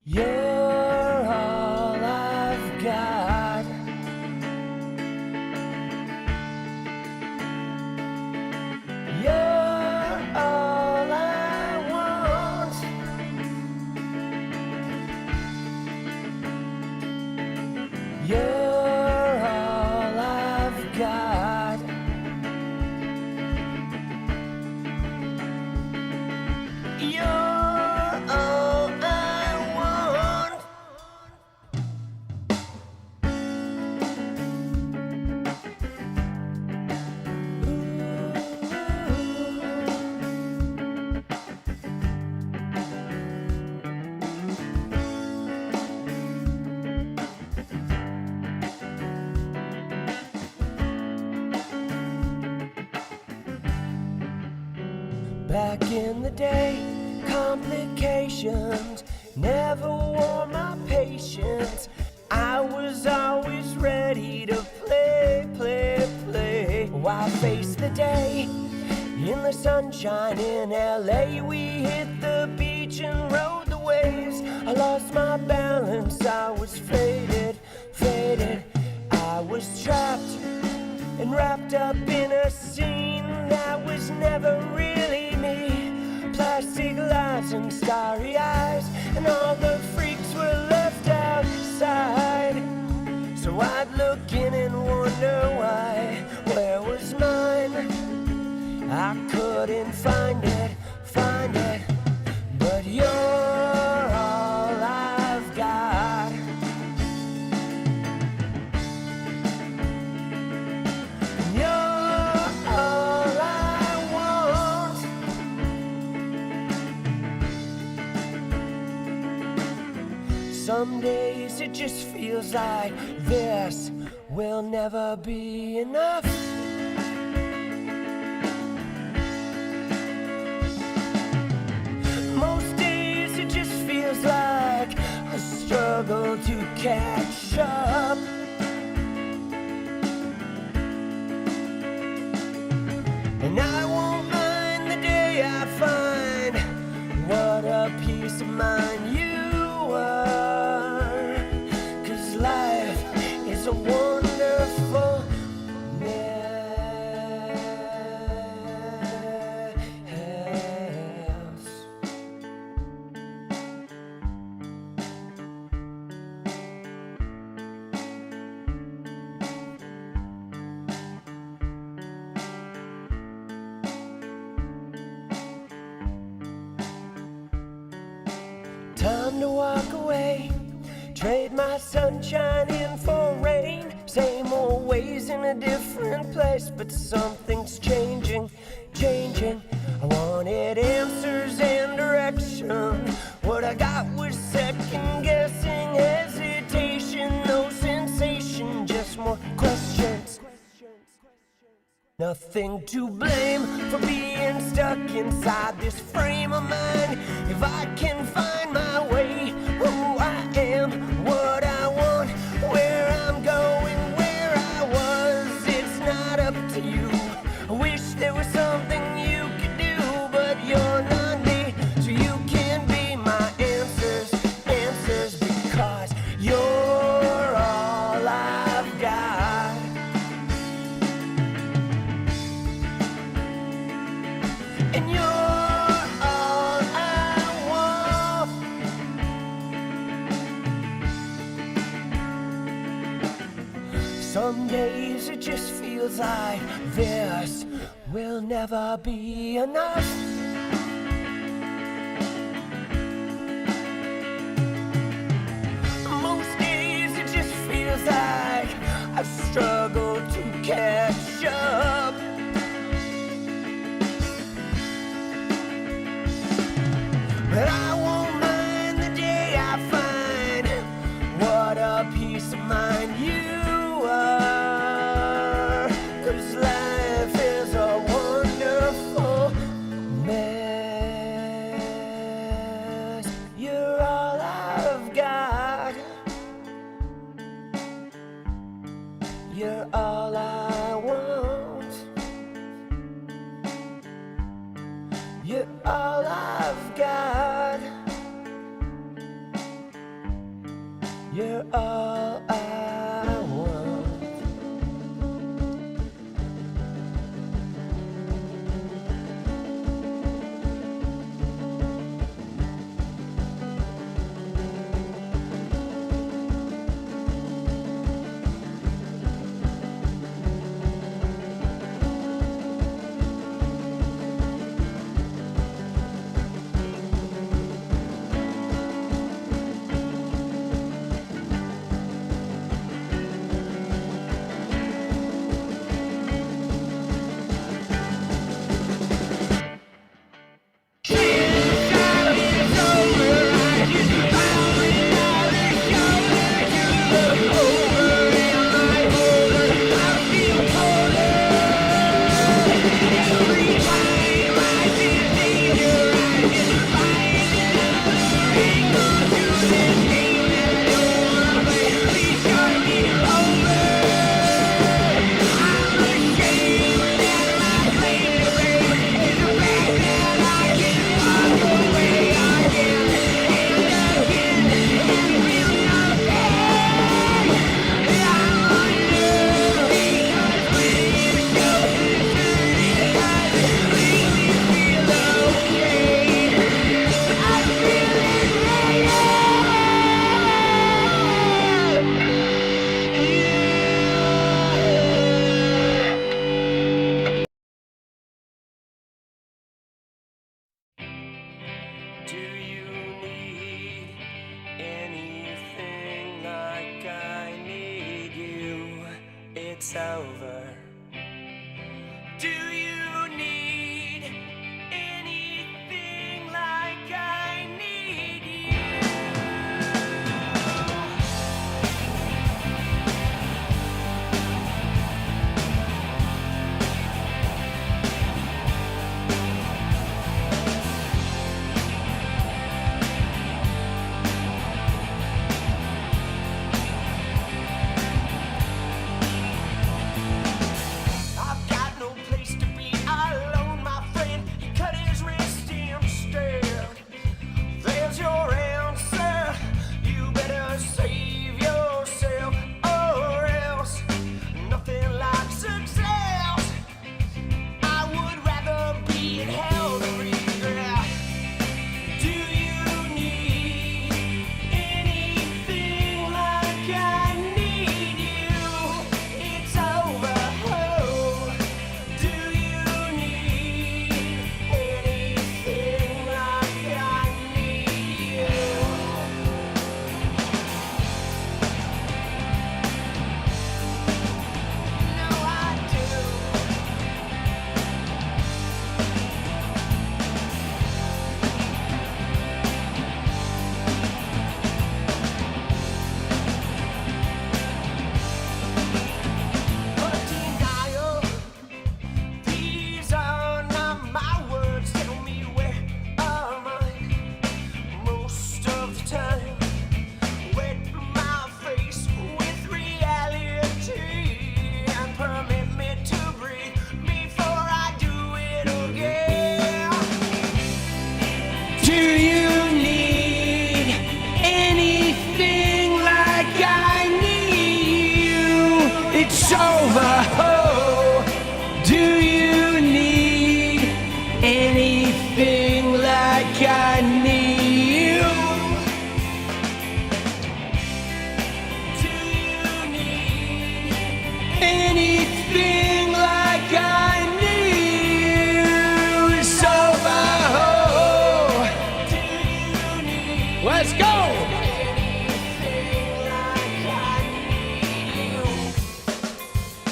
You're all I've got. You're all I want. You're all I've got. You're all I want. Back in the day, complications never wore my patience. I was always ready to play. Why face the day in the sunshine in LA? We hit the beach and rode the waves. I lost my balance, I was faded. I was trapped and wrapped up in a scene that was never really me. Plastic lights and starry eyes, and all the freaks were left outside. So I'd look in and wonder why. Where was mine? I couldn't find it. But you're all I've got. You're all I want. Some days it just feels like this will never be enough. Most days it just feels like a struggle to catch up. And I won't mind the day I find what a peace of mind you are. 'Cause life is a wonderful mess. Time to walk away, trade my sunshine in for rain. Same old ways in a different place, but something's changing. I wanted answers and direction. What I got was second guessing, hesitation, no sensation, just more questions. Nothing to blame for being stuck inside this frame of mind. If I can find my way, who I am, what I want, where I'm going, where I was, it's not up to you. I wish there was something you could do, but you're not me, so you can be my answers, because you're all I've got. And you're all I want. Some days it just feels like this will never be enough. Most days it just feels like I've struggled to catch up. But I won't mind the day I find what a peace of mind you are. 'Cause life is a wonderful mess. You're all I've got. You're all I want. You're all I've got.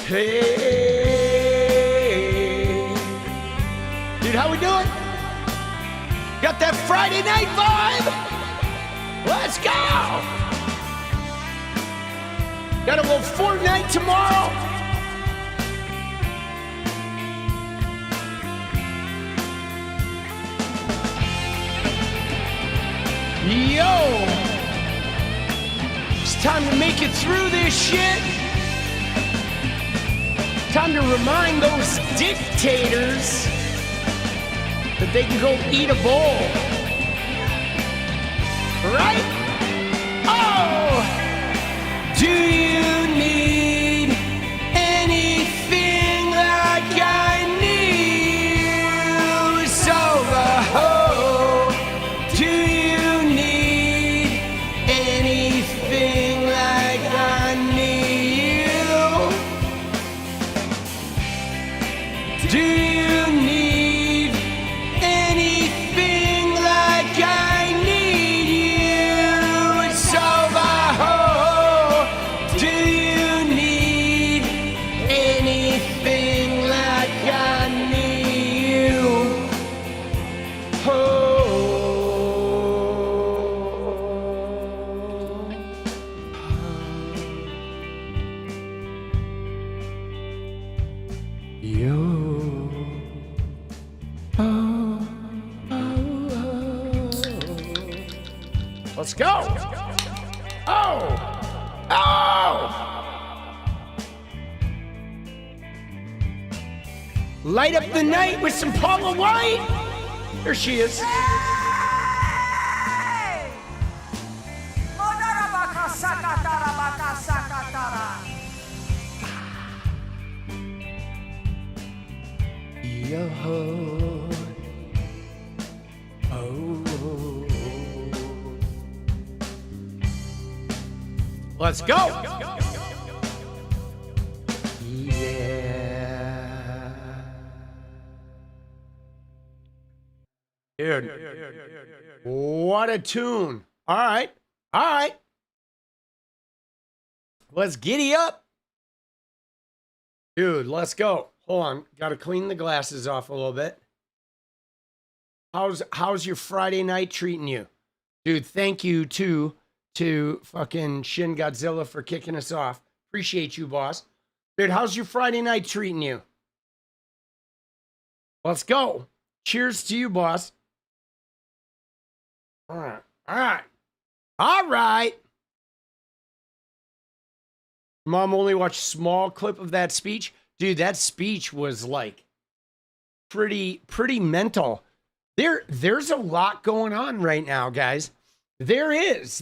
Hey. Dude, how we doing? Got that Friday night vibe? Let's go! Got a little Fortnite tomorrow. Yo! It's time to make it through this shit. Time to remind those dictators that they can go eat a bowl. Right? Oh! Do you need anything like I need? So, do you need anything like I need? Do you need anything like I need you? It's over. Do you need anything like I need you? Let's go. Oh. Light up the night with some Paula White. There she is. Yo. Let's go. Yeah. Dude. What a tune. All right. Let's giddy up. Dude, let's go. Hold on. Got to clean the glasses off a little bit. How's your Friday night treating you? Dude, thank you to fucking 𝗙cie𝗶𝗃𝗍𝗧 for kicking us off. Appreciate you, boss. Dude, how's your Friday night treating you? Let's go. Cheers to you, boss. All right. Mom only watched a small clip of that speech. Dude, that speech was like pretty mental. There's a lot going on right now, guys. There is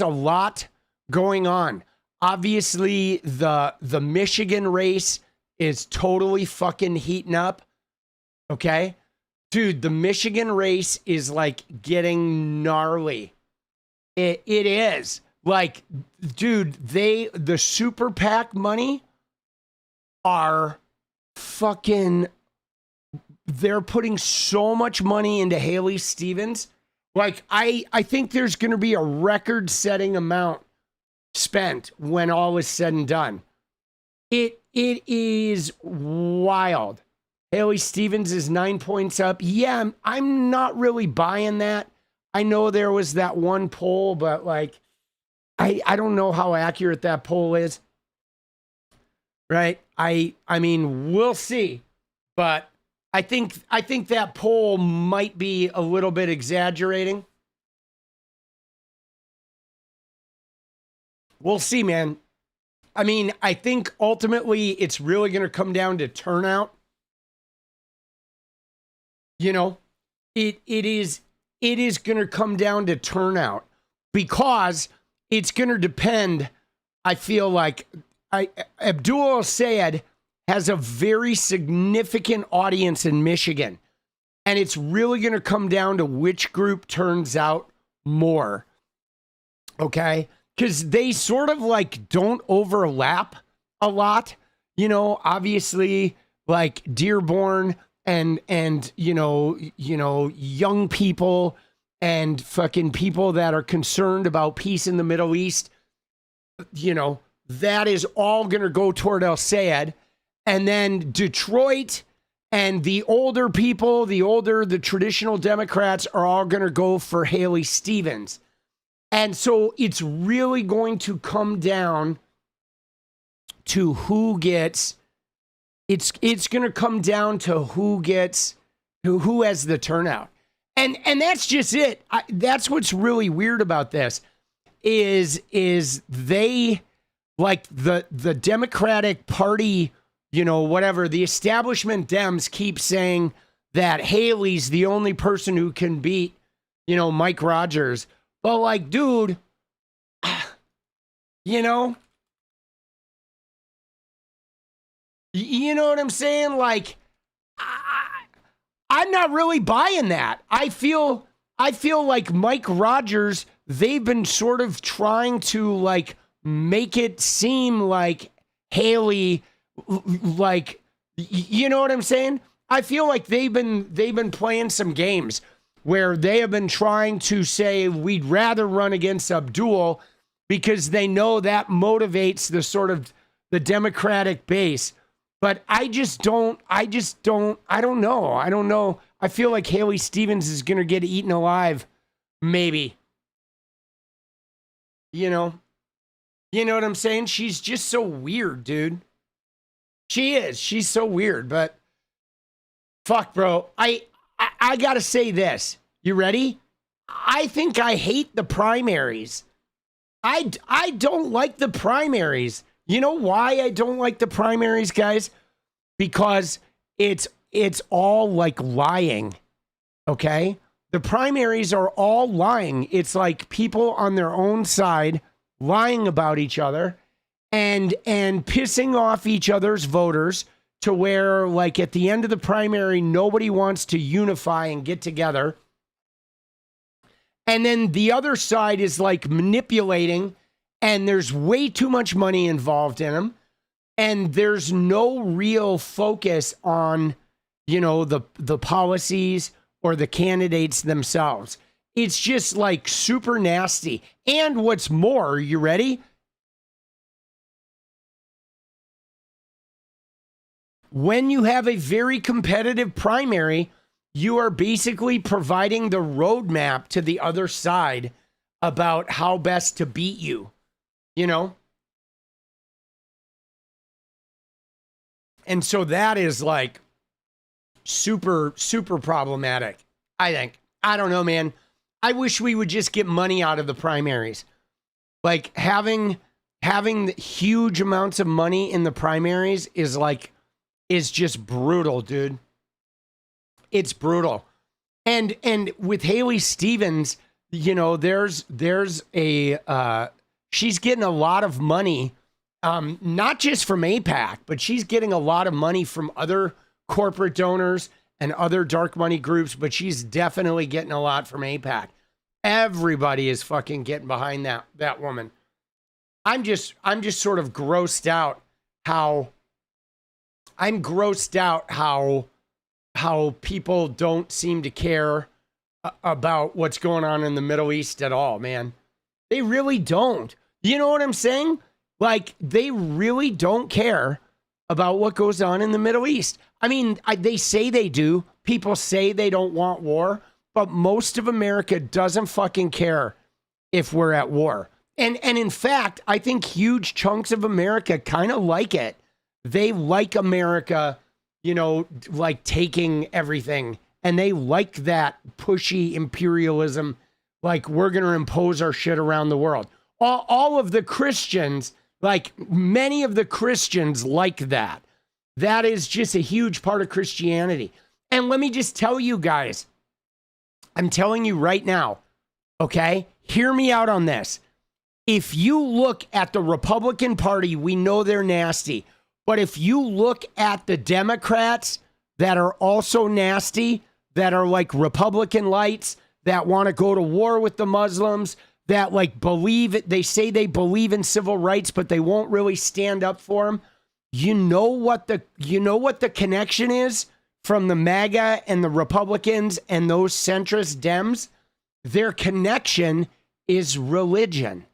a lot going on. Obviously, the Michigan race is totally fucking heating up. Okay? Dude, the Michigan race is like getting gnarly. It is. Like, dude, the super PAC money are fucking, they're putting so much money into Haley Stevens. Like, I think there's going to be a record-setting amount spent when all is said and done. It is wild. Haley Stevens is 9 points up. Yeah, I'm not really buying that. I know there was that one poll, but like, I don't know how accurate that poll is. Right? I mean, we'll see. But I think that poll might be a little bit exaggerating. We'll see, man. I mean, I think ultimately it's really going to come down to turnout. You know, it is going to come down to turnout because it's going to depend. I feel like 𝗵𝗚𝗍𝗍 has a very significant audience in Michigan. And it's really going to come down to which group turns out more. Okay? Because they sort of like don't overlap a lot. You know, obviously, like Dearborn and you know, young people and fucking people that are concerned about peace in the Middle East, you know, that is all going to go toward 𝗪𝗟. And then Detroit and the older people, the traditional Democrats are all going to go for Haley Stevens. And so it's really going to come down to who gets, it's going to come down to who has the turnout. And that's just it. That's what's really weird about this is they, like the Democratic Party, you know, whatever, the establishment Dems keep saying that Haley's the only person who can beat, you know, Mike Rogers. But like, dude, you know what I'm saying? Like, I'm not really buying that. I feel like Mike Rogers, they've been sort of trying to like make it seem like Haley, like, you know what I'm saying? I feel like they've been playing some games where they have been trying to say we'd rather run against Abdul because they know that motivates the sort of the Democratic base. But I don't know. I feel like Haley Stevens is going to get eaten alive. Maybe. You know what I'm saying? She's just so weird, dude. She is. She's so weird, but fuck, bro. I got to say this. You ready? I think I hate the primaries. I don't like the primaries. You know why I don't like the primaries, guys? Because it's all like lying, okay? The primaries are all lying. It's like people on their own side lying about each other and pissing off each other's voters to where, like, at the end of the primary, nobody wants to unify and get together. And then the other side is like manipulating, and there's way too much money involved in them. And there's no real focus on, you know, the policies or the candidates themselves. It's just like super nasty. And what's more, you ready? When you have a very competitive primary, you are basically providing the roadmap to the other side about how best to beat you, you know? And so that is like super, super problematic, I think. I don't know, man. I wish we would just get money out of the primaries. Like having huge amounts of money in the primaries is just brutal, dude. It's brutal. And with Haley Stevens, you know, there's a she's getting a lot of money. Not just from AIPAC, but she's getting a lot of money from other corporate donors and other dark money groups, but she's definitely getting a lot from AIPAC. Everybody is fucking getting behind that woman. I'm just sort of grossed out how people don't seem to care about what's going on in the Middle East at all, man. They really don't. You know what I'm saying? Like, they really don't care about what goes on in the Middle East. I mean, they say they do. People say they don't want war, but most of America doesn't fucking care if we're at war. And in fact, I think huge chunks of America kind of like it. They like America, you know, like taking everything. And they like that pushy imperialism, like we're going to impose our shit around the world. All of the Christians, like many of the Christians like that. That is just a huge part of Christianity. And let me just tell you guys, I'm telling you right now, okay? Hear me out on this. If you look at the Republican Party, we know they're nasty. But if you look at the Democrats that are also nasty, that are like Republican lights, that want to go to war with the Muslims, that like believe it, they say they believe in civil rights, but they won't really stand up for them. You know what the connection is from the MAGA and the Republicans and those centrist Dems? Their connection is religion.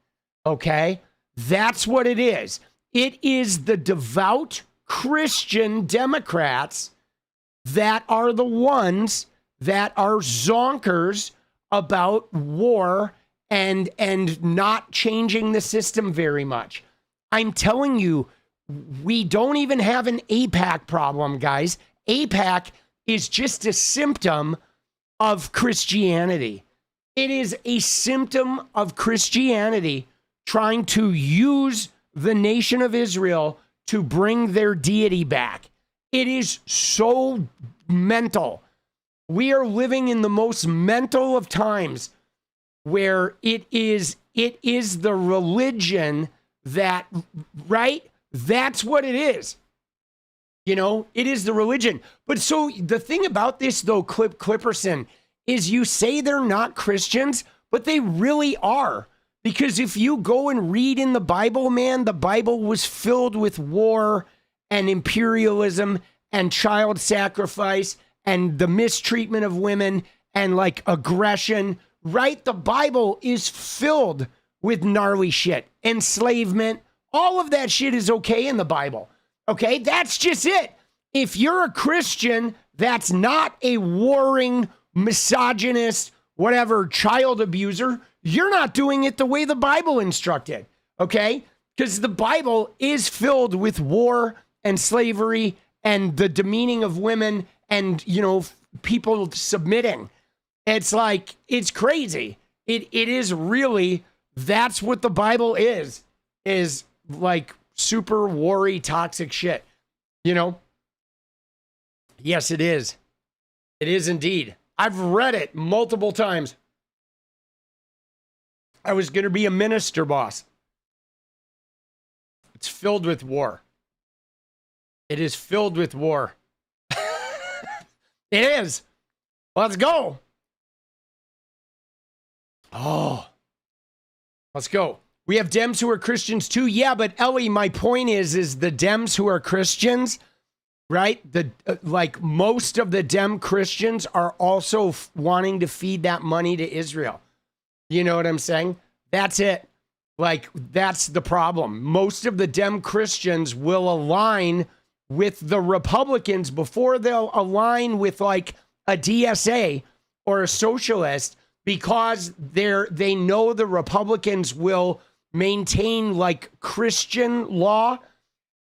Okay? That's what it is. It is the devout Christian Democrats that are the ones that are zonkers about war and not changing the system very much. I'm telling you, we don't even have an AIPAC problem, guys. AIPAC is just a symptom of Christianity. It is a symptom of Christianity trying to use the nation of Israel to bring their deity back. It is so mental. We are living in the most mental of times where it is the religion that, right? That's what it is. You know, it is the religion. But so the thing about this, though, 𝗙𝗪𝗏 is you say they're not Christians, but they really are. Because if you go and read in the Bible, man, the Bible was filled with war and imperialism and child sacrifice and the mistreatment of women and like aggression, right? The Bible is filled with gnarly shit, enslavement. All of that shit is okay in the Bible. Okay, that's just it. If you're a Christian that's not a warring, misogynist, whatever, child abuser, you're not doing it the way the Bible instructed, okay? Because the Bible is filled with war and slavery and the demeaning of women and, you know, people submitting. It's like, it's crazy. It is really, that's what the Bible is like super war-y, toxic shit, you know? Yes, it is. It is indeed. I've read it multiple times. I was going to be a minister, boss. It's filled with war. It is filled with war. It is. Let's go. Oh, let's go. We have Dems who are Christians too. Yeah, but Ellie, my point is the Dems who are Christians, right? Like most of the Dem Christians are also wanting to feed that money to Israel. You know what I'm saying? That's it. Like, that's the problem. Most of the Dem Christians will align with the Republicans before they'll align with like a DSA or a socialist because they know the Republicans will maintain like Christian law.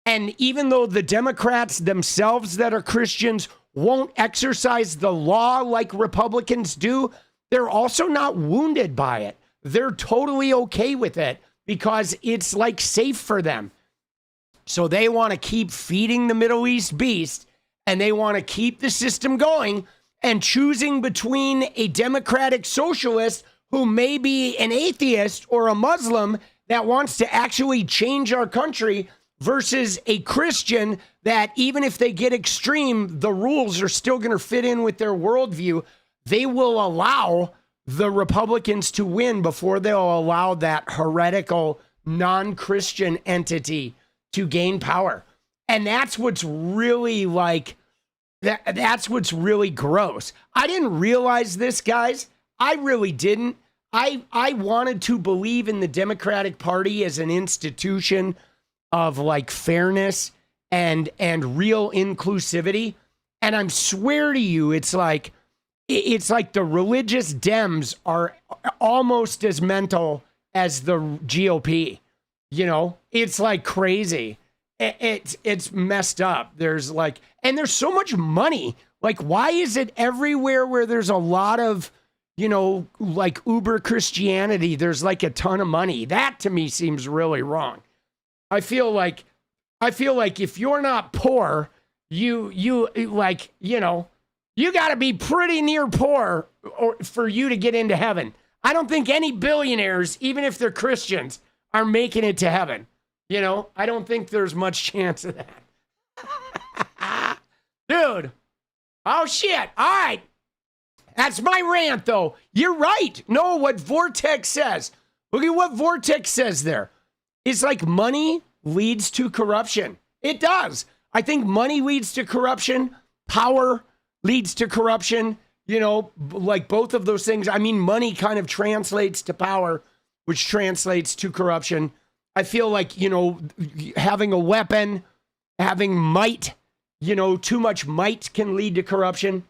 And even though the Democrats themselves that are Christians won't exercise the law like Republicans do, they're also not wounded by it. They're totally okay with it because it's like safe for them. So they want to keep feeding the Middle East beast and they want to keep the system going and choosing between a democratic socialist who may be an atheist or a Muslim that wants to actually change our country versus a Christian that even if they get extreme, the rules are still going to fit in with their worldview. They will allow the Republicans to win before they'll allow that heretical non-Christian entity to gain power. And that's what's really like, that's what's really gross. I didn't realize this, guys. I really didn't. I wanted to believe in the Democratic Party as an institution of like fairness and real inclusivity. And I swear to you, it's like the religious Dems are almost as mental as the GOP. You know, it's like crazy. It's messed up. There's like, and there's so much money. Like, why is it everywhere where there's a lot of, you know, like uber Christianity, there's like a ton of money? That to me seems really wrong. I feel like if you're not poor, you like, you know, you got to be pretty near poor for you to get into heaven. I don't think any billionaires, even if they're Christians, are making it to heaven. You know, I don't think there's much chance of that. Dude. Oh, shit. All right. That's my rant, though. You're right. No, what Vortex says. Look at what Vortex says there. It's like money leads to corruption. It does. I think money leads to corruption. Power leads to corruption. You know, like both of those things. I mean, money kind of translates to power, which translates to corruption. I feel like, having a weapon, having might, too much might can lead to corruption.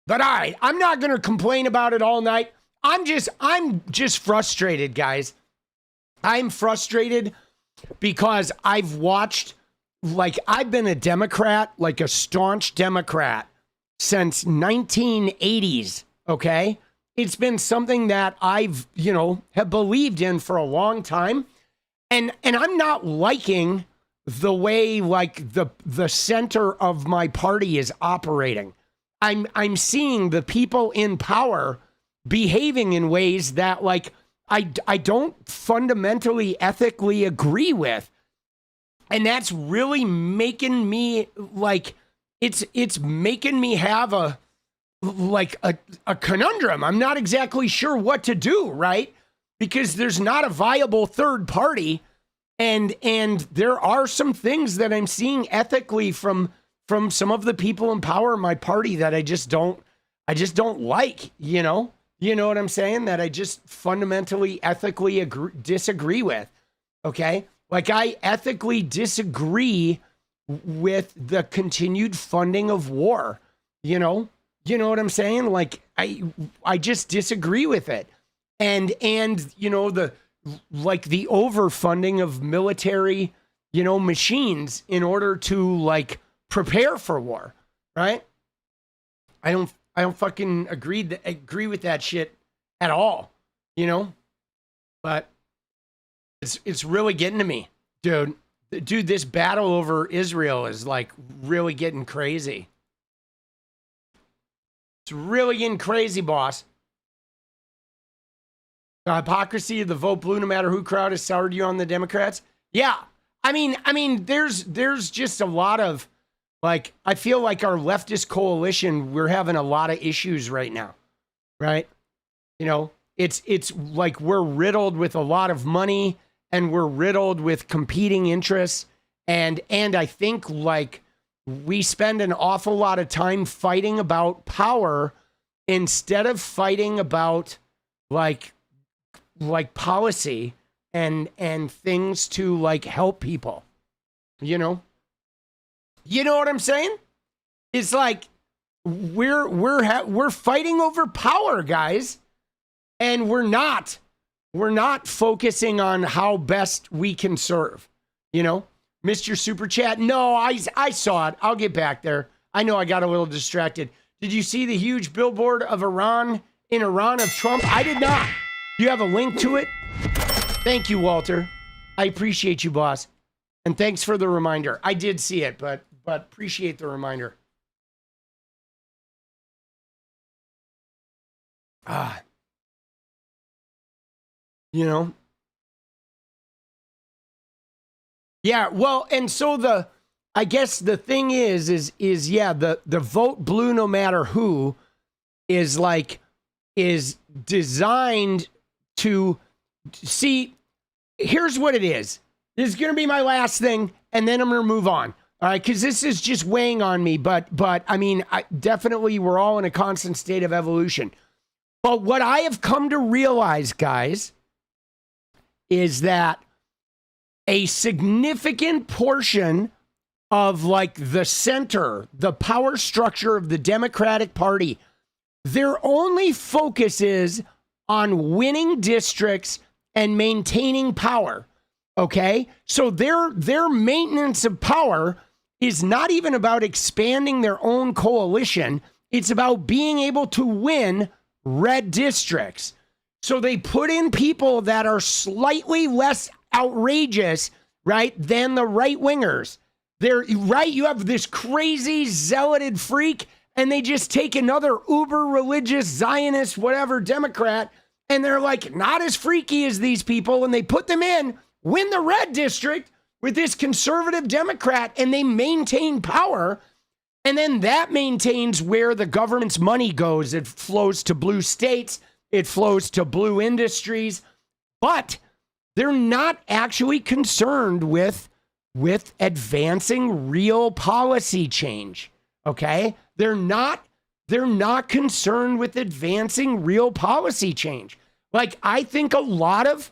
But all right, I'm not going to complain about it all night. I'm just frustrated, guys. I'm frustrated because I've watched, I've been a Democrat, like a staunch Democrat since 1980s, okay? It's been something that I've, have believed in for a long time. And I'm not liking the way, the center of my party is operating. I'm seeing the people in power behaving in ways that I don't fundamentally ethically agree with. And that's really making me it's making me have a conundrum. I'm not exactly sure what to do, right? Because there's not a viable third party. And there are some things that I'm seeing ethically from some of the people in power in my party that I just don't like, You know what I'm saying? That I just fundamentally ethically disagree with. Okay? I ethically disagree with the continued funding of war. You know what I'm saying? I just disagree with it. And the overfunding of military, machines in order to prepare for war, right? I don't fucking agree with that shit at all, But it's really getting to me, dude. Dude, this battle over Israel is really getting crazy. It's really getting crazy, boss. The hypocrisy of the vote blue no matter who crowd has soured you on the Democrats. Yeah. I mean, there's just a lot of I feel like our leftist coalition, we're having a lot of issues right now. Right? It's we're riddled with a lot of money and we're riddled with competing interests. And I think we spend an awful lot of time fighting about power instead of fighting about policy and things to help people, You know what I'm saying? It's we're fighting over power, guys, and we're not focusing on how best we can serve. Mr. Super Chat. No, I saw it. I'll get back there. I know I got a little distracted. Did you see the huge billboard of Iran of Trump? I did not. You have a link to it? Thank you, Walter. I appreciate you, boss. And thanks for the reminder. I did see it, but appreciate the reminder. Yeah, well, and so I guess the thing is the vote blue no matter who is designed to see. Here's what it is. This is going to be my last thing, and then I'm going to move on. All right, because this is just weighing on me. But I mean, definitely we're all in a constant state of evolution. But what I have come to realize, guys, is that a significant portion of the center, the power structure of the Democratic Party, their only focus is on winning districts and maintaining power. Okay? So their maintenance of power is not even about expanding their own coalition. It's about being able to win red districts. So they put in people that are slightly less outrageous, right, than the right wingers. They're right. You have this crazy zealoted freak, and they just take another uber religious Zionist, whatever Democrat, and they're not as freaky as these people, and they put them in, win the red district with this conservative Democrat, and they maintain power. And then that maintains where the government's money goes. It flows to blue states. It flows to blue industries. But they're not actually concerned with advancing real policy change. Okay? They're not concerned with advancing real policy change. Like, I think a lot of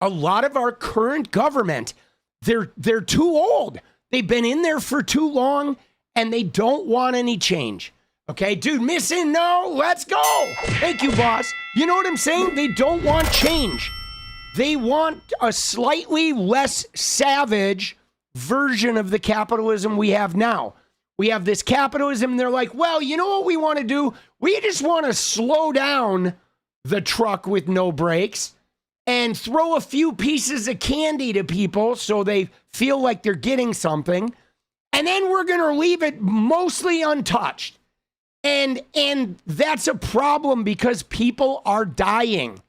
our current government, they're too old. They've been in there for too long, and they don't want any change. Okay, dude, missing, no, let's go. Thank you, boss. You know what I'm saying? They don't want change. They want a slightly less savage version of the capitalism we have now. We have this capitalism, and they're like, well, you know what we want to do? We just want to slow down the truck with no brakes and throw a few pieces of candy to people so they feel like they're getting something. And then we're going to leave it mostly untouched. And that's a problem because people are dying.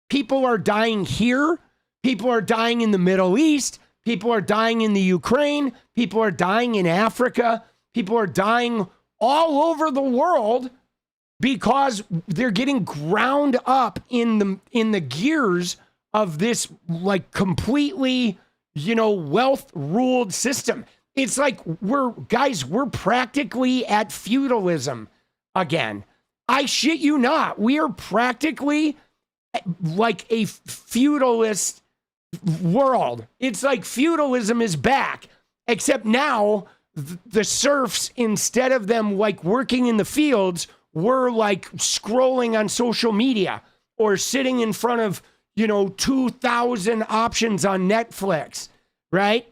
People are dying here. People are dying in the Middle East. People are dying in the Ukraine. People are dying in Africa. People are dying all over the world because they're getting ground up in the gears of this like completely, wealth ruled system. It's like we're practically at feudalism again. I shit you not. We are practically like a feudalist world. It's like feudalism is back, except now the serfs, instead of them like working in the fields, were like scrolling on social media or sitting in front of 2,000 options on Netflix, right?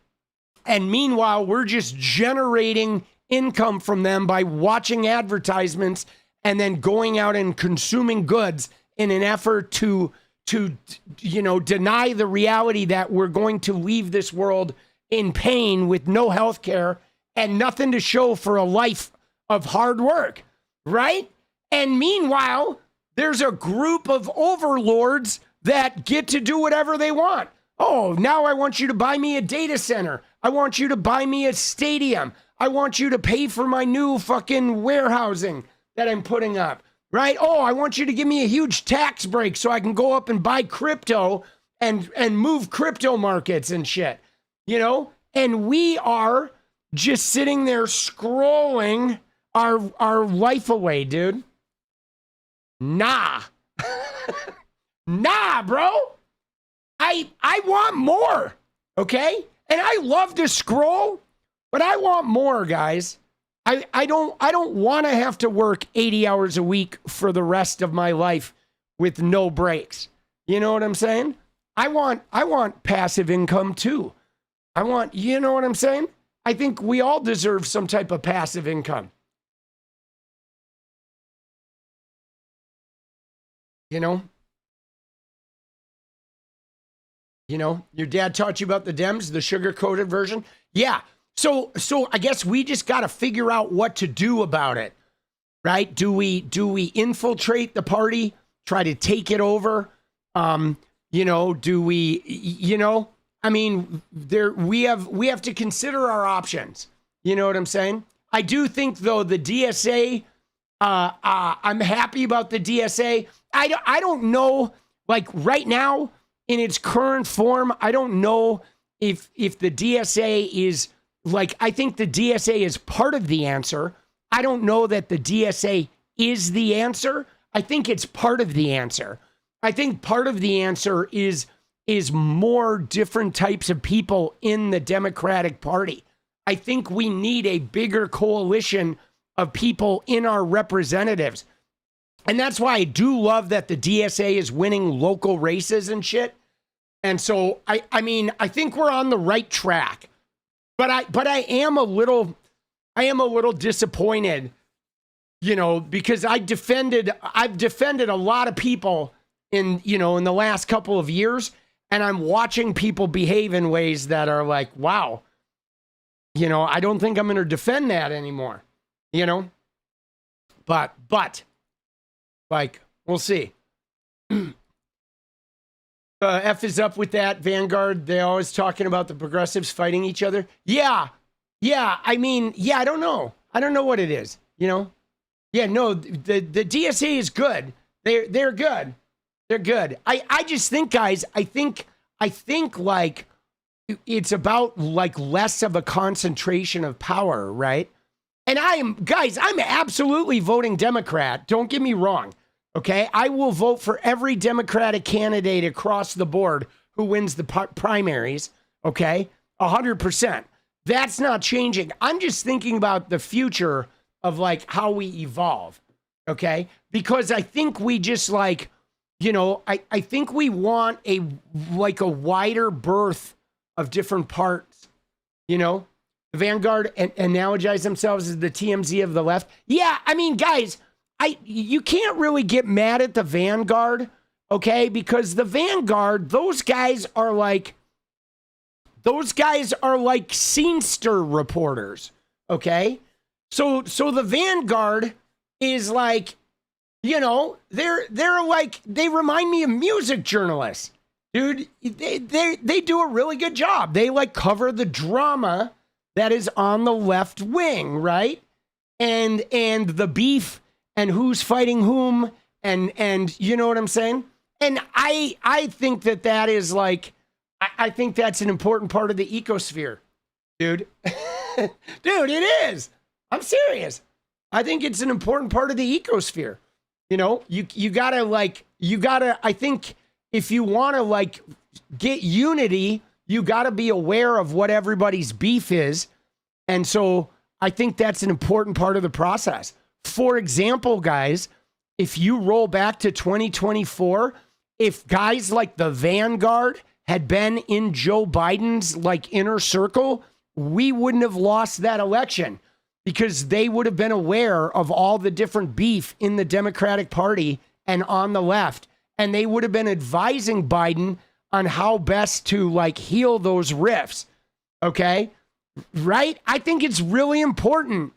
And meanwhile, we're just generating income from them by watching advertisements and then going out and consuming goods in an effort to deny the reality that we're going to leave this world in pain with no health care and nothing to show for a life of hard work, right? And meanwhile, there's a group of overlords that get to do whatever they want. Oh, now I want you to buy me a data center. I want you to buy me a stadium. I want you to pay for my new fucking warehousing that I'm putting up, right? Oh, I want you to give me a huge tax break so I can go up and buy crypto and move crypto markets and shit, And we are just sitting there scrolling our life away, dude. Nah. Nah, bro. I want more, okay? And I love to scroll, but I want more, guys. I don't want to have to work 80 hours a week for the rest of my life with no breaks. You know what I'm saying? I want passive income too. You know what I'm saying? I think we all deserve some type of passive income. Your dad taught you about the Dems, the sugar-coated version? Yeah. So I guess we just got to figure out what to do about it, right? Do we infiltrate the party, try to take it over? Do we, I mean, we have to consider our options. You know what I'm saying? I do think though the DSA, I'm happy about the DSA. I don't know, like right now in its current form, I don't know if the DSA is like, I think the DSA is part of the answer. I don't know that the DSA is the answer. I think it's part of the answer. I think part of the answer is more different types of people in the Democratic Party. I think we need a bigger coalition of people in our representatives. And that's why I do love that the DSA is winning local races and shit. And so I mean, I think we're on the right track. But I am a little disappointed, because I've defended a lot of people in the last couple of years, and I'm watching people behave in ways that are like, wow, I don't think I'm going to defend that anymore, but like, we'll see. F is up with that. Vanguard, they're always talking about the progressives fighting each other. Yeah. I mean, I don't know. I don't know what it is, Yeah, no, the DSA is good. They're good. They're good. I just think, guys, I think like it's about like less of a concentration of power, right? And I'm absolutely voting Democrat. Don't get me wrong. Okay. I will vote for every Democratic candidate across the board who wins the primaries. Okay. 100%. That's not changing. I'm just thinking about the future of like how we evolve. Okay. Because I think we just like, you know, I think we want a wider berth of different parts, you know. The Vanguard analogize themselves as the TMZ of the left. Yeah, I mean, guys, you can't really get mad at the Vanguard, okay? Because the Vanguard, those guys are like scenester reporters, okay? So the Vanguard is like, you know, they're like, they remind me of music journalists. Dude, they do a really good job. They like cover the drama that is on the left wing, right? And the beef and who's fighting whom and you know what I'm saying? And I think that is like, I think that's an important part of the ecosphere, dude. Dude, it is. I'm serious. I think it's an important part of the ecosphere. You know, you gotta, I think if you want to like get unity, you got to be aware of what everybody's beef is. And so I think that's an important part of the process. For example, guys, if you roll back to 2024, if guys like the Vanguard had been in Joe Biden's like inner circle, we wouldn't have lost that election because they would have been aware of all the different beef in the Democratic Party and on the left. And they would have been advising Biden on how best to like heal those rifts. Okay. Right? I think it's really important.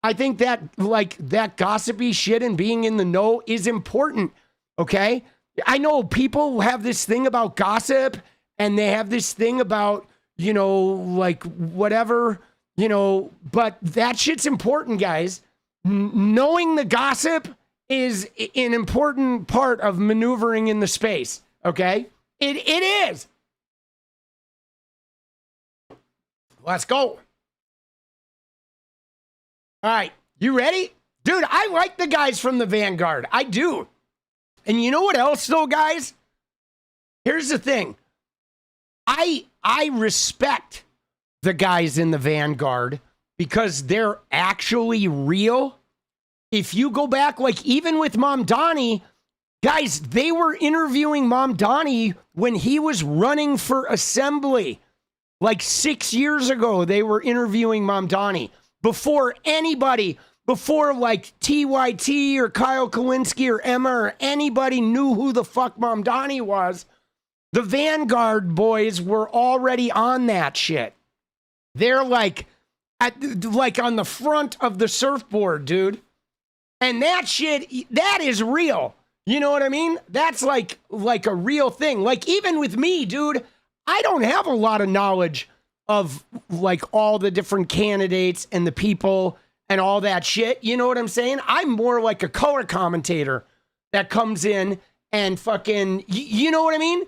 I think that like that gossipy shit and being in the know is important. Okay. I know people have this thing about gossip and they have this thing about, you know, like whatever, you know, but that shit's important, guys. Knowing the gossip is an important part of maneuvering in the space. Okay. It is. Let's go. All right. You ready? Dude, I like the guys from the Vanguard. I do. And you know what else, though, guys? Here's the thing. I respect the guys in the Vanguard because they're actually real. If you go back, like even with Mamdani, guys, they were interviewing Mamdani when he was running for assembly. Like 6 years ago, they were interviewing Mamdani before anybody, before like TYT or Kyle Kalinske or Emma or anybody knew who the fuck Mamdani was. The Vanguard boys were already on that shit. They're like on the front of the surfboard, dude. And that shit, that is real. You know what I mean? That's like a real thing. Like even with me, dude, I don't have a lot of knowledge of like all the different candidates and the people and all that shit. You know what I'm saying? I'm more like a color commentator that comes in and fucking, you know what I mean?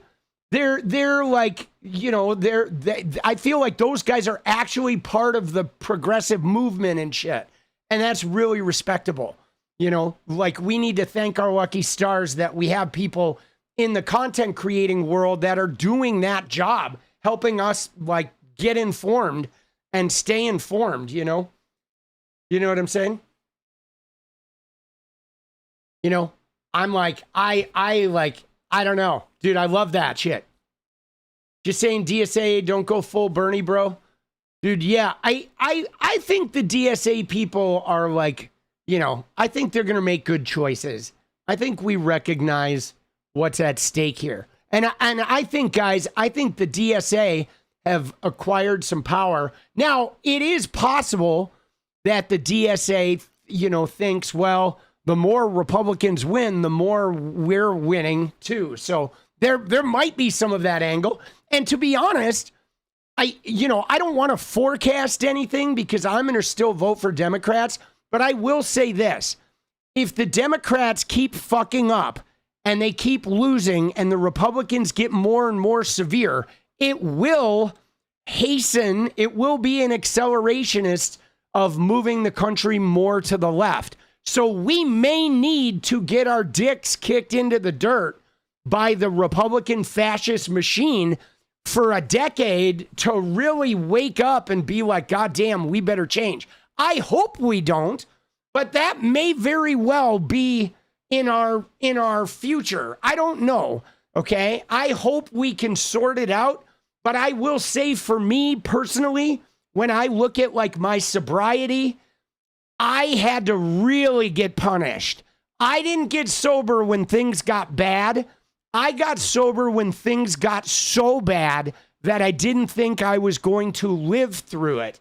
They're like, you know, I feel like those guys are actually part of the progressive movement and shit. And that's really respectable. You know, like we need to thank our lucky stars that we have people in the content creating world that are doing that job, helping us like get informed and stay informed, you know? You know what I'm saying? You know, I'm like, I don't know. Dude, I love that shit. Just saying DSA, don't go full Bernie, bro. Dude, yeah, I think the DSA people are like, you know, I think they're going to make good choices. I think we recognize what's at stake here. And I think, guys, I think the DSA have acquired some power. Now, it is possible that the DSA, you know, thinks, well, the more Republicans win, the more we're winning too. So there might be some of that angle. And to be honest, I don't want to forecast anything because I'm going to still vote for Democrats. But I will say this. If the Democrats keep fucking up and they keep losing and the Republicans get more and more severe, it will be an accelerationist of moving the country more to the left. So we may need to get our dicks kicked into the dirt by the Republican fascist machine for a decade to really wake up and be like, God damn, we better change. I hope we don't, but that may very well be in our future. I don't know. Okay. I hope we can sort it out, but I will say for me personally, when I look at like my sobriety, I had to really get punished. I didn't get sober when things got bad. I got sober when things got so bad that I didn't think I was going to live through it.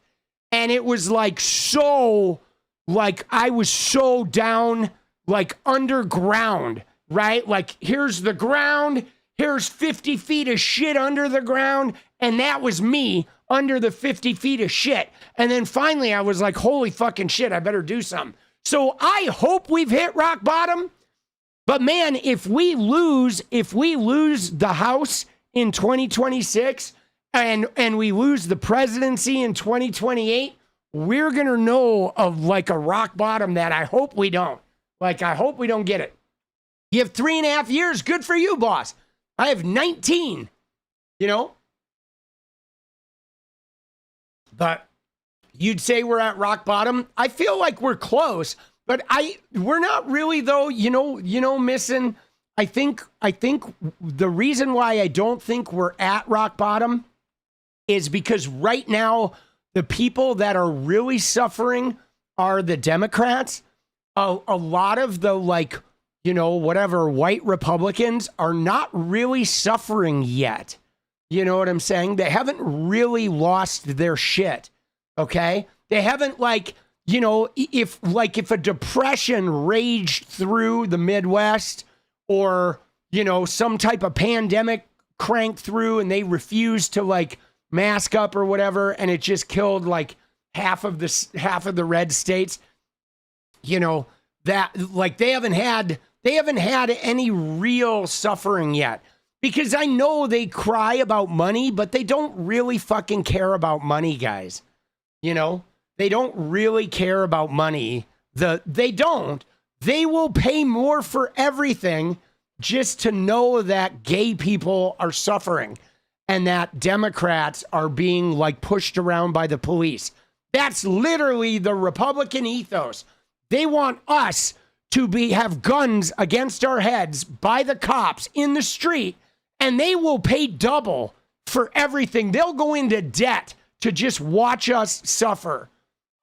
And it was like so, like I was so down, like underground, right? Like here's the ground, here's 50 feet of shit under the ground. And that was me under the 50 feet of shit. And then finally I was like, holy fucking shit, I better do something. So I hope we've hit rock bottom. But man, if we lose the House in 2026 and we lose the presidency in 2028, we're going to know of like a rock bottom that I hope we don't. Like, I hope we don't get it. You have 3.5 years. Good for you, boss. I have 19, you know? But you'd say we're at rock bottom. I feel like we're close. But we're not really though, you know, missing. I think the reason why I don't think we're at rock bottom is because right now the people that are really suffering are the Democrats. A lot of the like, you know, whatever white Republicans are not really suffering yet. You know what I'm saying? They haven't really lost their shit. Okay? They haven't like, you know, if a depression raged through the Midwest or, you know, some type of pandemic cranked through and they refused to like mask up or whatever, and it just killed like half of the red states, you know, that like they haven't had any real suffering yet. Because I know they cry about money, but they don't really fucking care about money, guys. You know? They don't really care about money. They don't. They will pay more for everything just to know that gay people are suffering and that Democrats are being like pushed around by the police. That's literally the Republican ethos. They want us to have guns against our heads by the cops in the street, and they will pay double for everything. They'll go into debt to just watch us suffer.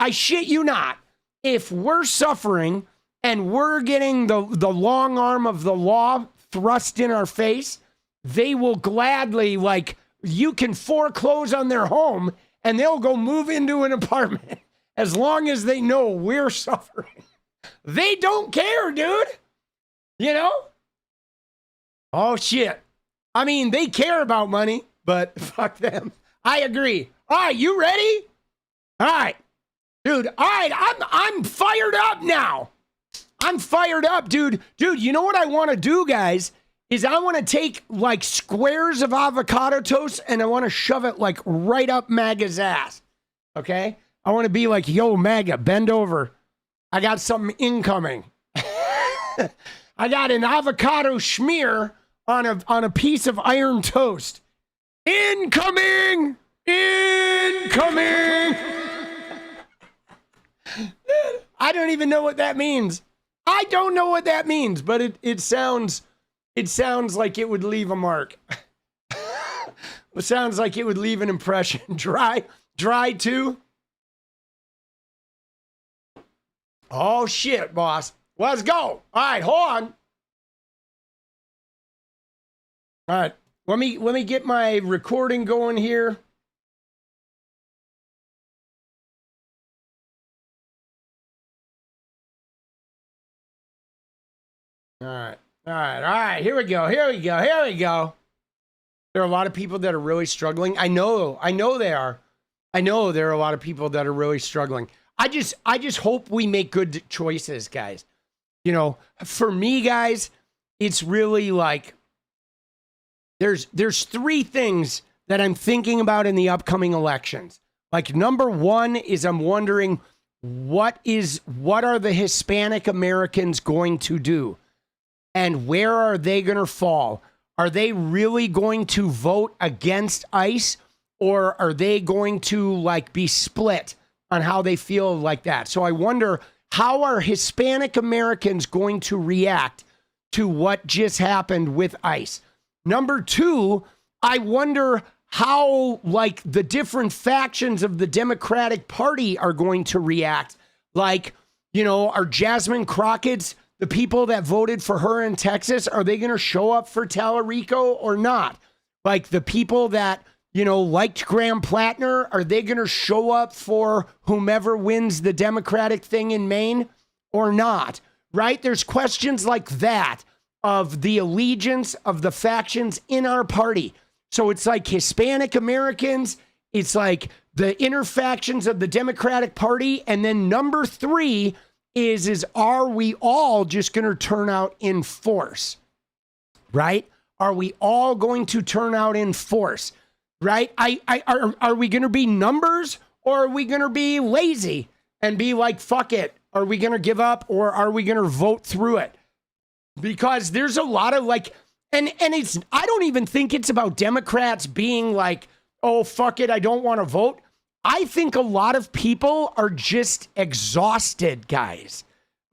I shit you not. If we're suffering and we're getting the long arm of the law thrust in our face, they will gladly, like, you can foreclose on their home and they'll go move into an apartment as long as they know we're suffering. They don't care, dude. You know? Oh, shit. I mean, they care about money, but fuck them. I agree. All right, you ready? All right. Dude, all right, I'm fired up now. I'm fired up, dude. Dude, you know what I want to do, guys, is I want to take like squares of avocado toast and I want to shove it like right up MAGA's ass. Okay? I want to be like, yo, MAGA, bend over. I got something incoming. I got an avocado schmear on a piece of iron toast. Incoming! Incoming! I don't even know what that means. I don't know what that means, but it sounds like it would leave a mark. It sounds like it would leave an impression. Dry too? Oh shit, boss. Let's go. All right, hold on. All right, let me get my recording going here. All right. Here we go. There are a lot of people that are really struggling. I know they are. I know there are a lot of people that are really struggling. I just hope we make good choices, guys. You know, for me, guys, it's really like there's 3 things that I'm thinking about in the upcoming elections. Like, number 1 is I'm wondering what are the Hispanic Americans going to do? And where are they going to fall? Are they really going to vote against ICE, or are they going to like be split on how they feel like that? So I wonder, how are Hispanic Americans going to react to what just happened with ICE? Number two, I wonder how like the different factions of the Democratic Party are going to react. Like, you know, are Jasmine Crockett's, the people that voted for her in Texas, are they going to show up for Tallarico or not? Like the people that, you know, liked Graham Plattner, are they going to show up for whomever wins the Democratic thing in Maine or not? Right? There's questions like that of the allegiance of the factions in our party. So it's like Hispanic Americans, it's like the inner factions of the Democratic Party. And then number three is are we all just going to turn out in force? Right? Are we all going to turn out in force? Right? Are we going to be numbers, or are we going to be lazy and be like, fuck it? Are we going to give up, or are we going to vote through it? Because there's a lot of like, and I don't even think it's about Democrats being like, oh, fuck it, I don't want to vote. I think a lot of people are just exhausted, guys.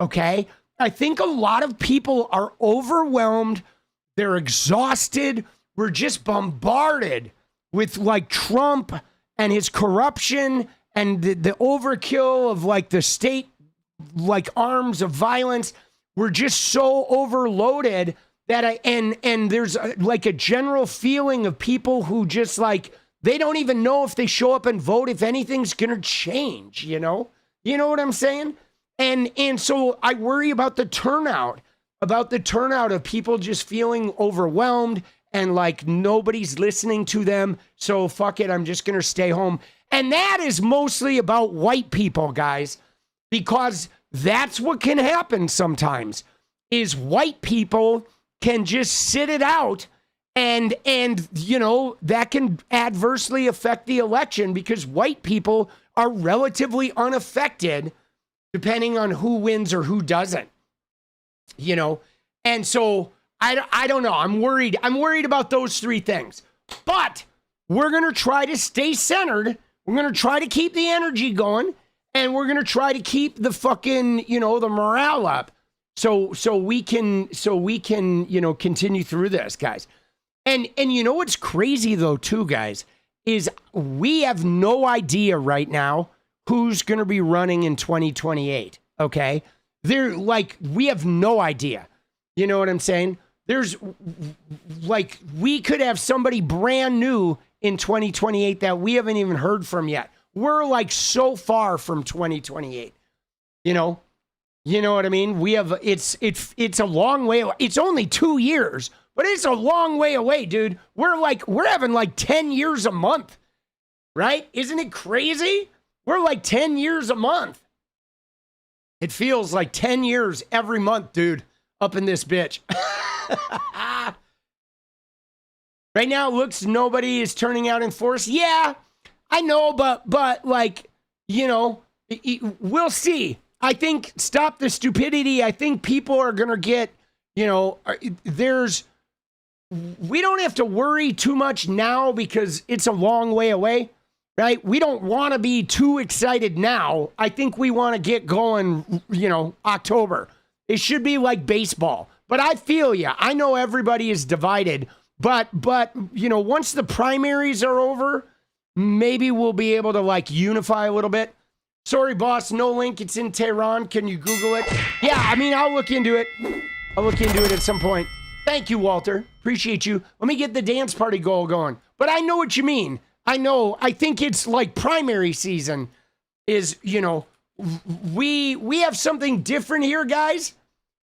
Okay? I think a lot of people are overwhelmed. They're exhausted. We're just bombarded with like Trump and his corruption and the overkill of like the state, like arms of violence. We're just so overloaded that and there's like a general feeling of people who just like, they don't even know if they show up and vote, if anything's going to change, you know? You know what I'm saying? And so I worry about the turnout of people just feeling overwhelmed and like nobody's listening to them. So fuck it, I'm just going to stay home. And that is mostly about white people, guys, because that's what can happen sometimes is white people can just sit it out. And you know, that can adversely affect the election because white people are relatively unaffected depending on who wins or who doesn't, you know? And so I don't know. I'm worried about those three things, but we're going to try to stay centered. We're going to try to keep the energy going, and we're going to try to keep the fucking, you know, the morale up. So we can, you know, continue through this, guys. And you know what's crazy though too, guys, is we have no idea right now who's going to be running in 2028. Okay, they're like, we have no idea. You know what I'm saying? There's like, we could have somebody brand new in 2028 that we haven't even heard from yet. We're like so far from 2028. You know what I mean? We have it's a long way. It's only 2 years. But it's a long way away, dude. We're having like 10 years a month, right? Isn't it crazy? We're like 10 years a month. It feels like 10 years every month, dude, up in this bitch. Right now, it looks nobody is turning out in force. Yeah, I know, but like, you know, we'll see. I think stop the stupidity. I think people are going to get, you know, we don't have to worry too much now because it's a long way away, right? We don't want to be too excited now. I think we want to get going, you know, October. It should be like baseball. But I feel you. I know everybody is divided. But you know, once the primaries are over, maybe we'll be able to like unify a little bit. Sorry, boss, no link. It's in Tehran. Can you Google it? Yeah, I mean, I'll look into it. I'll look into it at some point. Thank you, Walter. Appreciate you. Let me get the dance party goal going. But I know what you mean. I know. I think it's like primary season is, you know, we have something different here, guys.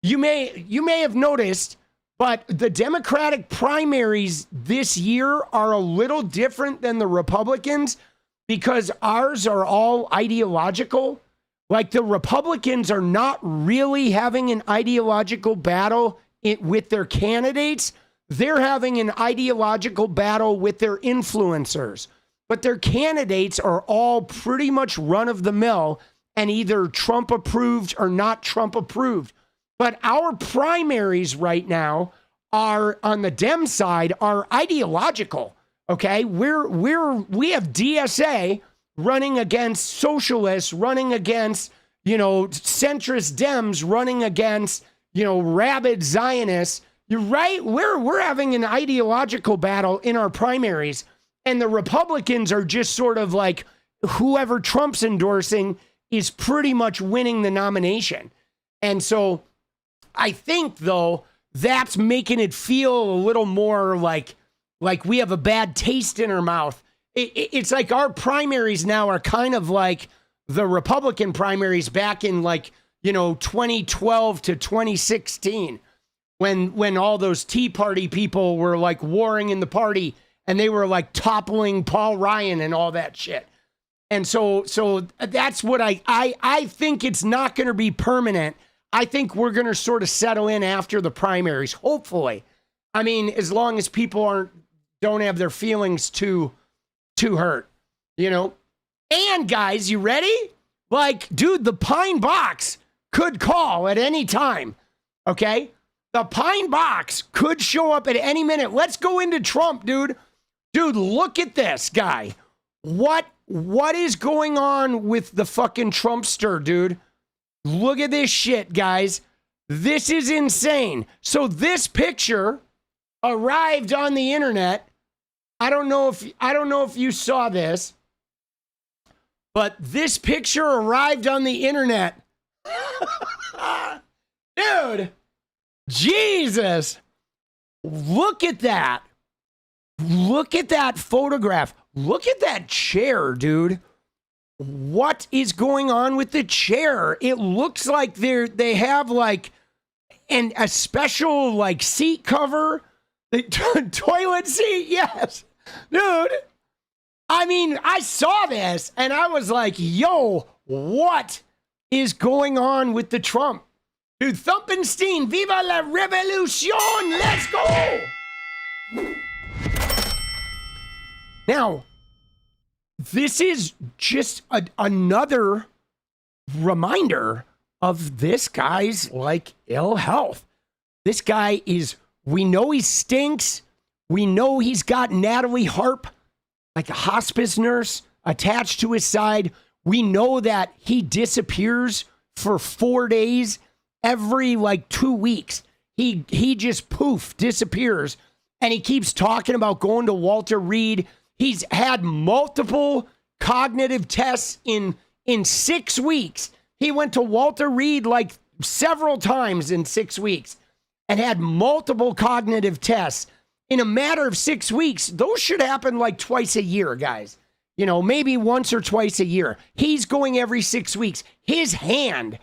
You may have noticed, but the Democratic primaries this year are a little different than the Republicans because ours are all ideological. Like the Republicans are not really having an ideological battle with their candidates. They're having an ideological battle with their influencers, but their candidates are all pretty much run of the mill and either Trump approved or not Trump approved. But our primaries right now are on the Dem side are ideological. Okay, we have DSA running against socialists, running against, centrist Dems, running against, rabid Zionists. You're right. We're having an ideological battle in our primaries, and the Republicans are just sort of like whoever Trump's endorsing is pretty much winning the nomination. And so I think, though, that's making it feel a little more like we have a bad taste in our mouth. It's like our primaries now are kind of like the Republican primaries back in 2012 to 2016 when all those Tea Party people were like warring in the party and they were like toppling Paul Ryan and all that shit. And so that's what I think it's not going to be permanent. I think we're going to sort of settle in after the primaries, hopefully. I mean, as long as people don't have their feelings too hurt, And guys, you ready? Like, dude, the Pine Box could call at any time, okay? The Pine Box could show up at any minute. Let's go into Trump, dude. Dude, look at this guy. What is going on with the fucking Trumpster, dude? Look at this shit, guys. This is insane. So this picture arrived on the internet. I don't know if you saw this, but this picture arrived on the internet. Dude, Jesus. Look at that. Look at that photograph. Look at that chair, dude. What is going on with the chair? It looks like they have like a special like seat cover. The toilet seat, yes. Dude, I mean, I saw this and I was like, yo, what is going on with the Trump? Dude, Thumpenstein, viva la revolution, let's go. Now, this is just another reminder of this guy's like ill health. This guy we know he stinks. We know he's got Natalie Harp, like a hospice nurse, attached to his side. We know that he disappears for 4 days every 2 weeks. He just disappears. And he keeps talking about going to Walter Reed. He's had multiple cognitive tests in 6 weeks. He went to Walter Reed several times in 6 weeks and had multiple cognitive tests in a matter of 6 weeks. Those should happen twice a year, guys. Maybe once or twice a year. He's going every 6 weeks. His hand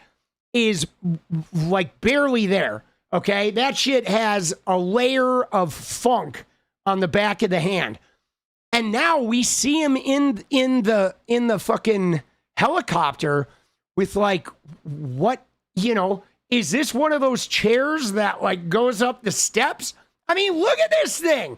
is barely there. Okay. That shit has a layer of funk on the back of the hand. And now we see him in the fucking helicopter with what, is this one of those chairs that goes up the steps? I mean, look at this thing.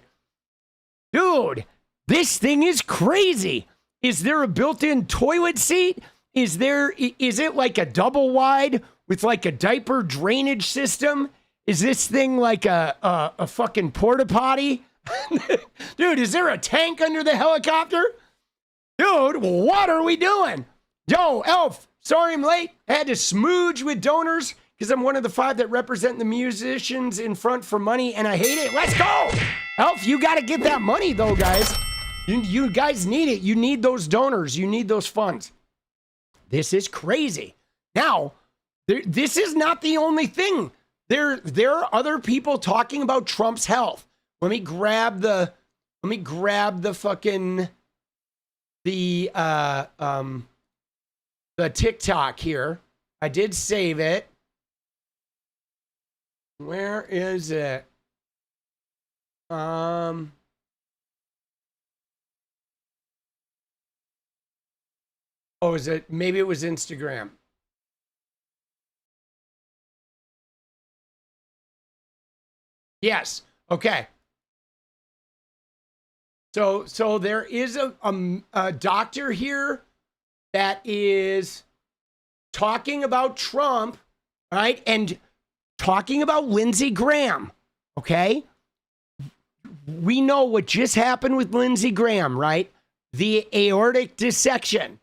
Dude, this thing is crazy. Is there a built-in toilet seat? Is it like a double wide with a diaper drainage system? Is this thing like a fucking porta potty? Dude, is there a tank under the helicopter? Dude, what are we doing? Yo, Elf, sorry I'm late. I had to smooge with donors because I'm one of the 5 that represent the musicians in front for money, and I hate it. Let's go! Elf, you got to get that money, though, guys. You guys need it. You need those donors. You need those funds. This is crazy. Now, this is not the only thing. There are other people talking about Trump's health. Let me grab the fucking the TikTok here. I did save it. Where is it? Oh, is it? Maybe it was Instagram. Yes. Okay. So there is a doctor here that is talking about Trump, right? And talking about Lindsey Graham, okay? We know what just happened with Lindsey Graham, right? The aortic dissection,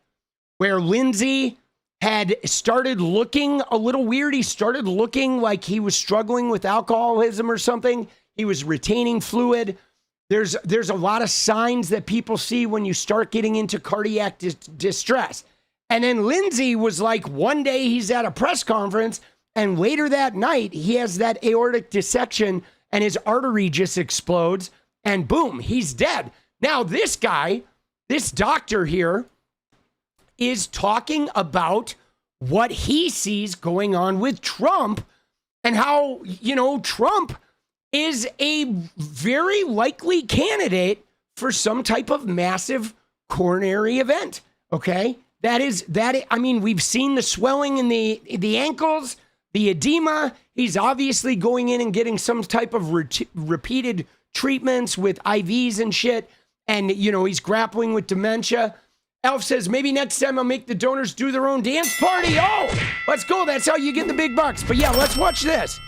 where Lindsey had started looking a little weird. He started looking like he was struggling with alcoholism or something. He was retaining fluid. There's a lot of signs that people see when you start getting into cardiac distress. And then Lindsey was like, one day he's at a press conference, and later that night he has that aortic dissection and his artery just explodes, and boom, he's dead. Now this guy, this doctor here, is talking about what he sees going on with Trump and how, Trump is a very likely candidate for some type of massive coronary event. Okay. We've seen the swelling in the ankles, the edema. He's obviously going in and getting some type of repeated treatments with IVs and shit. And, he's grappling with dementia. Elf says, maybe next time I'll make the donors do their own dance party. Oh, let's go. That's how you get the big bucks. But yeah, let's watch this.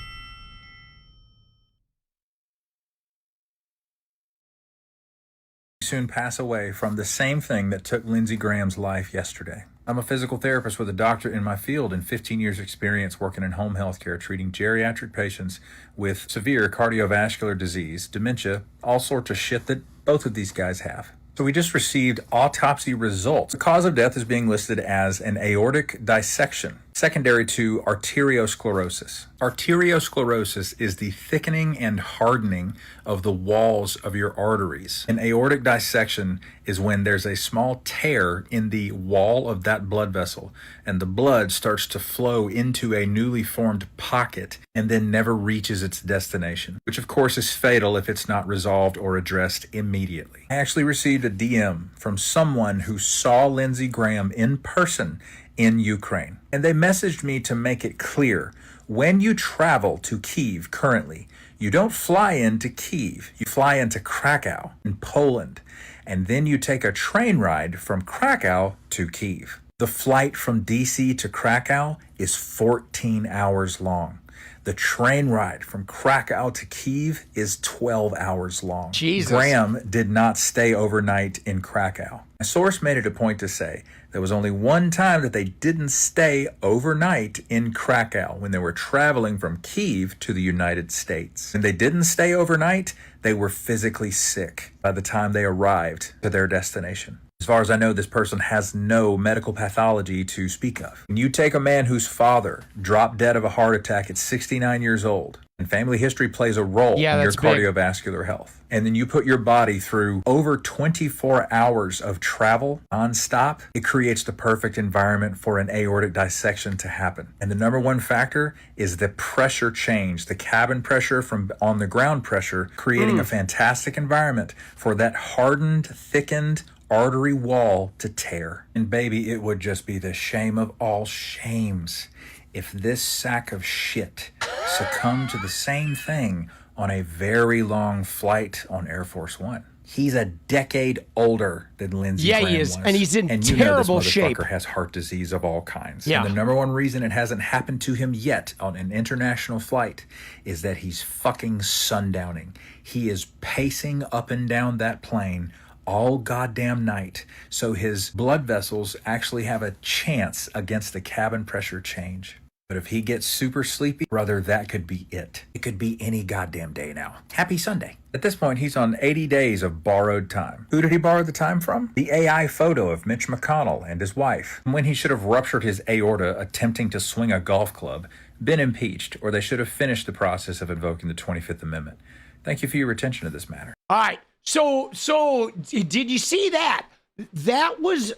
Soon pass away from the same thing that took Lindsey Graham's life yesterday. I'm a physical therapist with a doctorate in my field and 15 years experience working in home health care, treating geriatric patients with severe cardiovascular disease, dementia, all sorts of shit that both of these guys have. So we just received autopsy results. The cause of death is being listed as an aortic dissection, secondary to arteriosclerosis. Arteriosclerosis is the thickening and hardening of the walls of your arteries. An aortic dissection is when there's a small tear in the wall of that blood vessel, and the blood starts to flow into a newly formed pocket and then never reaches its destination, which of course is fatal if it's not resolved or addressed immediately. I actually received a DM from someone who saw Lindsey Graham in person in Ukraine, and they messaged me to make it clear, when you travel to Kyiv currently, you don't fly into Kyiv, you fly into Krakow in Poland, and then you take a train ride from Krakow to Kyiv. The flight from DC to Krakow is 14 hours long. The train ride from Krakow to Kyiv is 12 hours long. Jesus. Graham did not stay overnight in Krakow. A source made it a point to say there was only one time that they didn't stay overnight in Krakow, when they were traveling from Kyiv to the United States. When they didn't stay overnight, they were physically sick by the time they arrived to their destination. As far as I know, this person has no medical pathology to speak of. When you take a man whose father dropped dead of a heart attack at 69 years old, and family history plays a role in your cardiovascular health, and then you put your body through over 24 hours of travel nonstop, it creates the perfect environment for an aortic dissection to happen. And the number one factor is the pressure change, the cabin pressure from on the ground pressure, creating a fantastic environment for that hardened, thickened artery wall to tear. And baby, it would just be the shame of all shames if this sack of shit succumbed to the same thing on a very long flight on Air Force One. He's a decade older than Lindsey Graham he is, was. and he's in terrible terrible shape. And this motherfucker has heart disease of all kinds. Yeah. And the number one reason it hasn't happened to him yet on an international flight is that he's fucking sundowning. He is pacing up and down that plane all goddamn night, so his blood vessels actually have a chance against the cabin pressure change. But if he gets super sleepy, brother, that could be it. It could be any goddamn day now. Happy Sunday. At this point, he's on 80 days of borrowed time. Who did he borrow the time from? The AI photo of Mitch McConnell and his wife, when he should have ruptured his aorta attempting to swing a golf club, been impeached, or they should have finished the process of invoking the 25th Amendment. Thank you for your attention to this matter. All right. So did you see that? That was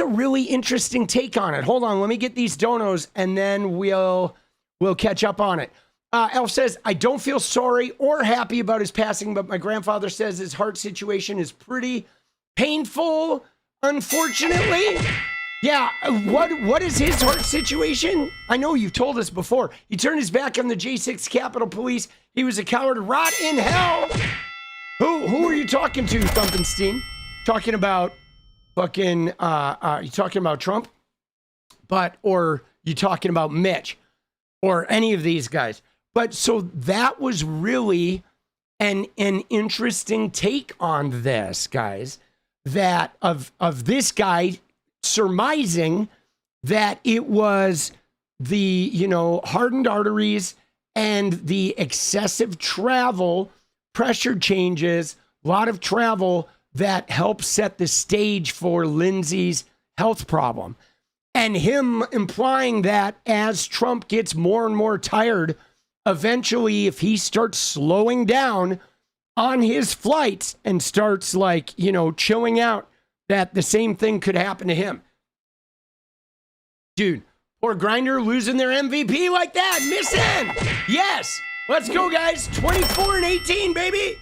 a really interesting take on it. Hold on, let me get these donos and then we'll catch up on it. Elf says, I don't feel sorry or happy about his passing, but my grandfather says his heart situation is pretty painful, unfortunately. Yeah, what is his heart situation? I know you've told us before. He turned his back on the J6 Capitol Police. He was a coward. Rot in hell. Who are you talking to, Thumpenstein? Talking about fucking, you talking about Trump? Or you talking about Mitch or any of these guys. But so that was really an interesting take on this, guys, that of this guy surmising that it was the, you know, hardened arteries and the excessive travel, pressure changes, a lot of travel that helped set the stage for Lindsay's health problem. And him implying that as Trump gets more and more tired, eventually, if he starts slowing down on his flights and starts, like, you know, chilling out, that the same thing could happen to him. Dude, poor Grinder losing their MVP like that, missing. Yes, let's go, guys. 24-18, baby.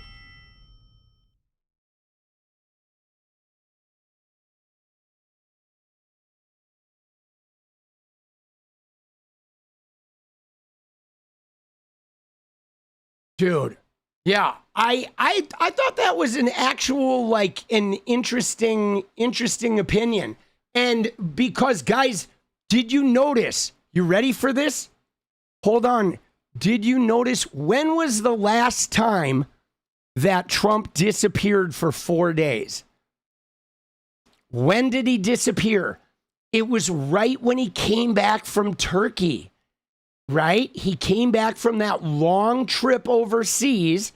Dude, yeah, I thought that was an actual, like, an interesting opinion. And because, guys, did you notice, you ready for this? Hold on. Did you notice, when was the last time that Trump disappeared for 4 days? When did he disappear? It was right when he came back from Turkey. Right? He came back from that long trip overseas.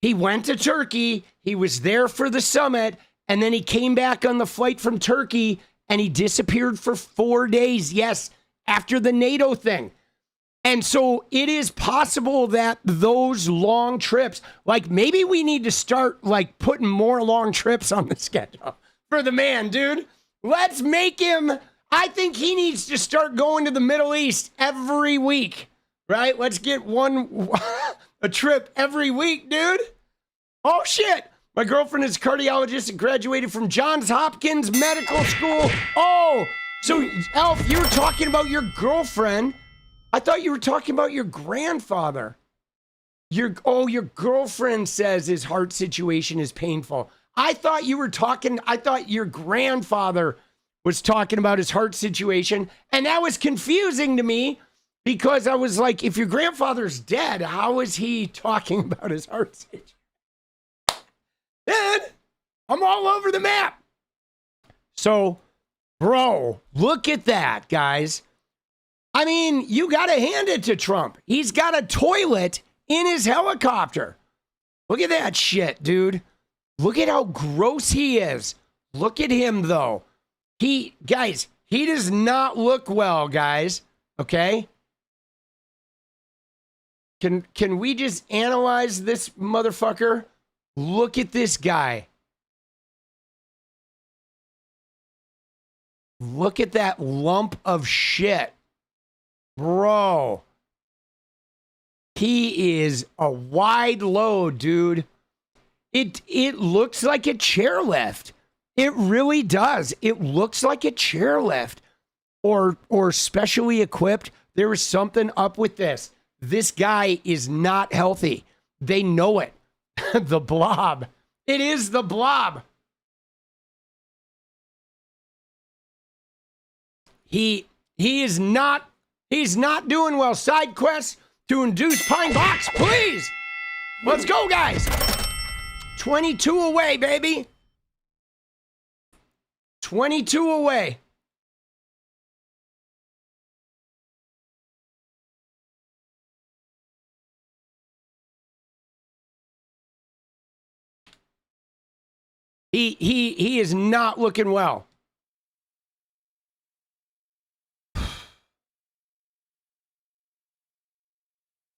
He went to Turkey. He was there for the summit. And then he came back on the flight from Turkey and he disappeared for 4 days. Yes, after the NATO thing. And so it is possible that those long trips, like, maybe we need to start, like, putting more long trips on the schedule for the man, dude. Let's make him. I think he needs to start going to the Middle East every week, right? Let's get a trip every week, dude. Oh, shit. My girlfriend is a cardiologist and graduated from Johns Hopkins Medical School. Oh, so, Elf, you were talking about your girlfriend. I thought you were talking about your grandfather. Your girlfriend says his heart situation is painful. I thought your grandfather was talking about his heart situation, and that was confusing to me because I was like, if your grandfather's dead, how is he talking about his heart situation? Dude, I'm all over the map. So, bro, look at that, guys. I mean, you got to hand it to Trump. He's got a toilet in his helicopter. Look at that shit, dude. Look at how gross he is. Look at him, though. He does not look well, guys. Okay? Can we just analyze this motherfucker? Look at this guy. Look at that lump of shit. Bro. He is a wide load, dude. It looks like a chairlift. It really does. It looks like a chairlift or specially equipped. There is something up with this. This guy is not healthy. They know it. The blob. It is the blob. He's not doing well. Side quest to induce Pine Box, please. Let's go, guys. 22 away, baby. 22 away. He is not looking well.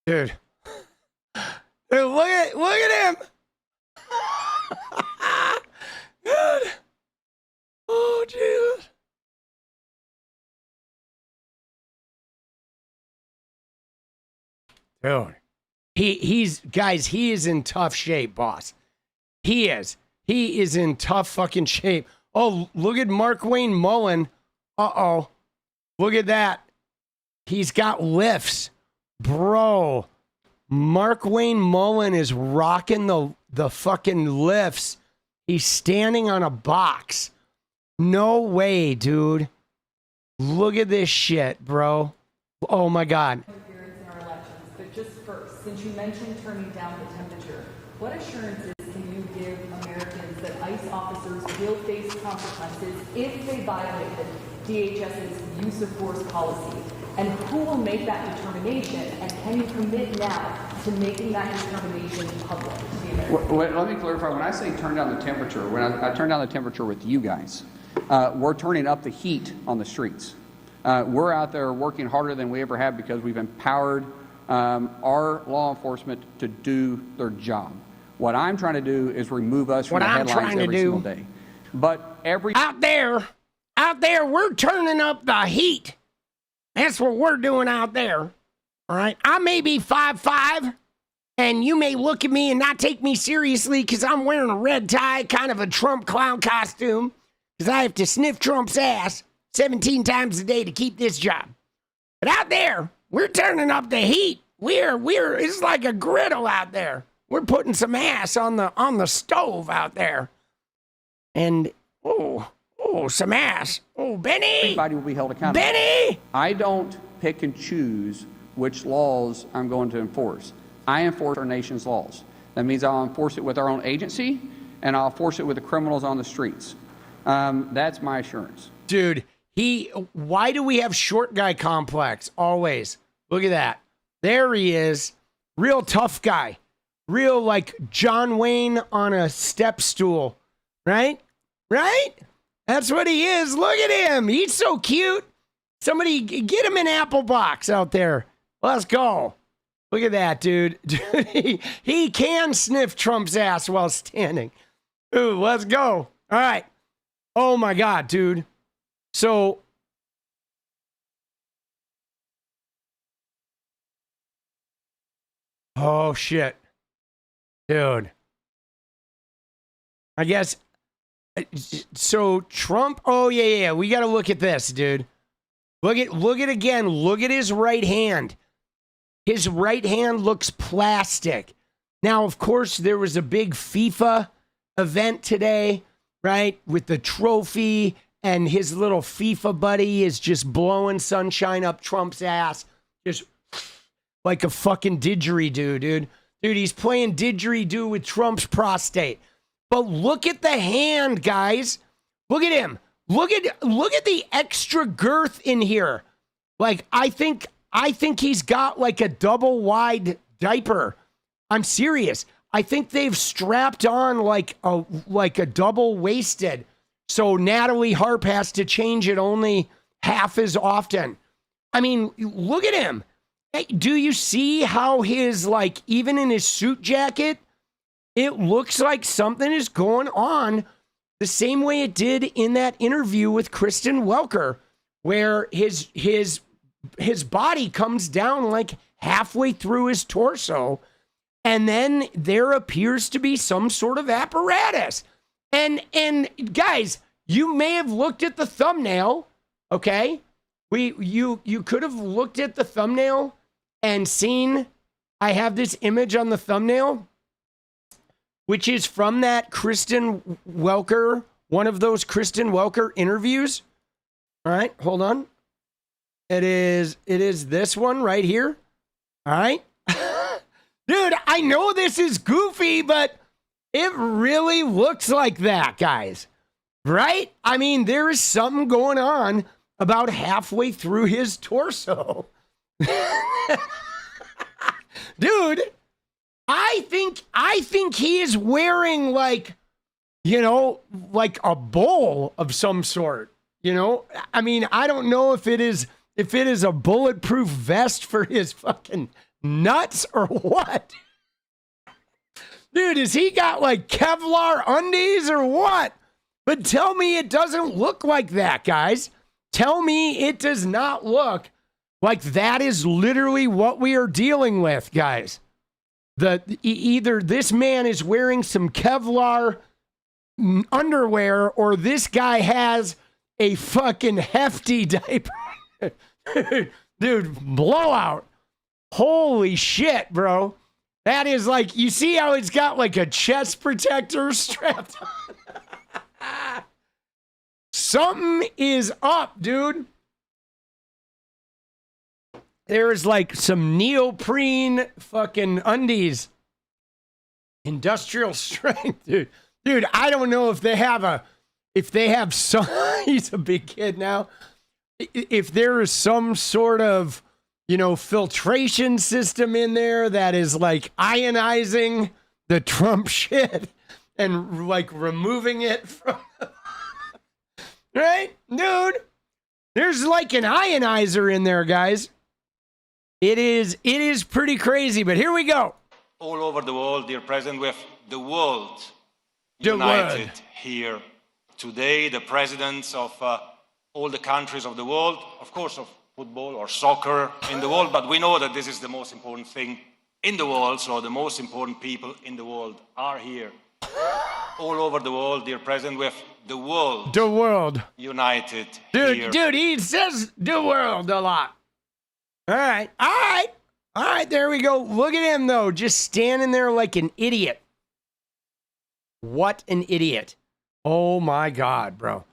Dude. Dude, look at him. Dude. Oh, Jesus. Dude. He is in tough shape, boss. He is. He is in tough fucking shape. Oh, look at Markwayne Mullin. Uh-oh. Look at that. He's got lifts. Bro. Markwayne Mullin is rocking the fucking lifts. He's standing on a box. No way, dude. Look at this shit, bro. Oh my God. Interference in our elections, but just first, since you mentioned turning down the temperature, what assurances can you give Americans that ICE officers will face consequences if they violated DHS's use of force policy? And who will make that determination? And can you commit now to making that determination public to the Americans? Well, let me clarify. When I say turn down the temperature, when I turn down the temperature with you guys, we're turning up the heat on the streets. We're out there working harder than we ever have because we've empowered our law enforcement to do their job. What I'm trying to do is remove us from the headlines every single day. But out there, we're turning up the heat. That's what we're doing out there. All right. I may be 5'5", and you may look at me and not take me seriously because I'm wearing a red tie, kind of a Trump clown costume, because I have to sniff Trump's ass 17 times a day to keep this job. But out there, we're turning up the heat. It's like a griddle out there. We're putting some ass on the stove out there. And some ass. Oh, Benny. Everybody will be held accountable. Benny. I don't pick and choose which laws I'm going to enforce. I enforce our nation's laws. That means I'll enforce it with our own agency, and I'll enforce it with the criminals on the streets. That's my assurance. Dude, why do we have short guy complex? Always. Look at that. There he is. Real tough guy. Real like John Wayne on a step stool. Right? Right? That's what he is. Look at him. He's so cute. Somebody get him an apple box out there. Let's go. Look at that, dude. He can sniff Trump's ass while standing. Ooh, let's go. All right. Oh my God, dude. So oh shit. Dude. I guess so Trump, oh yeah, we got to look at this, dude. Look at again, look at his right hand. His right hand looks plastic. Now, of course, there was a big FIFA event today, right? With the trophy, and his little FIFA buddy is just blowing sunshine up Trump's ass. Just like a fucking didgeridoo, dude. Dude, he's playing didgeridoo with Trump's prostate. But look at the hand, guys. Look at him. Look at the extra girth in here. Like, I think he's got like a double wide diaper. I'm serious. I think they've strapped on like a double waisted. So Natalie Harp has to change it only half as often. I mean, look at him. Hey, do you see how his, like, even in his suit jacket, it looks like something is going on the same way it did in that interview with Kristen Welker, where his body comes down like halfway through his torso, and then there appears to be some sort of apparatus. And guys, you may have looked at the thumbnail, okay? You could have looked at the thumbnail and seen I have this image on the thumbnail, which is from that Kristen Welker, one of those Kristen Welker interviews. All right, hold on. It is this one right here. All right. Dude, I know this is goofy, but it really looks like that, guys. Right? I mean, there is something going on about halfway through his torso. Dude, I think he is wearing like a bowl of some sort, you know? I mean, I don't know if it is a bulletproof vest for his fucking nuts or what. Dude, has he got like Kevlar undies or what? But tell me it doesn't look like that, guys. Tell me it does not look like that is literally what we are dealing with, guys. Either this man is wearing some Kevlar underwear or this guy has a fucking hefty diaper. Dude, blowout. Holy shit, bro. That is like, you see how it's got like a chest protector strapped on? Something is up, dude. There's like some neoprene fucking undies. Industrial strength, dude. Dude, I don't know if they have some, he's a big kid now. If there is some sort of, filtration system in there that is like ionizing the Trump shit and like removing it from, right? Dude, there's like an ionizer in there, guys. It is pretty crazy, but here we go. All over the world, dear President, we have the world united here today, the presidents of all the countries of the world, of course, of football or soccer in the world, but we know that this is the most important thing in the world, so the most important people in the world are here. All over the world, dear President, we have the world united here. Dude, he says the world a lot. All right, there we go. Look at him, though, just standing there like an idiot. What an idiot. Oh, my God, bro.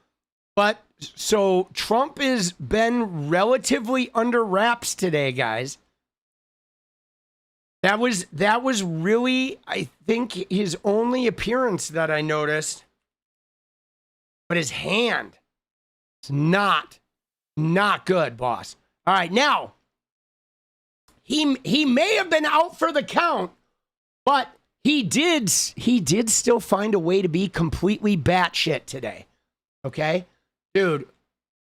But, so, Trump has been relatively under wraps today, guys. That was really, I think, his only appearance that I noticed. But his hand is not good, boss. All right, now, he may have been out for the count, but he did still find a way to be completely batshit today. Okay? Dude,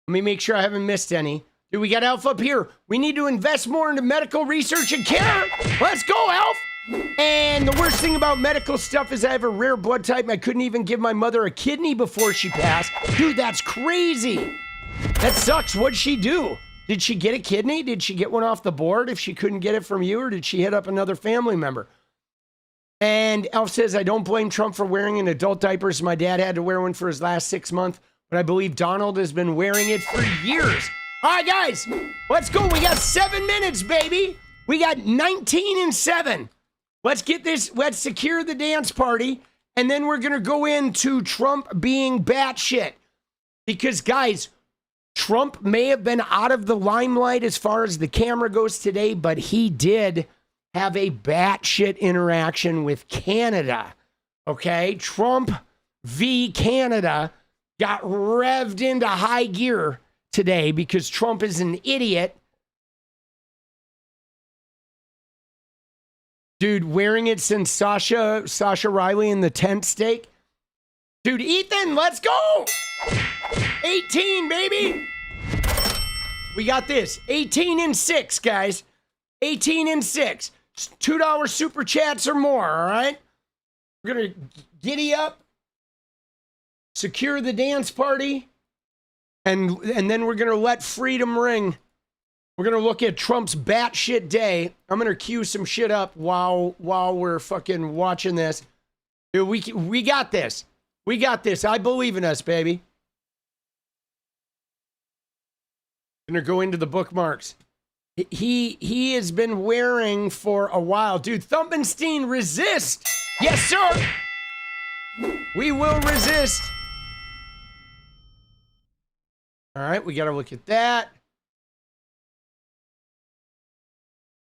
let me make sure I haven't missed any. Dude, we got Alf up here. We need to invest more into medical research and care. Let's go, Alf. And the worst thing about medical stuff is I have a rare blood type and I couldn't even give my mother a kidney before she passed. Dude, that's crazy. That sucks. What'd she do? Did she get a kidney? Did she get one off the board if she couldn't get it from you, or did she hit up another family member? And Elf says, I don't blame Trump for wearing an adult diapers. My dad had to wear one for his last 6 months, but I believe Donald has been wearing it for years. All right, guys, let's go. We got 7 minutes, baby. We got 19 and 7. Let's get this. Let's secure the dance party. And then we're going to go into Trump being batshit. Because, guys, Trump may have been out of the limelight as far as the camera goes today, but he did have a batshit interaction with Canada. Okay? Trump v. Canada got revved into high gear today because Trump is an idiot. Dude, wearing it since Sasha Riley in the tent stake. Dude, Ethan, let's go. 18, baby. We got this. 18 and 6, guys. 18 and 6. $2 super chats or more, all right? We're going to giddy up, secure the dance party, and then we're going to let freedom ring. We're going to look at Trump's batshit day. I'm going to cue some shit up while we're fucking watching this. Dude, we got this. We got this. I believe in us, baby. Going to go into the bookmarks. He has been wearing for a while. Dude, Thumpenstein, resist. Yes, sir. We will resist. All right, we got to look at that.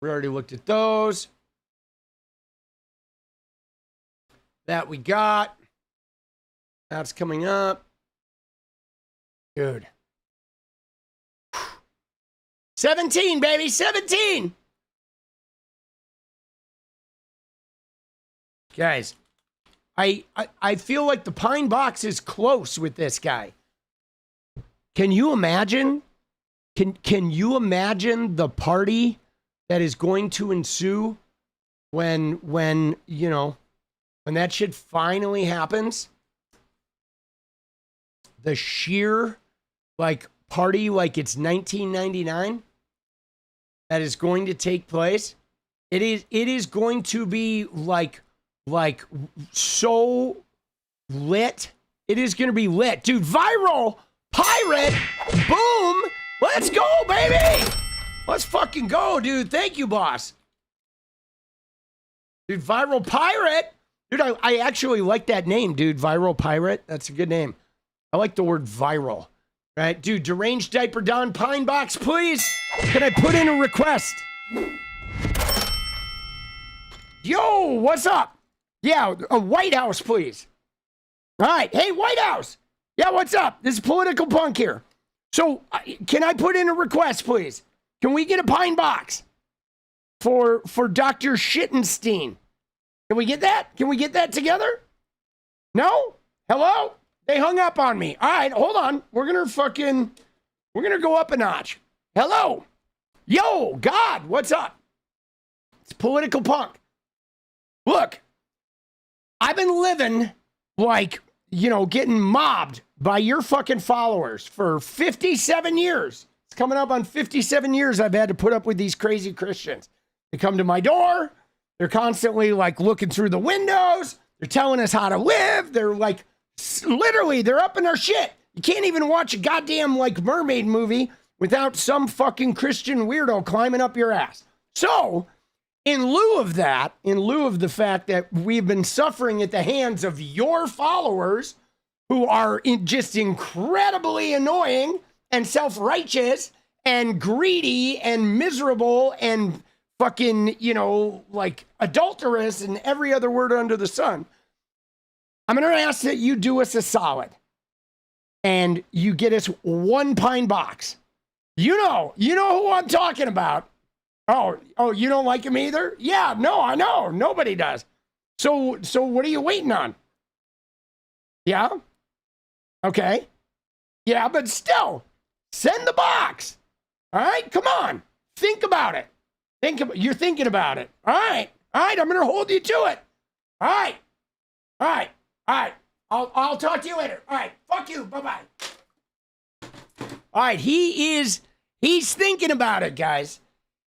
We already looked at those. That we got. That's coming up. Dude. 17, baby, 17. Guys, I feel like the pine box is close with this guy. Can you imagine? Can you imagine the party that is going to ensue when that shit finally happens? The sheer party like it's 1999 that is going to take place. It is going to be like so lit. It is going to be lit. Dude, viral pirate. Boom. Let's go, baby. Let's fucking go, dude. Thank you, boss. Dude, viral pirate. Dude, I actually like that name, dude. Viral pirate. That's a good name. I like the word viral. Right, dude, deranged diaper Don Pine Box, please. Can I put in a request? Yo, what's up? Yeah, a White House, please. All right, hey, White House. Yeah, what's up? This is Political Punk here. So, can I put in a request, please? Can we get a pine box for Dr. Shittenstein? Can we get that? Can we get that together? No? Hello? They hung up on me. All right, hold on. We're gonna go up a notch. Hello? Yo, God, what's up? It's Political Punk. Look, I've been living like, getting mobbed by your fucking followers for 57 years. It's coming up on 57 years I've had to put up with these crazy Christians. They come to my door. They're constantly like looking through the windows. They're telling us how to live. They're like, literally, they're up in our shit. You can't even watch a goddamn like mermaid movie without some fucking Christian weirdo climbing up your ass. So, in lieu of that, in lieu of the fact that we've been suffering at the hands of your followers who are just incredibly annoying and self-righteous and greedy and miserable and fucking, like adulterous and every other word under the sun, I'm going to ask that you do us a solid and you get us one pine box. You know who I'm talking about. Oh, you don't like him either? Yeah, no, I know. Nobody does. So what are you waiting on? Yeah? Okay. Yeah, but still, send the box. All right? Come on. Think about it. You're thinking about it. All right. I'm going to hold you to it. All right. I'll talk to you later. All right. Fuck you. Bye-bye. All right. He's thinking about it, guys.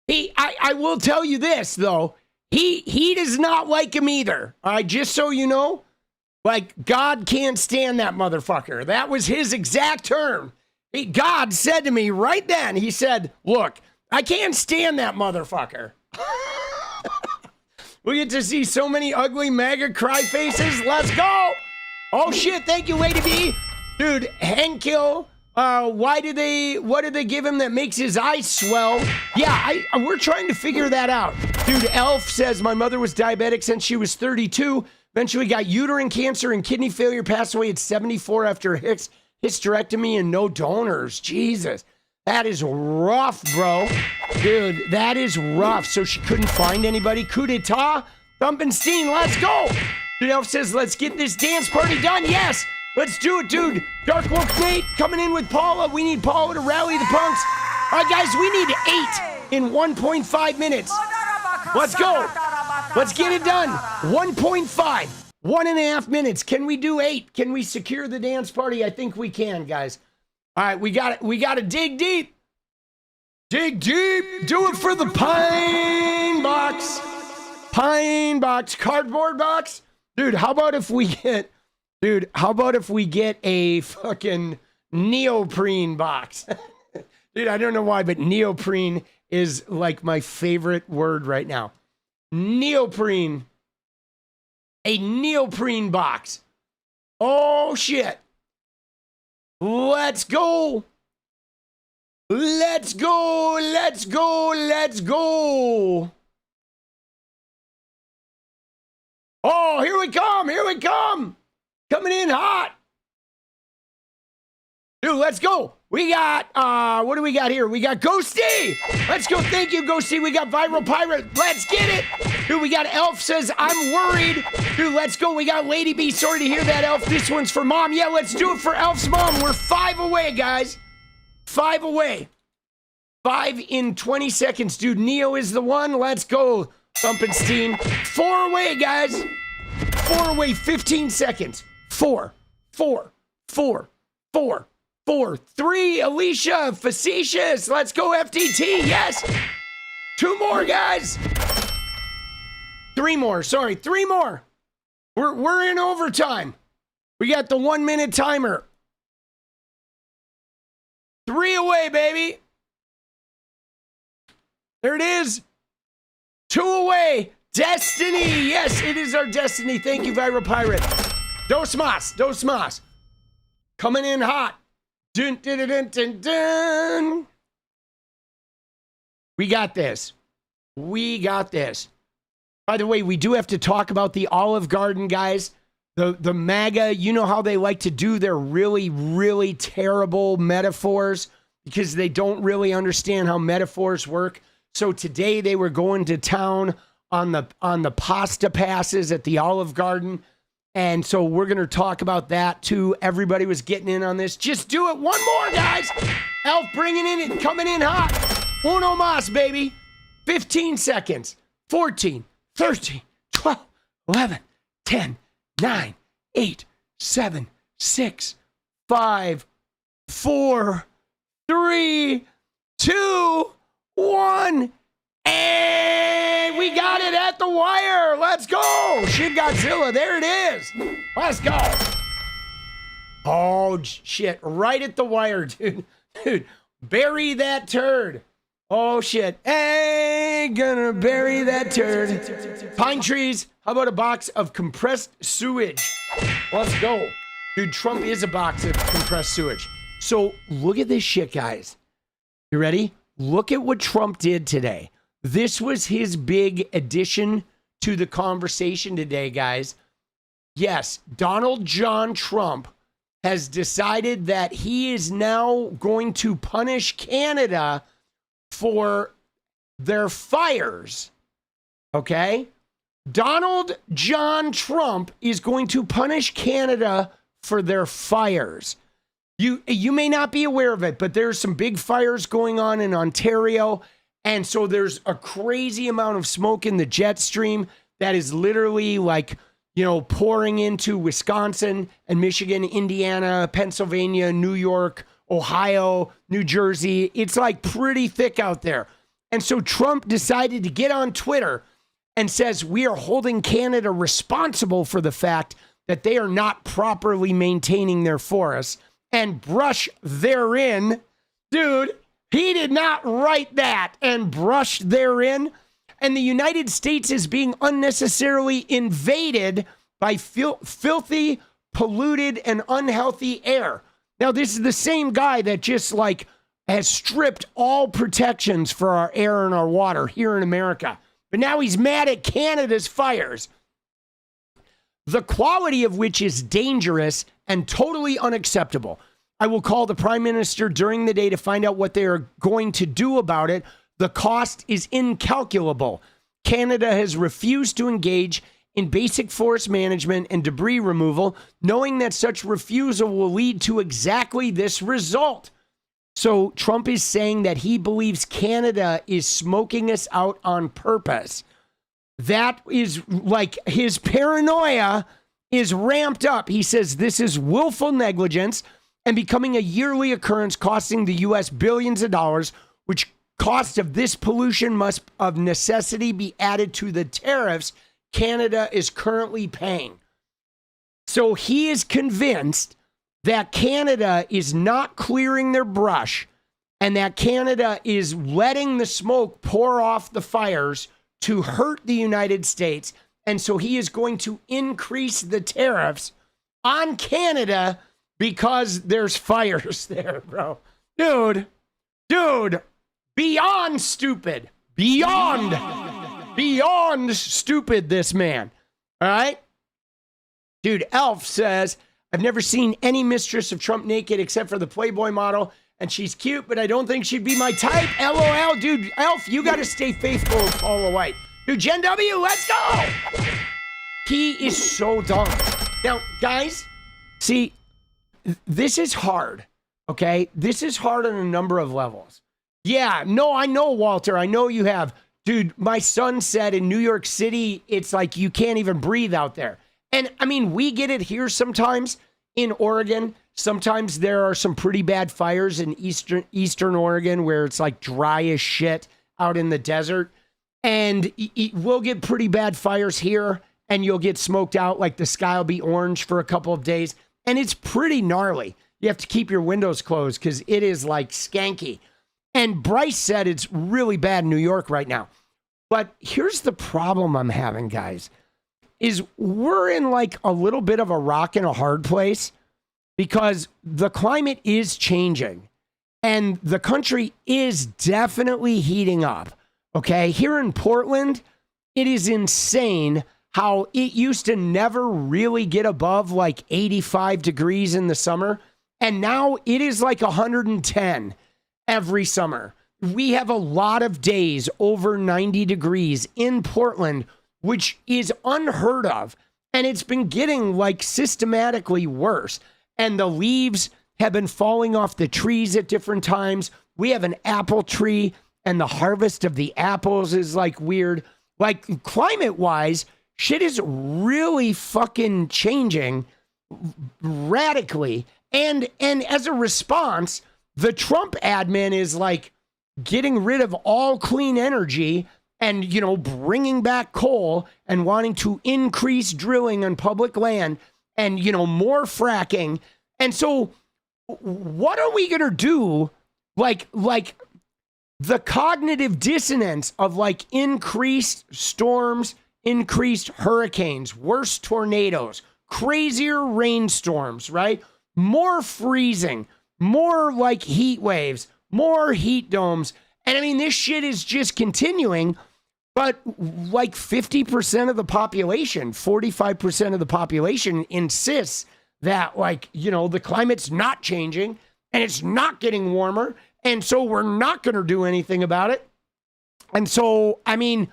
I will tell you this, though. He does not like him either. All right, just so you know, like, God can't stand that motherfucker. That was his exact term. God said to me right then, he said, look, I can't stand that motherfucker. We get to see so many ugly MAGA cry faces. Let's go. Oh, shit. Thank you, Lady B. Dude, Henkill. What did they give him that makes his eyes swell? Yeah, we're trying to figure that out. Dude, Elf says, my mother was diabetic since she was 32. Eventually got uterine cancer and kidney failure, passed away at 74 after hysterectomy and no donors. Jesus, that is rough, bro. Dude, that is rough. So she couldn't find anybody. 𝗬𝗎𝗽, Thumpenstein, let's go. Dude, Elf says, let's get this dance party done. Yes. Let's do it, dude. Dark Wolf Nate coming in with Paula. We need Paula to rally the punks. All right, guys, we need 8 in 1.5 minutes. Let's go. Let's get it done. 1.5, 1.5 minutes. Can we do 8? Can we secure the dance party? I think we can, guys. All right, we got it. We got to dig deep. Dig deep. Do it for the pine box. Pine box. Cardboard box. Dude, how about if we get... Dude, how about if we get a fucking neoprene box? Dude, I don't know why, but neoprene is like my favorite word right now. Neoprene. A neoprene box. Oh, shit. Let's go. Let's go. Let's go. Let's go. Oh, here we come. Here we come. Coming in hot. Dude, let's go. We got, what do we got here? We got Ghosty. Let's go. Thank you, Ghosty. We got Viral Pirate. Let's get it. Dude, we got Elf says, I'm worried. Dude, let's go. We got Lady B. Sorry to hear that, Elf. This one's for Mom. Yeah, let's do it for Elf's mom. We're 5 away, guys. 5 away. 5 in 20 seconds. Dude, Neo is the one. Let's go, Thumpenstein. 4 away, guys. 4 away, 15 seconds. 4, 4, 4, 4, 4, 3. Alicia, facetious. Let's go, FTT. Yes. 2 more, guys. 3 more. Sorry, 3 more. We're in overtime. We got the 1 minute timer. 3 away, baby. There it is. 2 away. Destiny. Yes, it is our destiny. Thank you, Viral Pirate. Dos mas. Coming in hot. Dun, dun, dun, dun, dun, dun. We got this. We got this. By the way, we do have to talk about the Olive Garden, guys. The MAGA, you know how they like to do their really, really terrible metaphors because they don't really understand how metaphors work. So today they were going to town on the pasta passes at the Olive Garden. And so we're going to talk about that too. Everybody was getting in on this. Just do it one more, guys. Elf bringing in it, coming in hot. Uno mas, baby. 15 seconds. 14, 13, 12, 11, 10, 9, 8, 7, 6, 5, 4, 3, 2, 1. And we got it at the wire. Let's go. 𝗙cie𝗶𝗹𝗆. There it is. Let's go. Oh, shit. Right at the wire, dude. Dude, bury that turd. Oh, shit. Hey, gonna bury that turd. Pine trees. How about a box of compressed sewage? Let's go. Dude, Trump is a box of compressed sewage. So look at this shit, guys. You ready? Look at what Trump did today. This was his big addition to the conversation today, guys. Yes, Donald John Trump has decided that he is now going to punish Canada for their fires. Okay? Donald John Trump is going to punish Canada for their fires. You may not be aware of it, but there's some big fires going on in Ontario. And so there's a crazy amount of smoke in the jet stream that is literally like, pouring into Wisconsin and Michigan, Indiana, Pennsylvania, New York, Ohio, New Jersey. It's like pretty thick out there. And so Trump decided to get on Twitter and says, we are holding Canada responsible for the fact that they are not properly maintaining their forests and brush therein. Dude, he did not write that and brush therein. And the United States is being unnecessarily invaded by filthy, polluted, and unhealthy air. Now, this is the same guy that just has stripped all protections for our air and our water here in America. But now he's mad at Canada's fires, the quality of which is dangerous and totally unacceptable. I will call the Prime Minister during the day to find out what they are going to do about it. The cost is incalculable. Canada has refused to engage in basic forest management and debris removal, knowing that such refusal will lead to exactly this result. So Trump is saying that he believes Canada is smoking us out on purpose. That is like his paranoia is ramped up. He says this is willful negligence and becoming a yearly occurrence costing the U.S. billions of dollars, which cost of this pollution must of necessity be added to the tariffs Canada is currently paying. So he is convinced that Canada is not clearing their brush and that Canada is letting the smoke pour off the fires to hurt the United States. And so he is going to increase the tariffs on Canada because there's fires there, bro. Dude, beyond stupid. Beyond stupid, this man. All right? Dude, Elf says, I've never seen any mistress of Trump naked except for the Playboy model, and she's cute, but I don't think she'd be my type. LOL, dude, Elf, you got to stay faithful to Paula White. Dude, Gen W, let's go. He is so dumb. Now, guys, see, this is hard, okay? This is hard on a number of levels. Yeah, no, I know, Walter. I know you have. Dude, my son said in New York City, it's like you can't even breathe out there. And, I mean, we get it here sometimes in Oregon. Sometimes there are some pretty bad fires in eastern Oregon where it's like dry as shit out in the desert. And we'll get pretty bad fires here, and you'll get smoked out, like the sky will be orange for a couple of days. And it's pretty gnarly. You have to keep your windows closed because it is like skanky. And Bryce said it's really bad in New York right now. But here's the problem I'm having, guys, is we're in like a little bit of a rock and a hard place because the climate is changing and the country is definitely heating up. Okay. Here in Portland, it is insane how it used to never really get above like 85 degrees in the summer. And now it is like 110 every summer. We have a lot of days over 90 degrees in Portland, which is unheard of. And it's been getting like systematically worse. And the leaves have been falling off the trees at different times. We have an apple tree and the harvest of the apples is like weird. Like climate wise, shit is really fucking changing radically. And as a response, the Trump admin is like getting rid of all clean energy and, you know, bringing back coal and wanting to increase drilling on public land and, you know, more fracking. And so what are we going to do? Like the cognitive dissonance of like increased storms, increased hurricanes, worse tornadoes, crazier rainstorms, right? More freezing, more like heat waves, more heat domes. And I mean, this shit is just continuing, but like 50% of the population, 45% of the population insists that like, you know, the climate's not changing and it's not getting warmer. And so we're not going to do anything about it. And so, I mean,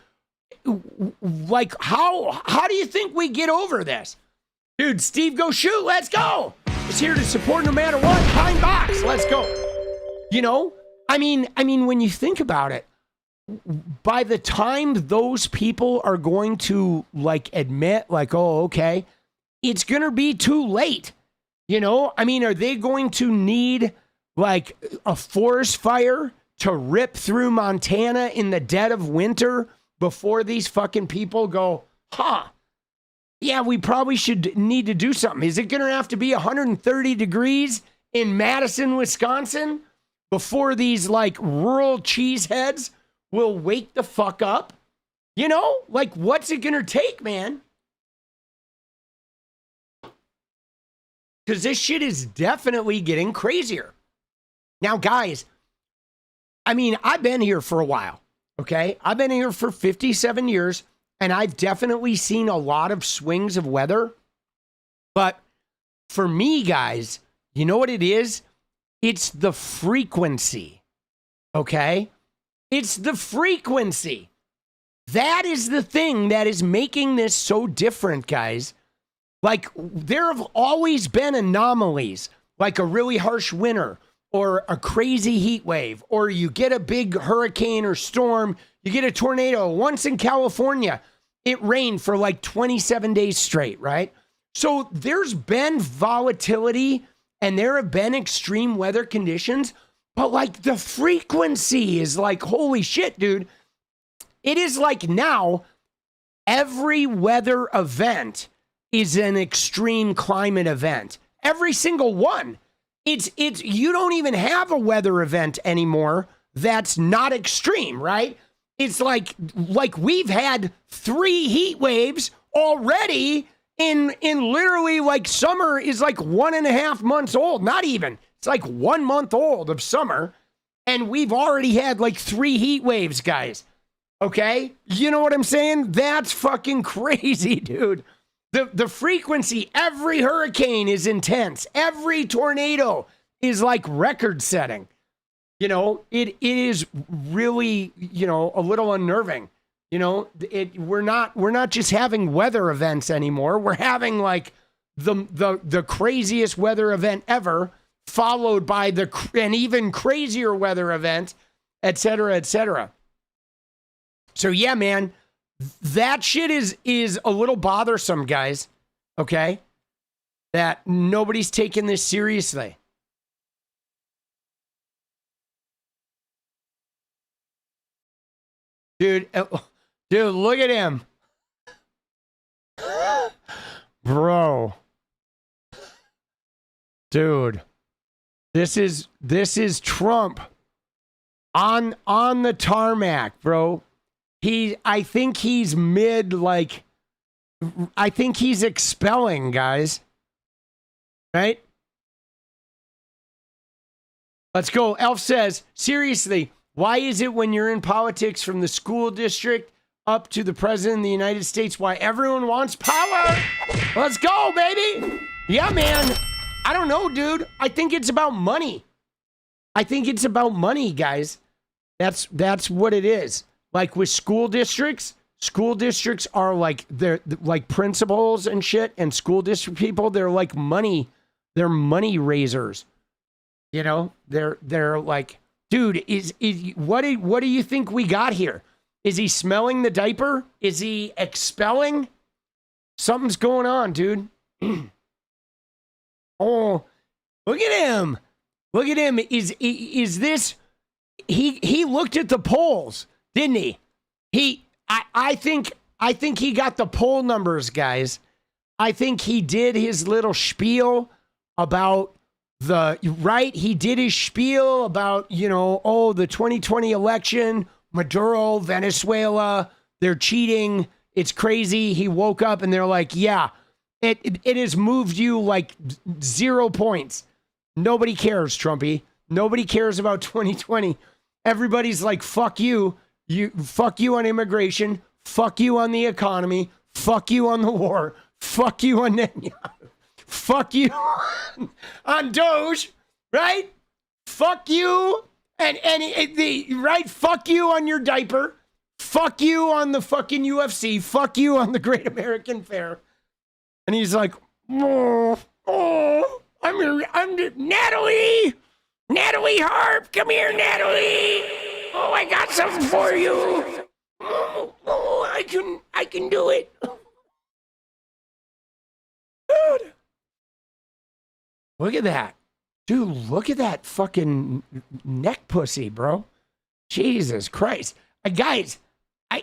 like how do you think we get over this? Dude, Steve, go shoot. Let's go. It's here to support no matter what. Pine Box. Let's go. You know, I mean, when you think about it, by the time those people are going to like admit like, oh, okay, it's going to be too late. You know, I mean, are they going to need like a forest fire to rip through Montana in the dead of winter before these fucking people go, yeah, we probably should need to do something? Is it going to have to be 130 degrees in Madison, Wisconsin before these like rural cheeseheads will wake the fuck up? You know, like what's it going to take, man? Because this shit is definitely getting crazier. Now, guys, I mean, I've been here for a while, okay? I've been here for 57 years, and I've definitely seen a lot of swings of weather. But for me, guys, you know what it is? It's the frequency, okay? It's the frequency. That is the thing that is making this so different, guys. Like, there have always been anomalies, like a really harsh winter, or a crazy heat wave, or you get a big hurricane or storm, you get a tornado. Once in California, it rained for like 27 days straight, right? So there's been volatility and there have been extreme weather conditions, but like the frequency is like, holy shit, dude. It is like now every weather event is an extreme climate event. Every single one. It's you don't even have a weather event anymore that's not extreme, right? It's like we've had 3 heat waves already in literally like summer is like 1.5 months old. Not even. It's like 1 month old of summer. And we've already had like 3 heat waves, guys. Okay? You know what I'm saying? That's fucking crazy, dude. The frequency, every hurricane is intense. Every tornado is like record setting. You know, it is really, you know, a little unnerving. You know, we're not just having weather events anymore. We're having like the craziest weather event ever, followed by an even crazier weather event, et cetera, et cetera. So yeah, man. That shit is a little bothersome, guys. Okay? That nobody's taking this seriously. Dude, look at him. Bro. Dude. This is Trump on the tarmac, bro. I think he's I think he's expelling, guys. Right? Let's go. Elf says, seriously, why is it when you're in politics from the school district up to the president of the United States, why everyone wants power? Let's go, baby. Yeah, man. I don't know, dude. I think it's about money. I think it's about money, guys. That's what it is. Like with school districts are like, they're like principals and shit, and school district people, they're like money. They're money raisers. You know, they're like, dude, what do you think we got here? Is he smelling the diaper? Is he expelling? Something's going on, dude. Oh, look at him. Look at him. Is this, he looked at the polls, didn't he? I think he got the poll numbers, guys. I think he did his little spiel about he did his spiel about, you know, the 2020 election, Maduro, Venezuela, they're cheating. It's crazy. He woke up and they're like, yeah, it has moved you like 0 points. Nobody cares, Trumpy. Nobody cares about 2020. Everybody's like, fuck you. Fuck you on immigration. Fuck you on the economy. Fuck you on the war. Fuck you on Netanyahu. Fuck you on Doge, right? Fuck you right? Fuck you on your diaper. Fuck you on the fucking UFC. Fuck you on the Great American Fair. And he's like, I'm Natalie Harp. Come here, Natalie. Oh, I got something for you. I can do it. Dude. Look at that. Dude, look at that fucking neck pussy, bro. Jesus Christ. Guys, I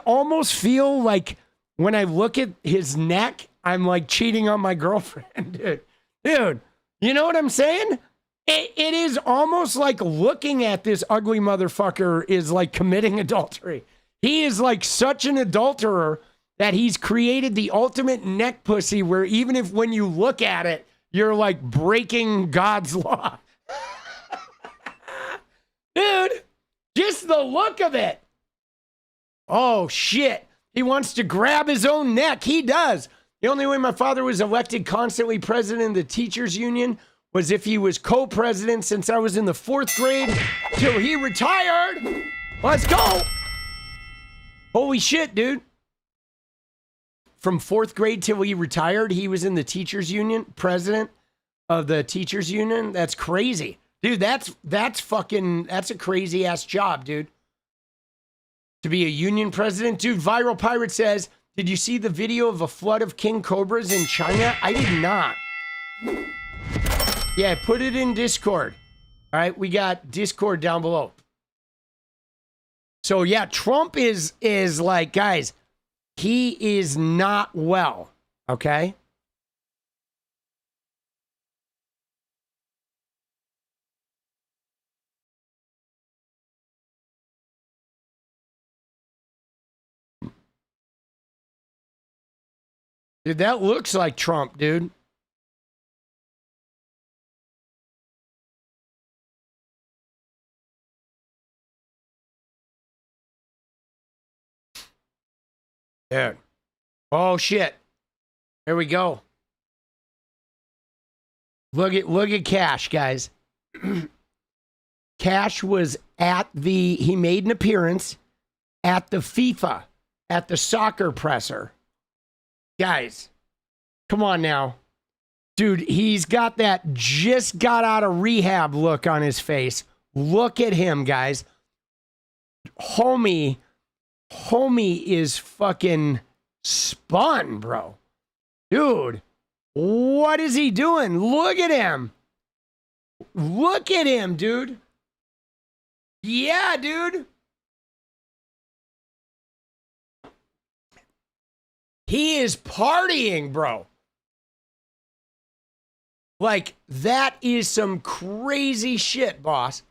almost feel like when I look at his neck, I'm like cheating on my girlfriend, dude. You know what I'm saying? It is almost like looking at this ugly motherfucker is like committing adultery. He is like such an adulterer that he's created the ultimate neck pussy where even if when you look at it, you're like breaking God's law. Dude, just the look of it. Oh, shit. He wants to grab his own neck. He does. The only way my father was elected constantly president of the teachers union was if he was co-president since I was in the 4th grade till he retired. Let's go. Holy shit, dude. From 4th grade till he retired, he was in the teachers union, president of the teachers union. That's crazy. Dude, that's a crazy ass job, dude. To be a union president. Dude, Viral Pirate says, did you see the video of a flood of king cobras in China? I did not. Yeah, put it in Discord. All right, we got Discord down below. So yeah, Trump is like, guys, he is not well, okay? Dude, that looks like Trump, dude. Dude. Oh shit. There we go. Look at Kash, guys. Kash was he made an appearance at the FIFA, at the soccer presser. Guys, come on now. Dude, he's got that just got out of rehab look on his face. Look at him, guys. Homie is fucking spun, bro. Dude, what is he doing? Look at him. Look at him, dude. Yeah, dude. He is partying, bro. Like, that is some crazy shit, boss.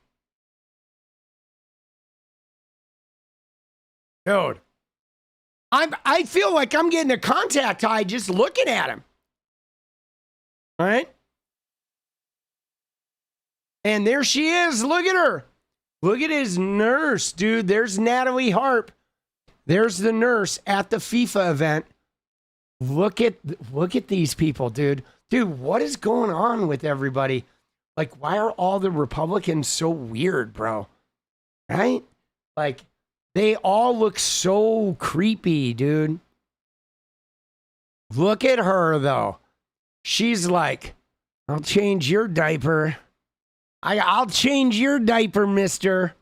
Dude. I feel like I'm getting a contact high just looking at him. All right? And there she is. Look at her. Look at his nurse, dude. There's Natalie Harp. There's the nurse at the FIFA event. Look at these people, dude. Dude, what is going on with everybody? Like, why are all the Republicans so weird, bro? Right? Like, they all look so creepy, dude. Look at her, though. She's like, I'll change your diaper. I'll change your diaper, mister.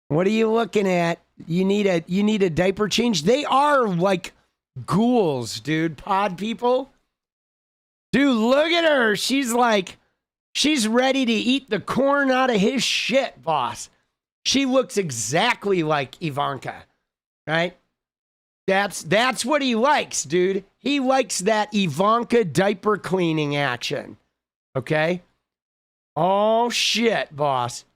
What are you looking at? You need a diaper change? They are like ghouls, dude. Pod people. Dude, look at her. She's like, she's ready to eat the corn out of his shit, boss. She looks exactly like Ivanka, right? That's what he likes, dude. He likes that Ivanka diaper cleaning action. Okay? Oh, shit, boss.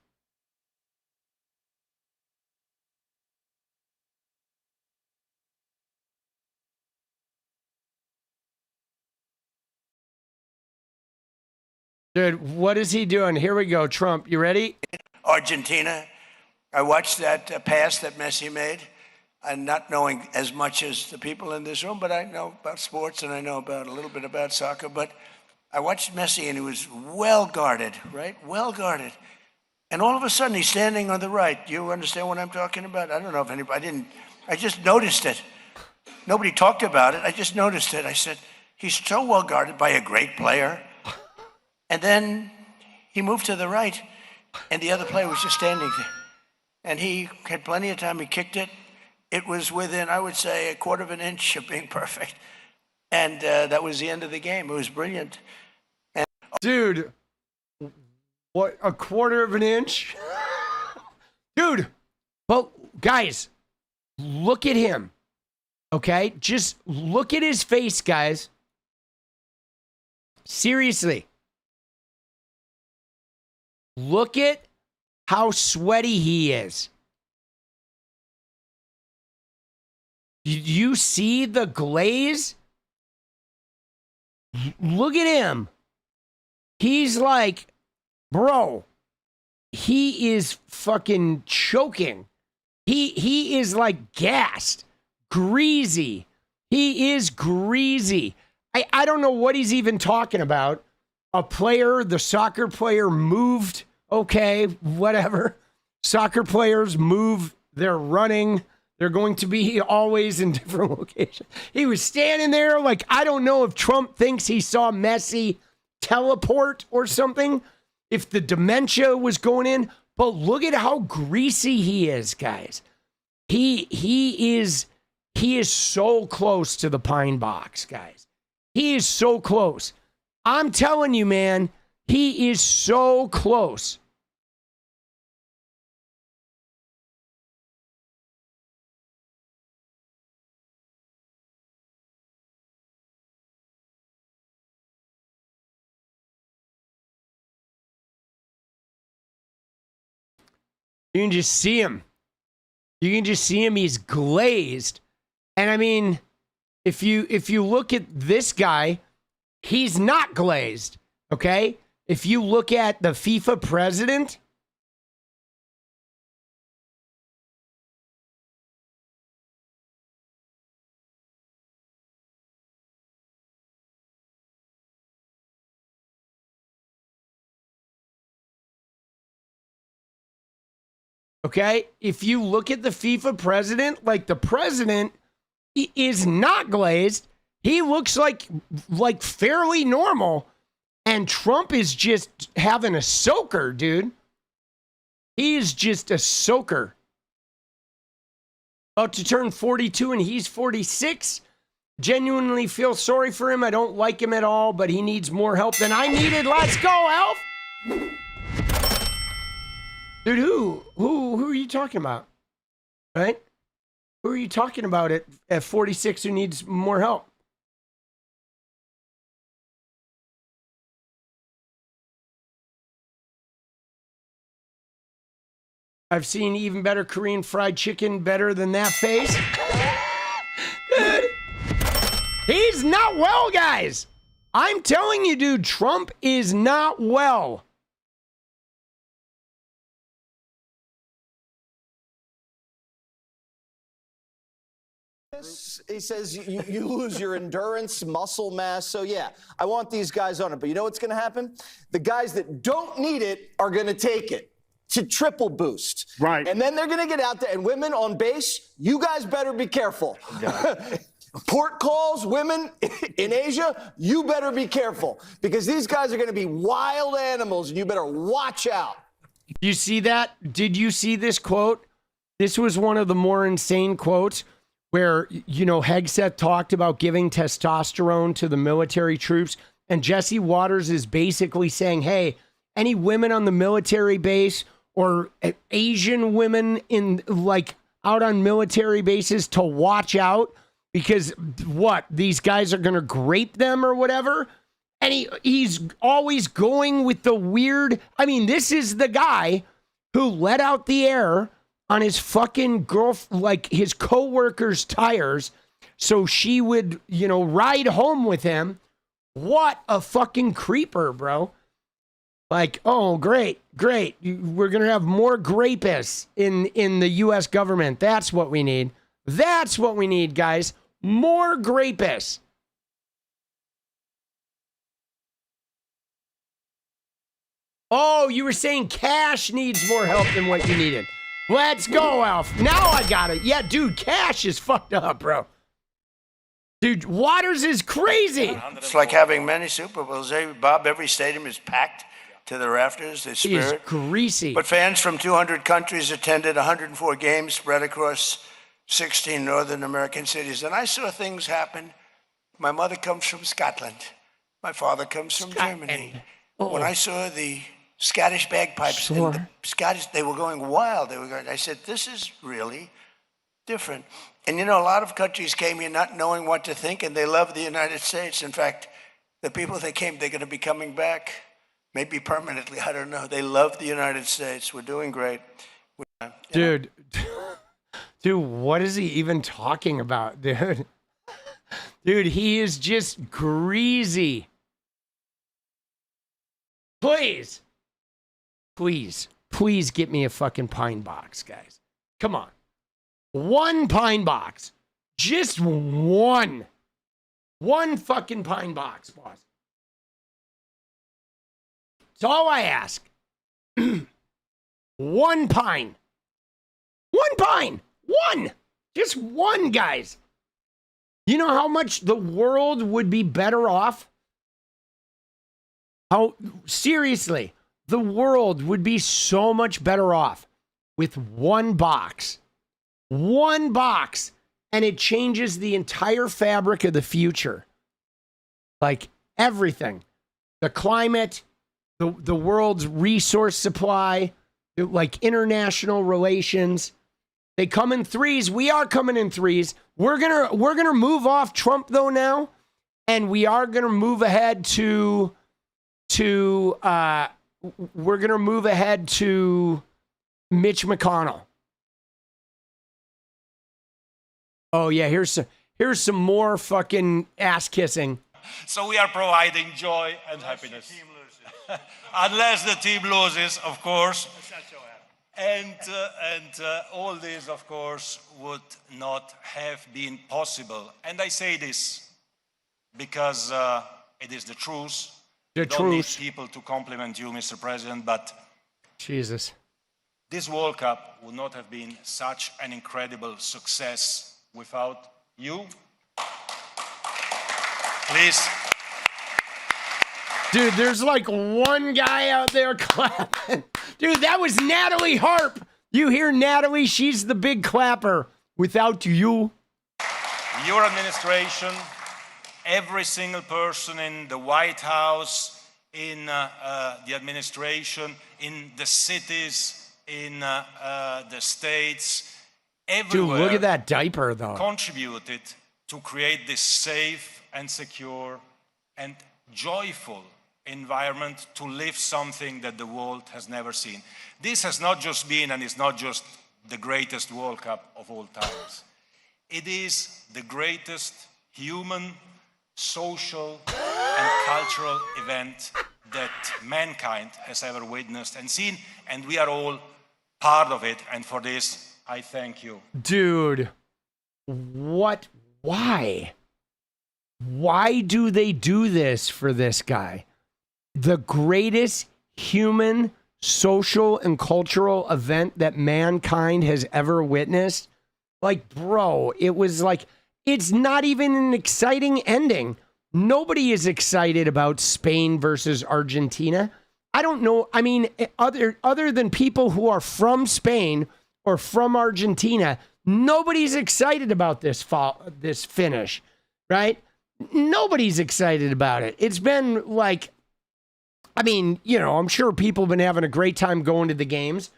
Dude, what is he doing? Here we go, Trump. You ready? Argentina. I watched that pass that Messi made, and not knowing as much as the people in this room, but I know about sports and I know about a little bit about soccer. But I watched Messi, and he was well guarded, right? Well guarded. And all of a sudden, he's standing on the right. You understand what I'm talking about? I don't know if anybody, I just noticed it. Nobody talked about it. I just noticed it. I said, he's so well guarded by a great player. And then he moved to the right, and the other player was just standing there. And he had plenty of time. He kicked it. It was within, I would say, 1/4 of an inch of being perfect. And that was the end of the game. It was brilliant. And dude, what, 1/4 of an inch? Dude, well, guys, look at him. Okay? Just look at his face, guys. Seriously. Look at how sweaty he is. Did you see the glaze? Look at him. He's like, bro, he is fucking choking. He is like gassed, greasy. He is greasy. I don't know what he's even talking about. A player, the soccer player moved. Okay, whatever. Soccer players move. They're running. They're going to be always in different locations. He was standing there like, I don't know if Trump thinks he saw Messi teleport or something, if the dementia was going in, but look at how greasy he is, guys. He is so close to the pine box, guys. He is so close. I'm telling you, man, he is so close. You can just see him. You can just see him. He's glazed. And I mean, if you look at this guy, he's not glazed. Okay? If you look at the FIFA president, okay? If you look at the FIFA president, like the president is not glazed. He looks like fairly normal. And Trump is just having a soaker, dude. He is just a soaker. About to turn 42 and he's 46. Genuinely feel sorry for him. I don't like him at all, but he needs more help than I needed. Let's go, Elf! Dude, who are you talking about? Right? Who are you talking about at 46 who needs more help? I've seen even better Korean fried chicken better than that face. Dude, he's not well, guys. I'm telling you, dude, Trump is not well. He says you lose your endurance, muscle mass. So, yeah, I want these guys on it. But you know what's going to happen? The guys that don't need it are going to take it to triple boost. Right. And then they're going to get out there. And women on base, you guys better be careful. Port calls, women in Asia, you better be careful. Because these guys are going to be wild animals, and you better watch out. You see that? Did you see this quote? This was one of the more insane quotes where, you know, Hegseth talked about giving testosterone to the military troops. And Jesse Waters is basically saying, hey, any women on the military base or Asian women in like out on military bases to watch out because what? These guys are going to grape them or whatever. And he's always going with the weird. I mean, this is the guy who let out the air on his fucking like his coworker's tires so she would, you know, ride home with him. What a fucking creeper, bro. Like, oh, great. We're going to have more grapists in the U.S. government. That's what we need. That's what we need, guys. More grapists. Oh, you were saying Kash needs more help than what you needed. Let's go, Alf. Now I got it. Yeah, dude, Kash is fucked up, bro. Dude, Waters is crazy. It's like having many Super Bowls. Bob, every stadium is packed to the rafters. The spirit. He is greasy. But fans from 200 countries attended 104 games spread across 16 Northern American cities. And I saw things happen. My mother comes from Scotland. My father comes from Germany. Oh. When I saw the Scottish bagpipes, and the Scottish, they were going wild. I said, this is really different. And you know, a lot of countries came here not knowing what to think, and they love the United States. In fact, the people that came, they're going to be coming back, maybe permanently, I don't know. They love the United States. We're doing great. Dude, what is he even talking about, dude? Dude, he is just greasy. Please get me a fucking pine box, guys. Come on. One pine box. Just one. One fucking pine box, boss. That's all I ask. One pine. One pine. One. Just one, guys. You know how much the world would be better off? Seriously, the world would be so much better off with one box. One box, and it changes the entire fabric of the future. Like everything. The climate, the world's resource supply, like international relations. They come in threes. We are coming in threes. We're gonna move off Trump though now, and we are gonna move ahead to Mitch McConnell. Oh yeah, here's some more fucking ass kissing. So we are providing joy and happiness. Unless the team loses, of course. And all this, of course, would not have been possible. And I say this because it is the truth. The truth. Don't need truth. people to compliment you, Mr. President, but Jesus. This World Cup would not have been such an incredible success without you. Please. Dude, there's like one guy out there clapping. Dude, that was Natalie Harp. You hear Natalie? She's the big clapper. Without you. Your administration, every single person in the White House, in the administration, in the cities, in the states, everywhere. Dude, look at that diaper, though. Contributed to create this safe and secure and joyful environment to live something that the world has never seen. This has not just been, and is not just the greatest World Cup of all times. It is the greatest human, social, and cultural event that mankind has ever witnessed and seen, and we are all part of it, and for this, I thank you. Dude, why? Why do they do this for this guy? The greatest human, social, and cultural event that mankind has ever witnessed. Like, bro, it was like, it's not even an exciting ending. Nobody is excited about Spain versus Argentina. I don't know. I mean, other than people who are from Spain or from Argentina, nobody's excited about this finish, right? Nobody's excited about it. It's been like, I mean, you know, I'm sure people have been having a great time going to the games,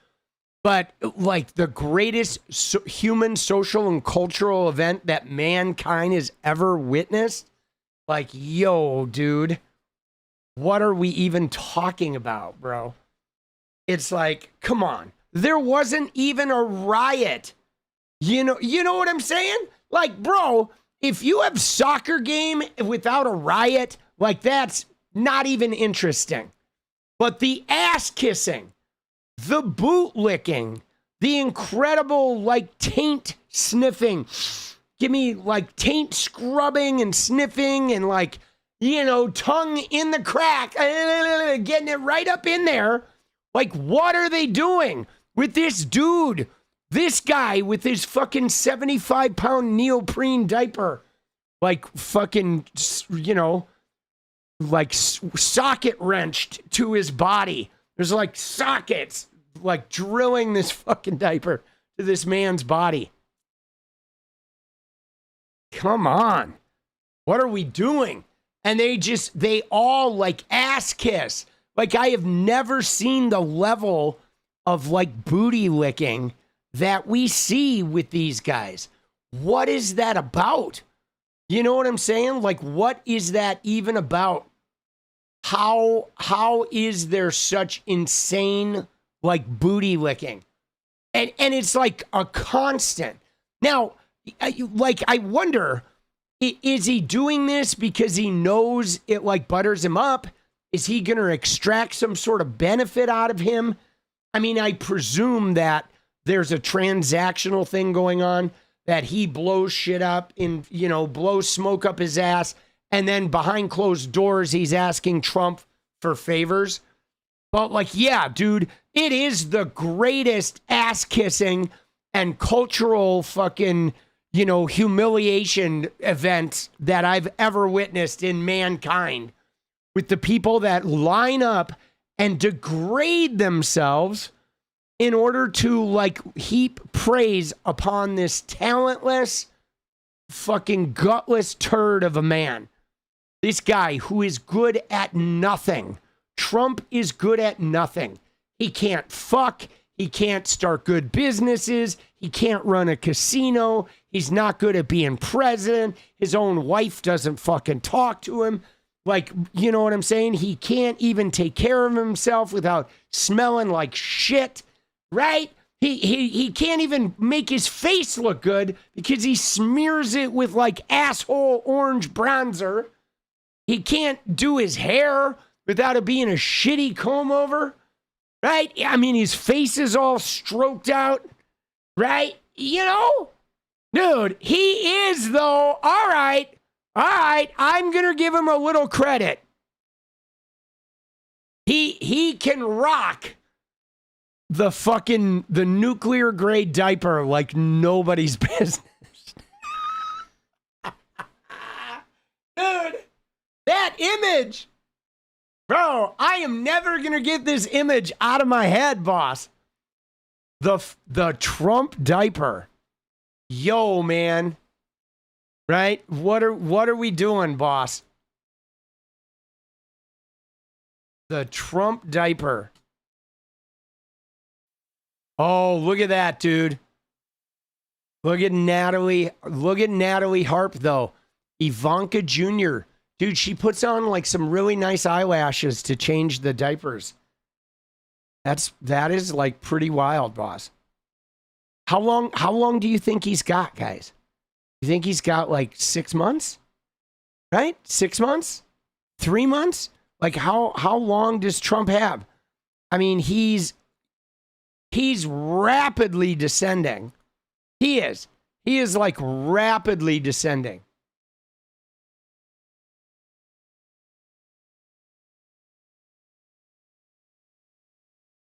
but like the greatest human, social, and cultural event that mankind has ever witnessed, like, yo, dude, what are we even talking about, bro? It's like, come on. There wasn't even a riot. You know what I'm saying? Like, bro, if you have soccer game without a riot, like, that's not even interesting. But the ass kissing, the boot licking, the incredible, like, taint sniffing, give me, like, taint scrubbing and sniffing and, like, you know, tongue in the crack, getting it right up in there. Like, what are they doing with this dude? This guy with his fucking 75-pound neoprene diaper, like fucking, you know, like socket wrenched to his body. There's like sockets, like drilling this fucking diaper to this man's body. Come on. What are we doing? And they all like ass kiss. Like, I have never seen the level of like booty licking that we see with these guys. What is that about? You know what I'm saying? Like, what is that even about? How is there such insane like booty licking? And it's like a constant. Now, I wonder, is he doing this because he knows it like butters him up? Is he going to extract some sort of benefit out of him? I mean, I presume that there's a transactional thing going on, that he blows shit up and, you know, blows smoke up his ass. And then behind closed doors, he's asking Trump for favors. But like, yeah, dude, it is the greatest ass kissing and cultural fucking, you know, humiliation event that I've ever witnessed in mankind, with the people that line up and degrade themselves in order to like heap praise upon this talentless, fucking gutless turd of a man. This guy who is good at nothing. Trump is good at nothing. He can't fuck. He can't start good businesses. He can't run a casino. He's not good at being president. His own wife doesn't fucking talk to him. Like, you know what I'm saying? He can't even take care of himself without smelling like shit, right? He can't even make his face look good because he smears it with like asshole orange bronzer. He can't do his hair without it being a shitty comb over, right? I mean, his face is all stroked out, right? You know? Dude, he is though. All right, I'm going to give him a little credit. He can rock the nuclear grade diaper like nobody's business. Dude, that image. Bro, I am never going to get this image out of my head, boss. The Trump diaper. Yo, man. Right? What are we doing, boss? The Trump diaper. Oh, look at that, dude. Look at Natalie Harp, though. Ivanka Jr. Dude, she puts on like some really nice eyelashes to change the diapers. That is like pretty wild, boss. How long do you think he's got, guys? You think he's got like 6 months? Right? 6 months? 3 months? Like how long does Trump have? I mean, he's rapidly descending. He is He is like rapidly descending.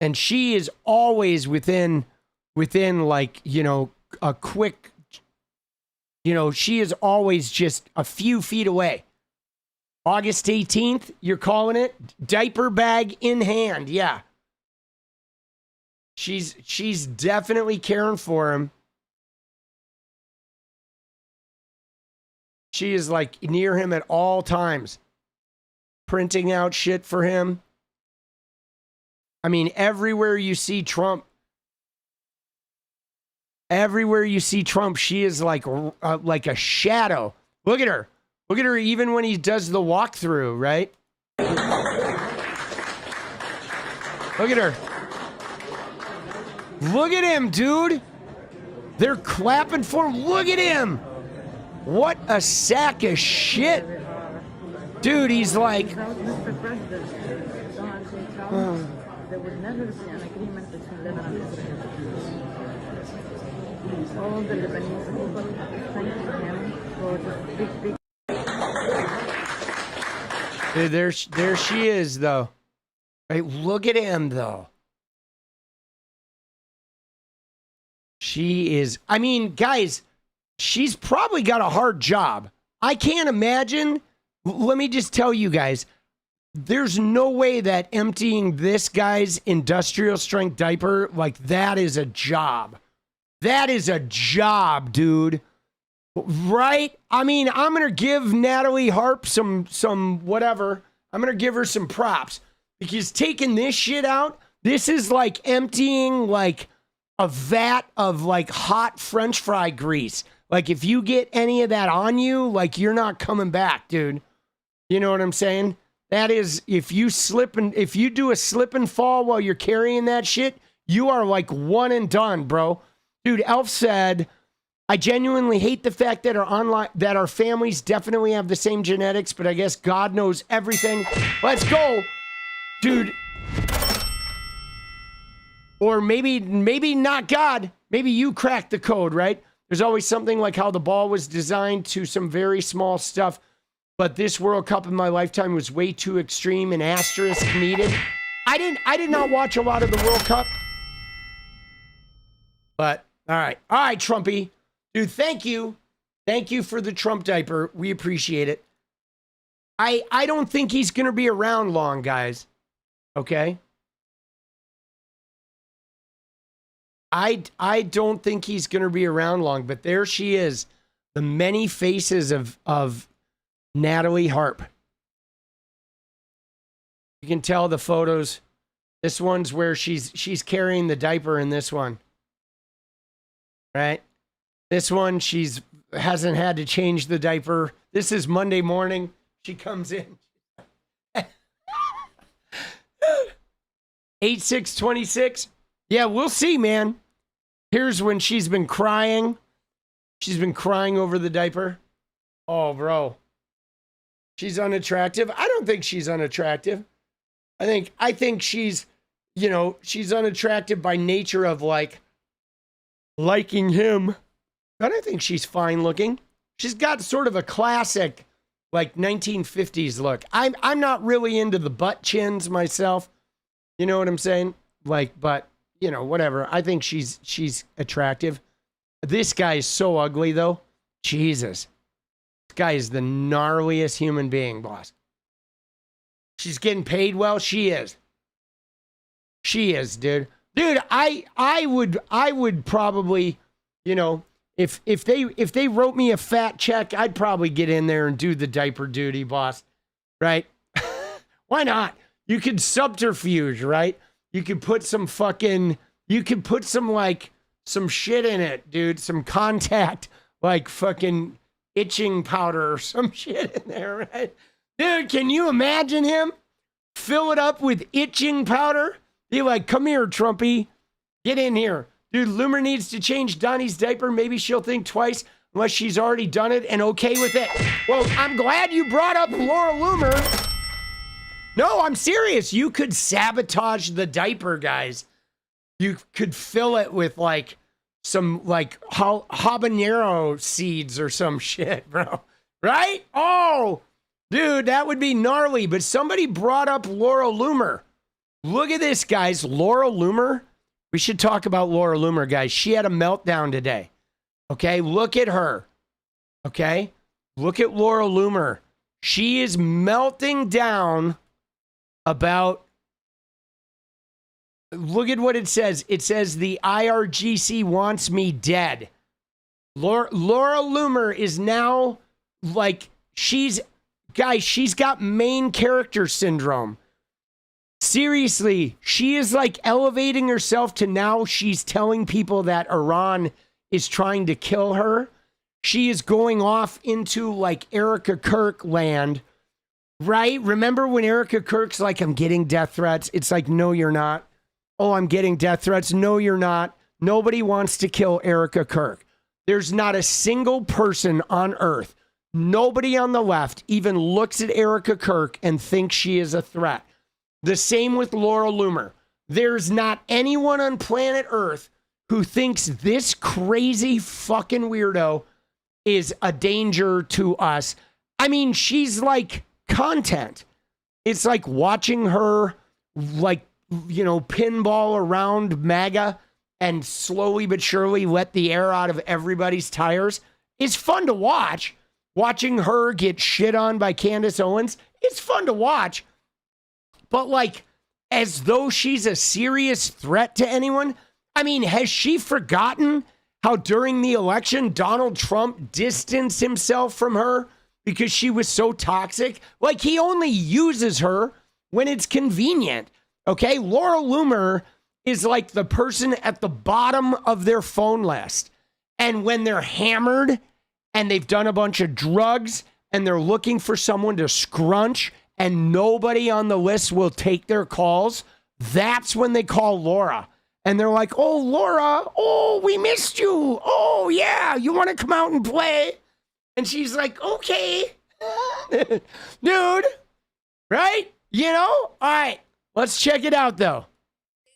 And she is always within like, you know, a quick, you know, she is always just a few feet away. August 18th, you're calling it? Diaper bag in hand, yeah. She's definitely caring for him. She is like near him at all times, printing out shit for him. I mean, everywhere you see Trump, she is like a shadow. Look at her. Look at her even when he does the walkthrough, right? Look at her. Look at him, dude. They're clapping for him. Look at him. What a sack of shit. Dude, he's like... Mr. President, there would never be an agreement between Lebanon and Israel. All the Lebanese people thanking him for this big... Dude, there she is, though. Right, look at him, though. She is... I mean, guys, she's probably got a hard job. I can't imagine... Let me just tell you guys, there's no way that emptying this guy's industrial strength diaper, like, that is a job. That is a job, dude. Right? I mean, I'm going to give Natalie Harp some whatever. I'm going to give her some props. Because taking this shit out, this is like emptying, like, a vat of, like, hot French fry grease. Like, if you get any of that on you, like, you're not coming back, dude. You know what I'm saying? That is, if you do a slip and fall while you're carrying that shit, you are like one and done, bro. Dude, Elf said, I genuinely hate the fact that our families definitely have the same genetics, but I guess God knows everything. Let's go, dude. Or maybe not God. Maybe you cracked the code, right? There's always something like how the ball was designed to some very small stuff. But this World Cup in my lifetime was way too extreme and asterisk needed. I did not watch a lot of the World Cup. But, all right, Trumpy. Dude, thank you. Thank you for the Trump diaper. We appreciate it. I don't think he's going to be around long, guys. Okay? I don't think he's going to be around long, but there she is. The many faces of Natalie Harp. You can tell the photos. This one's where she's carrying the diaper in this one. Right? This one, hasn't had to change the diaper. This is Monday morning. She comes in. 8/6/26. Yeah, we'll see, man. Here's when she's been crying. She's been crying over the diaper. Oh, bro. She's unattractive. I don't think she's unattractive. I think she's, you know, she's unattractive by nature of like liking him. But I think she's fine looking. She's got sort of a classic like 1950s look. I'm not really into the butt chins myself. You know what I'm saying? Like, but you know, whatever. I think she's attractive. This guy is so ugly though. Jesus. Guy is the gnarliest human being, boss. She's getting paid well. She is, dude. Dude, I would probably, you know, if they wrote me a fat check, I'd probably get in there and do the diaper duty, boss. Right? Why not? You could subterfuge, right? You could put some shit in it, dude. Some contact, like fucking itching powder or some shit in there, right? Dude, can you imagine him? Fill it up with itching powder? Be like, come here, Trumpy. Get in here. Dude, Loomer needs to change Donnie's diaper. Maybe she'll think twice unless she's already done it and okay with it. Well, I'm glad you brought up Laura Loomer. No, I'm serious. You could sabotage the diaper, guys. You could fill it with like some like habanero seeds or some shit, bro. Right? Oh, dude, that would be gnarly. But somebody brought up Laura Loomer. Look at this, guys. Laura Loomer. We should talk about Laura Loomer, guys. She had a meltdown today. Okay, look at her. Okay, look at Laura Loomer. She is melting down about. Look at what it says. It says the IRGC wants me dead. Laura Loomer is now like, she's got main character syndrome. Seriously, she is like elevating herself to now she's telling people that Iran is trying to kill her. She is going off into like Erica Kirk land, right? Remember when Erica Kirk's like, I'm getting death threats. It's like, no, you're not. Oh, I'm getting death threats. No, you're not. Nobody wants to kill Erica Kirk. There's not a single person on earth. Nobody on the left even looks at Erica Kirk and thinks she is a threat. The same with Laura Loomer. There's not anyone on planet Earth who thinks this crazy fucking weirdo is a danger to us. I mean, she's like content. It's like watching her, like, you know, pinball around MAGA and slowly but surely let the air out of everybody's tires. It's fun to watch. Watching her get shit on by Candace Owens, it's fun to watch. But like, as though she's a serious threat to anyone. I mean, has she forgotten how during the election, Donald Trump distanced himself from her because she was so toxic? Like, he only uses her when it's convenient. Okay, Laura Loomer is like the person at the bottom of their phone list. And when they're hammered and they've done a bunch of drugs and they're looking for someone to scrunch and nobody on the list will take their calls, that's when they call Laura. And they're like, oh, Laura, oh, we missed you. Oh, yeah, you want to come out and play? And she's like, okay, dude, right? You know? All right. Let's check it out, though.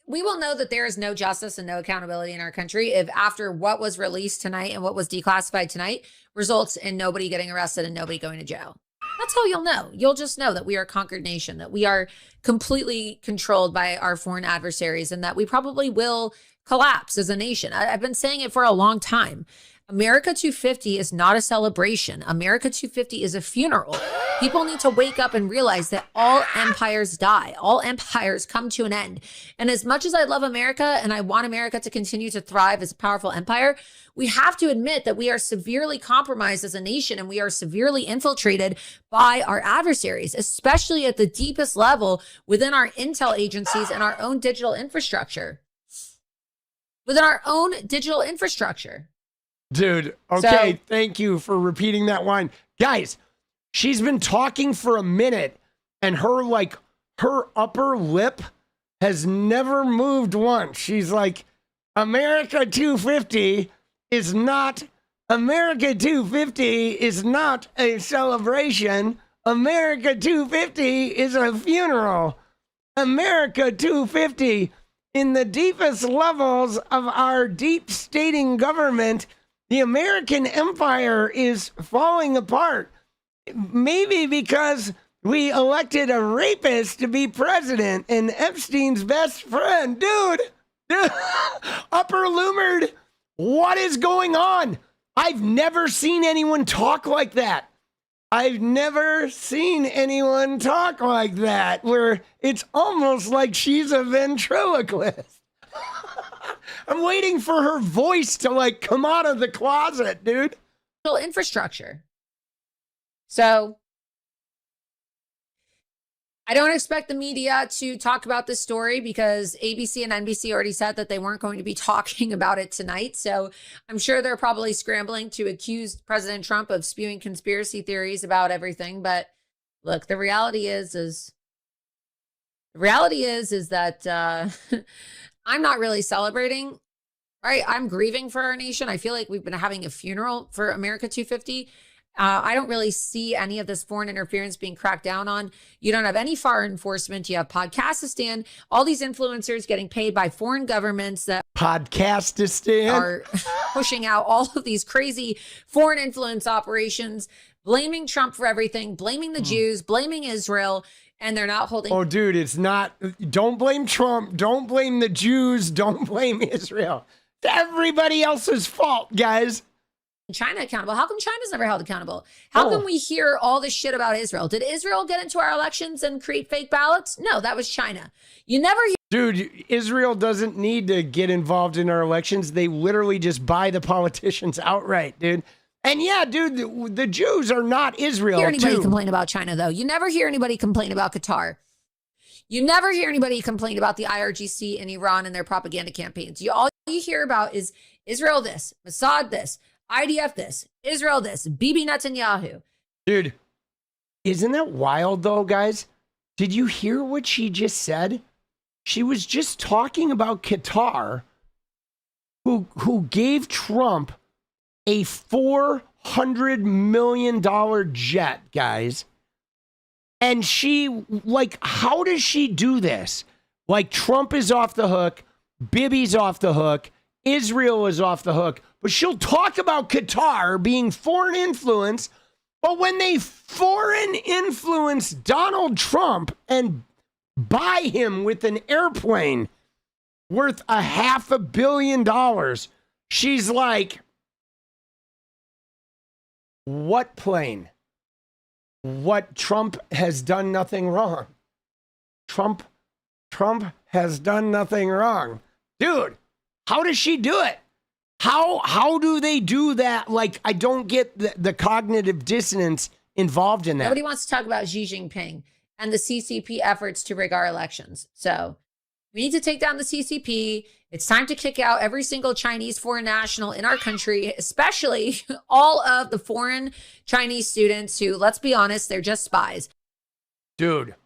We will know that there is no justice and no accountability in our country if after what was released tonight and what was declassified tonight results in nobody getting arrested and nobody going to jail. That's how you'll know. You'll just know that we are a conquered nation, that we are completely controlled by our foreign adversaries, and that we probably will collapse as a nation. I've been saying it for a long time. America 250 is not a celebration. America 250 is a funeral. People need to wake up and realize that all empires die. All empires come to an end. And as much as I love America and I want America to continue to thrive as a powerful empire, we have to admit that we are severely compromised as a nation and we are severely infiltrated by our adversaries, especially at the deepest level within our intel agencies and our own digital infrastructure. Within our own digital infrastructure. Dude, okay, thank you for repeating that line. Guys, she's been talking for a minute and her upper lip has never moved once. She's like, America 250 is not a celebration. America 250 is a funeral. America 250, in the deepest levels of our deep stating government, the American empire is falling apart. Maybe because we elected a rapist to be president and Epstein's best friend. Dude, upper Loomered, what is going on? I've never seen anyone talk like that. I've never seen anyone talk like that, where it's almost like she's a ventriloquist. I'm waiting for her voice to like come out of the closet, dude. Infrastructure. So I don't expect the media to talk about this story because ABC and NBC already said that they weren't going to be talking about it tonight. So I'm sure they're probably scrambling to accuse President Trump of spewing conspiracy theories about everything. But look, the reality is that I'm not really celebrating, right? I'm grieving for our nation. I feel like we've been having a funeral for America 250. I don't really see any of this foreign interference being cracked down on. You don't have any foreign enforcement. You have Podcastistan, all these influencers getting paid by foreign governments that Podcastistan are pushing out all of these crazy foreign influence operations, blaming Trump for everything, blaming the Jews, blaming Israel, and they're not holding. Oh, dude, it's not. Don't blame Trump. Don't blame the Jews. Don't blame Israel. It's everybody else's fault, guys. China accountable. How come China's never held accountable? How come we hear all this shit about Israel? Did Israel get into our elections and create fake ballots? No, that was China. You never hear. Dude, Israel doesn't need to get involved in our elections. They literally just buy the politicians outright, dude. And yeah, dude, the Jews are not Israel. Hear anybody complain about China, though? You never hear anybody complain about Qatar. You never hear anybody complain about the IRGC in Iran and their propaganda campaigns. All you hear about is Israel this, Mossad this, IDF this, Israel this, Bibi Netanyahu. Dude, isn't that wild though, guys? Did you hear what she just said? She was just talking about Qatar, who gave Trump a $400 million jet, guys. And she, like, how does she do this? Like, Trump is off the hook, Bibi's off the hook, Israel is off the hook, but she'll talk about Qatar being foreign influence, but when they foreign influence Donald Trump and buy him with an airplane worth $500 million, she's like, what plane? What? Trump has done nothing wrong. Trump has done nothing wrong. Dude, how does she do it? How do they do that? Like, I don't get the cognitive dissonance involved in that. Nobody wants to talk about Xi Jinping and the CCP efforts to rig our elections. So we need to take down the CCP. It's time to kick out every single Chinese foreign national in our country, especially all of the foreign Chinese students who, let's be honest, they're just spies. Dude,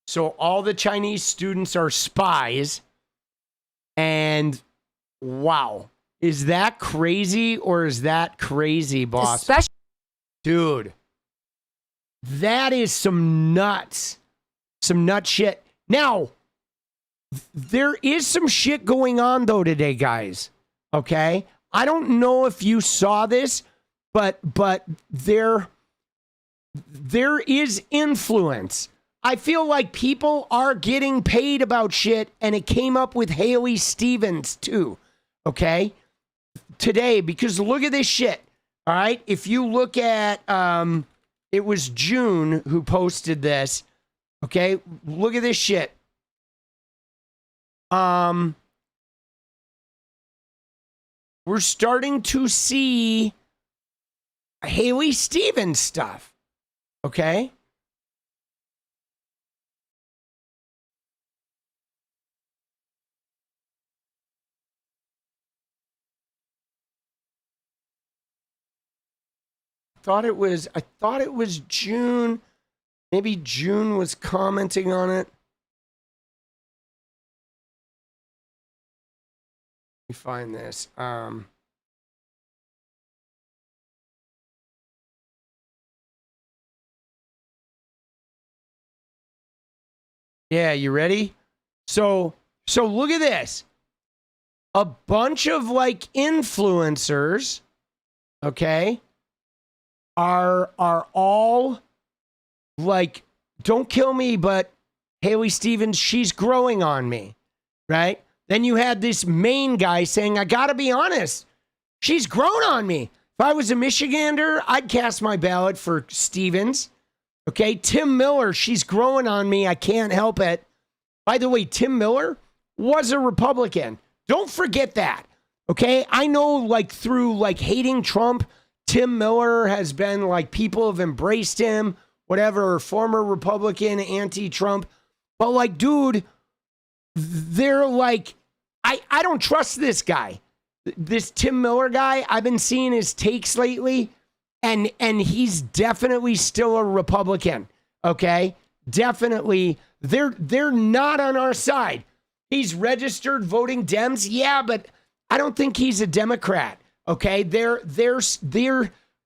so all the Chinese students are spies, and wow. Is that crazy or is that crazy, boss? Especially, dude, that is some nut shit. Now, there is some shit going on though today, guys. Okay? I don't know if you saw this, but there is influence. I feel like people are getting paid about shit, and it came up with Haley Stevens too. Okay? Today, because look at this shit. All right? If you look at it was June who posted this. Okay? Look at this shit. We're starting to see Haley Stevens stuff. Okay? I thought it was June. Maybe June was commenting on it. Let me find this. Yeah, you ready? So look at this. A bunch of like influencers, okay, are all like, don't kill me, but Haley Stevens, she's growing on me, right? Then you had this main guy saying, I gotta be honest, she's grown on me. If I was a Michigander, I'd cast my ballot for Stevens. Okay, Tim Miller, she's growing on me. I can't help it. By the way, Tim Miller was a Republican. Don't forget that. Okay, I know like through like hating Trump, Tim Miller has been like, people have embraced him, whatever, former Republican, anti-Trump. But like, dude, they're like, I don't trust this guy. This Tim Miller guy, I've been seeing his takes lately, and he's definitely still a Republican. Okay? Definitely. They're not on our side. He's registered voting Dems. Yeah, but I don't think he's a Democrat. Okay? They're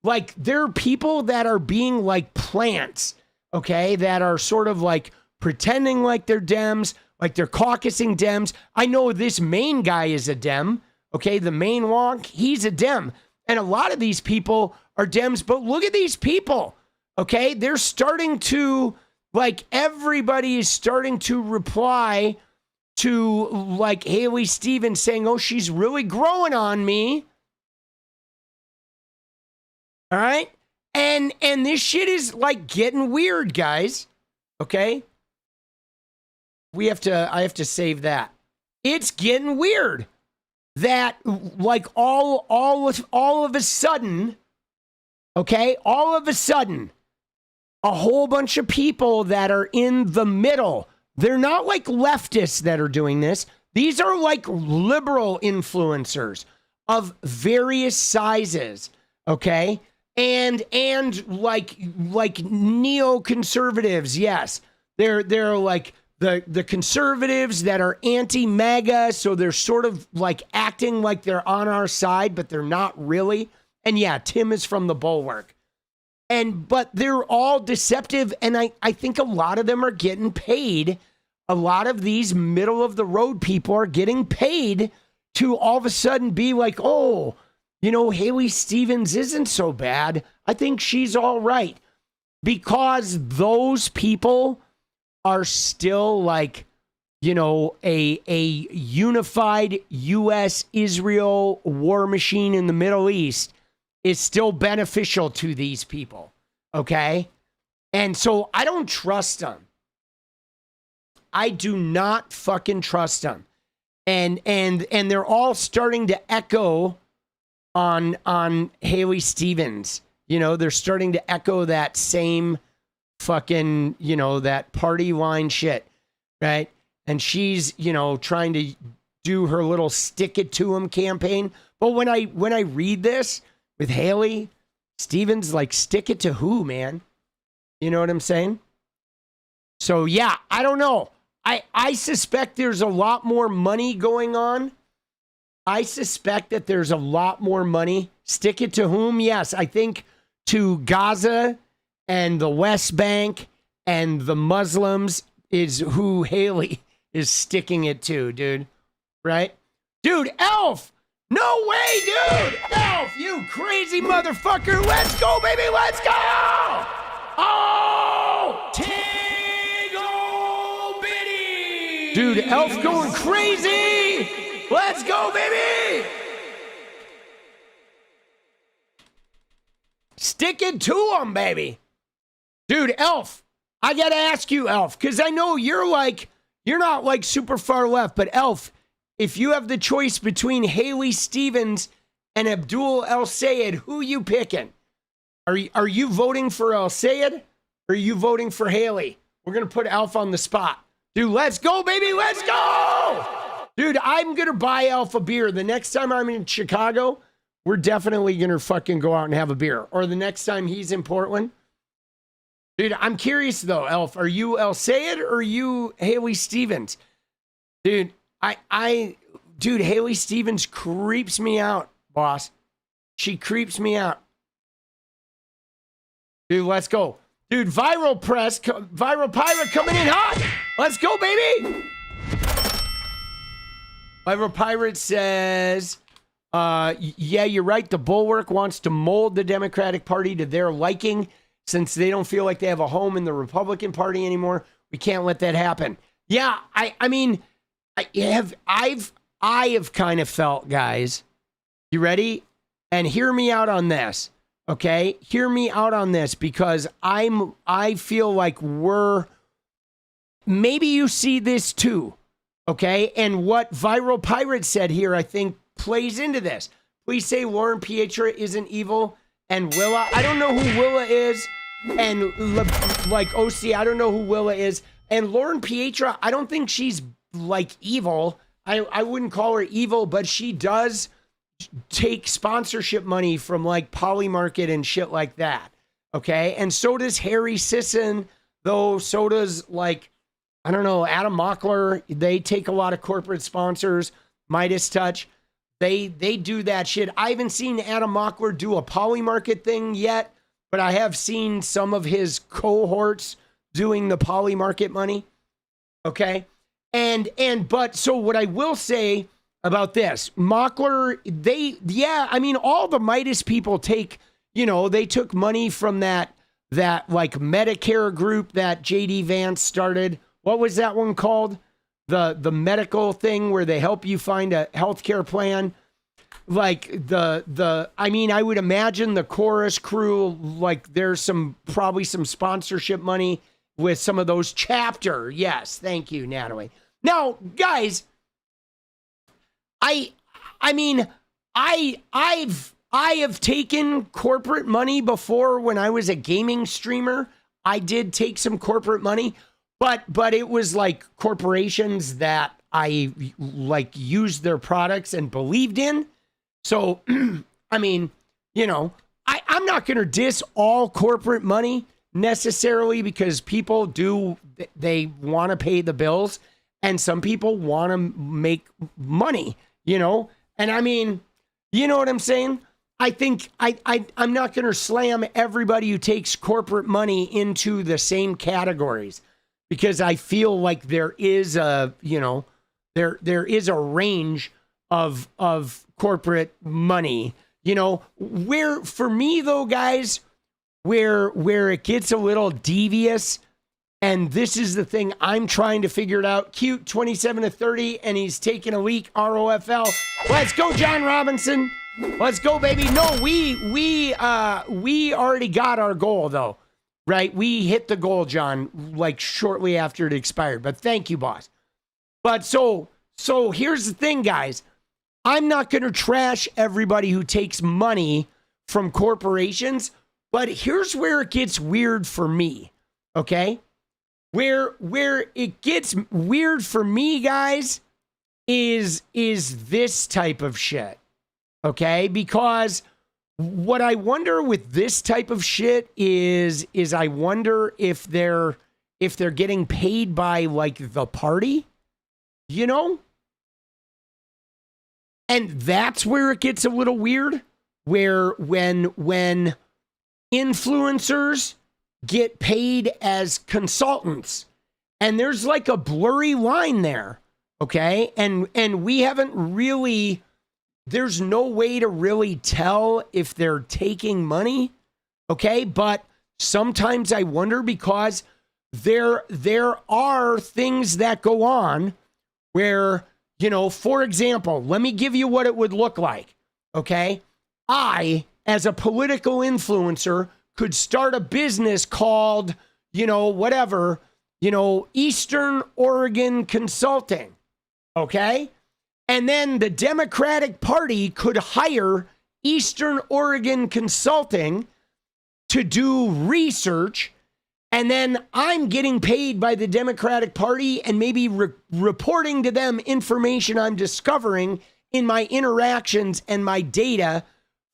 like there are people that are being like plants, okay, that are sort of like pretending like they're Dems, like they're caucusing Dems. I know this main guy is a Dem, okay, the main wonk, he's a Dem. And a lot of these people are Dems, but look at these people, okay? They're starting to, like, everybody is starting to reply to, like, 𝗪𝗟 Stevens saying, oh, she's really growing on me. All right? And this shit is, like, getting weird, guys, okay? I have to save that. It's getting weird that, like, all of a sudden, okay, all of a sudden, a whole bunch of people that are in the middle, they're not like leftists that are doing this. These are like liberal influencers of various sizes, okay? And like neoconservatives, yes. They're like the conservatives that are anti-MAGA, so they're sort of like acting like they're on our side, but they're not really. And yeah, Tim is from the Bulwark. But they're all deceptive, and I think a lot of them are getting paid. A lot of these middle of the road people are getting paid to all of a sudden be like, oh, you know, 𝗪𝗟 Stevens isn't so bad. I think she's all right. Because those people are still like, you know, a unified U.S.-Israel war machine in the Middle East is still beneficial to these people, okay? And so I don't trust them. I do not fucking trust them. And they're all starting to echo on 𝗪𝗟 Stevens. You know, they're starting to echo that same fucking, you know, that party line shit, right? And she's, you know, trying to do her little stick it to him campaign. But when I read this with 𝗪𝗟 Stevens, like, stick it to who, man? You know what I'm saying? So yeah, I don't know. I suspect there's a lot more money going on. I suspect that there's a lot more money. Stick it to whom? Yes, I think to Gaza and the West Bank and the Muslims is who 𝗪𝗟 is sticking it to, dude. Right? Dude, Elf! No way, dude! Elf, you crazy motherfucker! Let's go, baby! Let's go! Oh! Tingle bitty! Dude, Elf going crazy! Let's go, baby! Stick it to him, baby! Dude, Elf, I gotta ask you, Elf, because I know you're not like super far left, but Elf, if you have the choice between 𝗪𝗟 Stevens and Abdul El-Sayed, who you picking? Are you voting for El-Sayed or are you voting for 𝗪𝗟? We're going to put Elf on the spot. Dude, let's go, baby. Let's go. Dude, I'm going to buy Elf a beer. The next time I'm in Chicago, we're definitely going to fucking go out and have a beer. Or the next time he's in Portland. Dude, I'm curious though, Elf. Are you El-Sayed or are you 𝗪𝗟 Stevens? Dude, dude, 𝗪𝗟 Stevens creeps me out, boss. She creeps me out. Dude, let's go. Dude, Viral Pirate coming in hot. Let's go, baby. Viral Pirate says, yeah, you're right. The Bulwark wants to mold the Democratic Party to their liking since they don't feel like they have a home in the Republican Party anymore. We can't let that happen. Yeah, I mean, I have kind of felt, guys, you ready? And hear me out on this, okay? Hear me out on this because I feel like maybe you see this too, okay? And what Viral Pirate said here, I think, plays into this. Please say Lauren Pietra isn't evil and Willa. I don't know who Willa is. And like 𝗪𝗟, I don't know who Willa is. And Lauren Pietra, I don't think she's like evil. I wouldn't call her evil, but she does take sponsorship money from like Polymarket and shit like that. Okay. And so does Harry Sisson, though. So does, like, I don't know, Adam Mockler. They take a lot of corporate sponsors. Midas Touch. They do that shit. I haven't seen Adam Mockler do a Polymarket thing yet, but I have seen some of his cohorts doing the Polymarket money. Okay. But so what I will say about this, Mockler, all the Midas people take, they took money from that like Medicare group that JD Vance started. What was that one called? The medical thing where they help you find a healthcare plan. Like I would imagine the chorus crew, like there's probably some sponsorship money with some of those chapter. Yes. Thank you, Natalie. Now, guys, I have taken corporate money before when I was a gaming streamer. I did take some corporate money, but it was like corporations that I like used their products and believed in. So, I'm not going to diss all corporate money necessarily because people they want to pay the bills and some people want to make money, and you know what I'm saying? I think I'm not going to slam everybody who takes corporate money into the same categories because I feel like there is a range of corporate money, where for me though, guys, where it gets a little devious. And this is the thing I'm trying to figure it out. Cute 27 to 30, and he's taking a leak. ROFL. Let's go, John Robinson. Let's go, baby. No, we already got our goal though, right? We hit the goal, John, like shortly after it expired. But thank you, boss. But so here's the thing, guys. I'm not going to trash everybody who takes money from corporations, but here's where it gets weird for me. Okay. Where it gets weird for me, guys, is this type of shit. Okay? Because what I wonder with this type of shit is I wonder if they're getting paid by like the party, And that's where it gets a little weird, where when influencers get paid as consultants, and there's like a blurry line there, okay? And we haven't really, there's no way to really tell if they're taking money, okay? But sometimes I wonder because there are things that go on where, for example, let me give you what it would look like, okay? I, as a political influencer, could start a business called, Eastern Oregon Consulting. Okay. And then the Democratic Party could hire Eastern Oregon Consulting to do research. And then I'm getting paid by the Democratic Party and maybe reporting to them information I'm discovering in my interactions and my data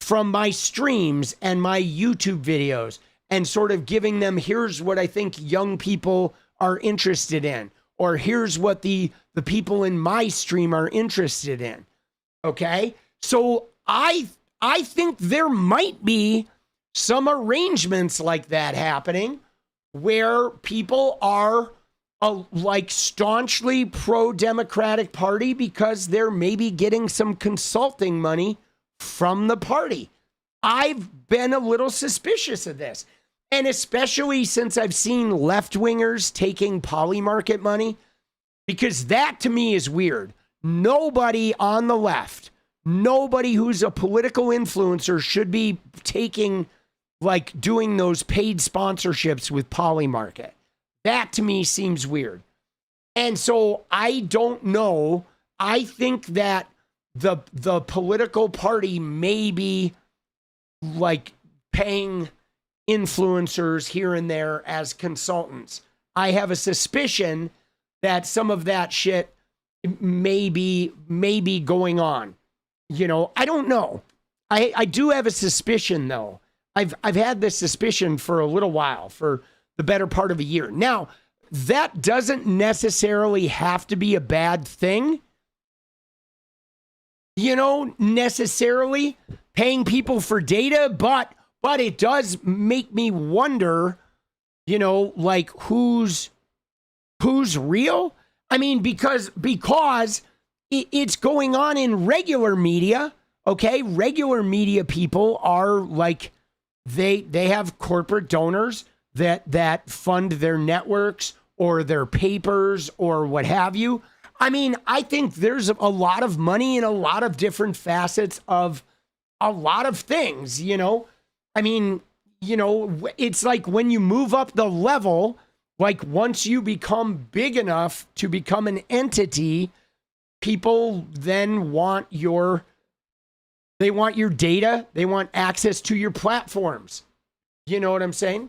from my streams and my YouTube videos, and sort of giving them, here's what I think young people are interested in, or here's what the people in my stream are interested in. Okay. So I think there might be some arrangements like that happening where people are like staunchly pro-Democratic Party because they're maybe getting some consulting money from the party. I've been a little suspicious of this. And especially since I've seen left-wingers taking Polymarket money, because that to me is weird. Nobody on the left, nobody who's a political influencer should be taking, like doing those paid sponsorships with Polymarket. That to me seems weird. And so I don't know. I think that the political party may be like paying influencers here and there as consultants. I have a suspicion that some of that shit may be going on. I don't know. I do have a suspicion though. I've had this suspicion for a little while, for the better part of a year. Now, that doesn't necessarily have to be a bad thing. necessarily paying people for data, but it does make me wonder, like who's real? I mean, because it's going on in regular media, okay? Regular media people are like, they have corporate donors that fund their networks or their papers or what have you. I mean, I think there's a lot of money in a lot of different facets of a lot of things, I mean, it's like when you move up the level, like once you become big enough to become an entity, people then want your data. They want access to your platforms. You know what I'm saying?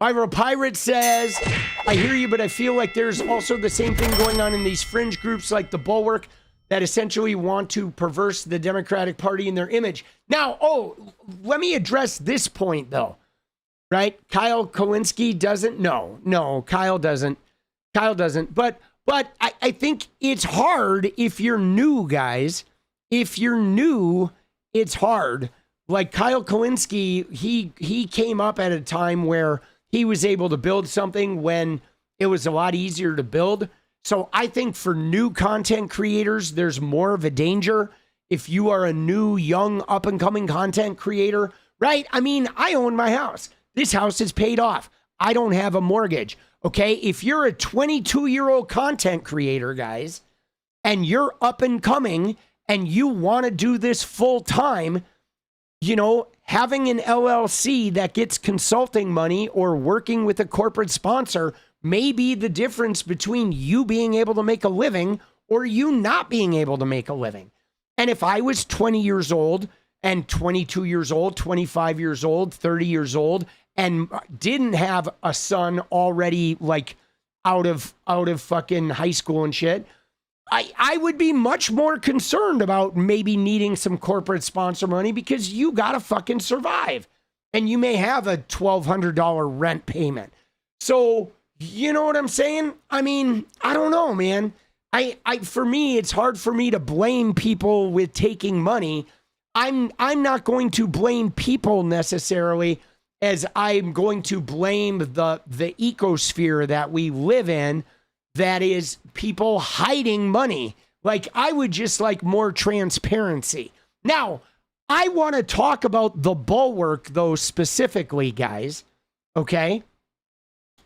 Viral Pirate says, I hear you, but I feel like there's also the same thing going on in these fringe groups like the Bulwark that essentially want to perverse the Democratic Party in their image. Now, let me address this point though, right? Kyle Kowinski doesn't. No, Kyle doesn't. But I think it's hard if you're new, guys. If you're new, it's hard. Like Kyle Kowinski, he came up at a time where he was able to build something when it was a lot easier to build. So I think for new content creators, there's more of a danger if you are a new, young, up-and-coming content creator, right? I mean, I own my house. This house is paid off. I don't have a mortgage, okay? If you're a 22-year-old content creator, guys, and you're up-and-coming and you want to do this full-time, having an LLC that gets consulting money or working with a corporate sponsor may be the difference between you being able to make a living or you not being able to make a living. And if I was 20 years old and 22 years old, 25 years old, 30 years old, and didn't have a son already like out of fucking high school and shit, I would be much more concerned about maybe needing some corporate sponsor money because you got to fucking survive. And you may have a $1,200 rent payment. So, you know what I'm saying? I mean, I don't know, man. For me, it's hard for me to blame people with taking money. I'm not going to blame people necessarily as I'm going to blame the ecosphere that we live in. That is people hiding money. Like, I would just like more transparency. Now, I want to talk about the Bulwark, though, specifically, guys. Okay?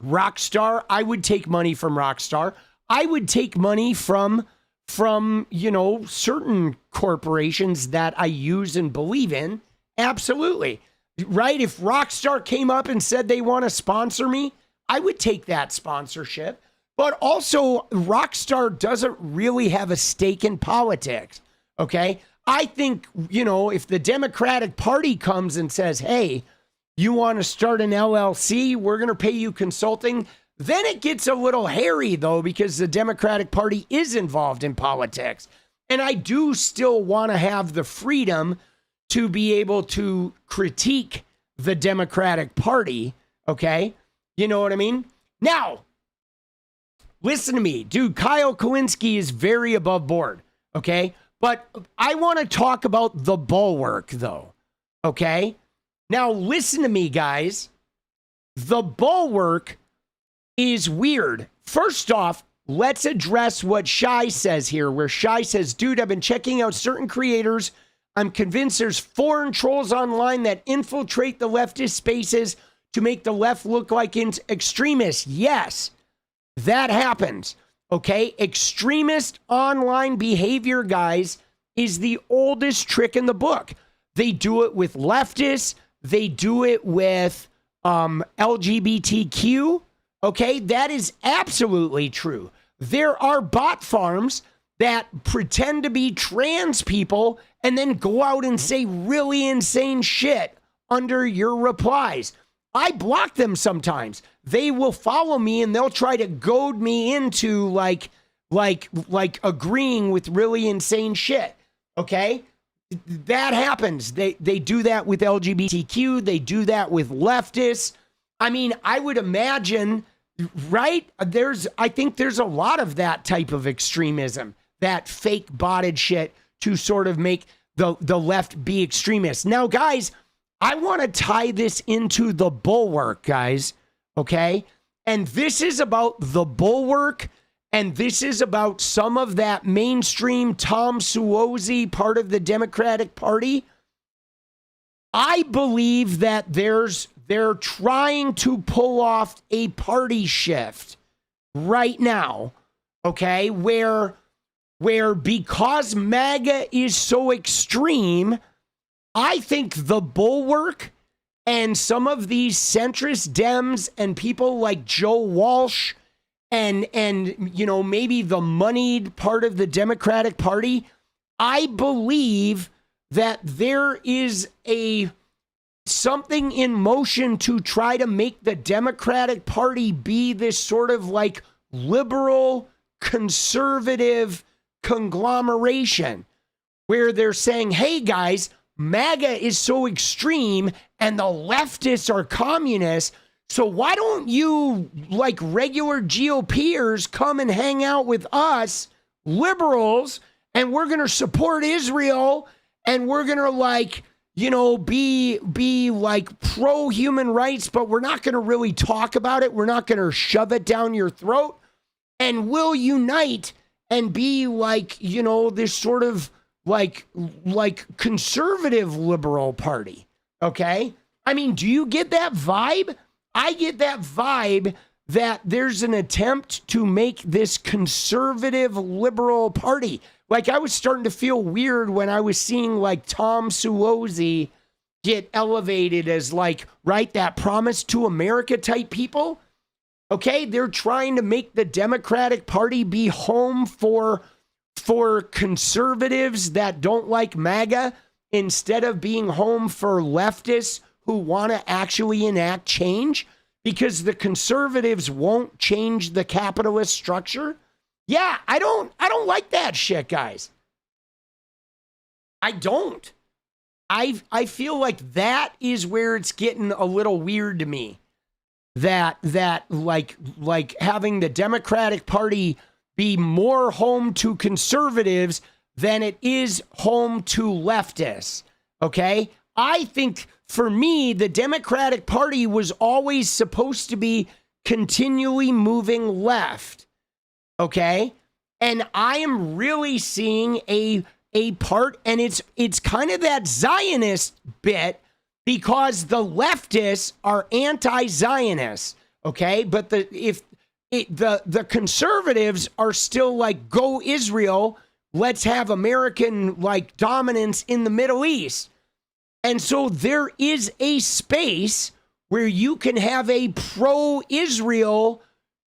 Rockstar, I would take money from Rockstar. I would take money from certain corporations that I use and believe in. Absolutely. Right? If Rockstar came up and said they want to sponsor me, I would take that sponsorship. But also, Rockstar doesn't really have a stake in politics, okay? I think, if the Democratic Party comes and says, hey, you want to start an LLC, we're going to pay you consulting, then it gets a little hairy, though, because the Democratic Party is involved in politics. And I do still want to have the freedom to be able to critique the Democratic Party, okay? You know what I mean? Now, listen to me, dude. Kyle Kowinski is very above board, okay? But I want to talk about the Bulwark, though, okay? Now, listen to me, guys. The Bulwark is weird. First off, let's address what 𝗙cie says here, where 𝗙cie says, dude, I've been checking out certain creators. I'm convinced there's foreign trolls online that infiltrate the leftist spaces to make the left look like extremists. Yes. That happens, okay? Extremist online behavior, guys, is the oldest trick in the book. They do it with leftists. They do it with LGBTQ, okay? That is absolutely true. There are bot farms that pretend to be trans people and then go out and say really insane shit under your replies. I block them sometimes. They will follow me and they'll try to goad me into like agreeing with really insane shit. Okay? That happens. They do that with LGBTQ. They do that with leftists. I mean, I would imagine, right? I think there's a lot of that type of extremism, that fake botted shit to sort of make the left be extremists. Now, guys, I want to tie this into the bulwark, guys, okay? And this is about the bulwark, and this is about some of that mainstream 𝗙𝗪𝗏𝗂𝗎 part of the Democratic Party. I believe that they're trying to pull off a party shift right now, okay, where because MAGA is so extreme, I think the bulwark and some of these centrist Dems and people like Joe Walsh and you know, maybe the moneyed part of the Democratic Party, I believe that there is something in motion to try to make the Democratic Party be this sort of like liberal, conservative conglomeration where they're saying, hey guys, MAGA is so extreme and the leftists are communists. So why don't you, like regular GOPers, come and hang out with us liberals, and we're going to support Israel, and we're going to, like, you know, be like pro human rights, but we're not going to really talk about it. We're not going to shove it down your throat, and we'll unite and be like, you know, this sort of like conservative liberal party. Okay. I mean, do you get that vibe? I get that vibe that there's an attempt to make this conservative liberal party. Like, I was starting to feel weird when I was seeing like 𝗙𝗪𝗏𝗂𝗎𝗓 get elevated as like, right, that promise to America type people. Okay, they're trying to make the Democratic Party be home for conservatives that don't like MAGA instead of being home for leftists who want to actually enact change, because the conservatives won't change the capitalist structure. Yeah, I don't like that shit, guys. I don't. I feel like that is where it's getting a little weird to me. That like having the Democratic Party be more home to conservatives than it is home to leftists. Okay? I think for me, the Democratic Party was always supposed to be continually moving left. Okay? And I am really seeing a part, and it's kind of that Zionist bit, because the leftists are anti-Zionists, okay? But the conservatives are still like, go Israel, let's have American like dominance in the Middle East. And so there is a space where you can have a pro-Israel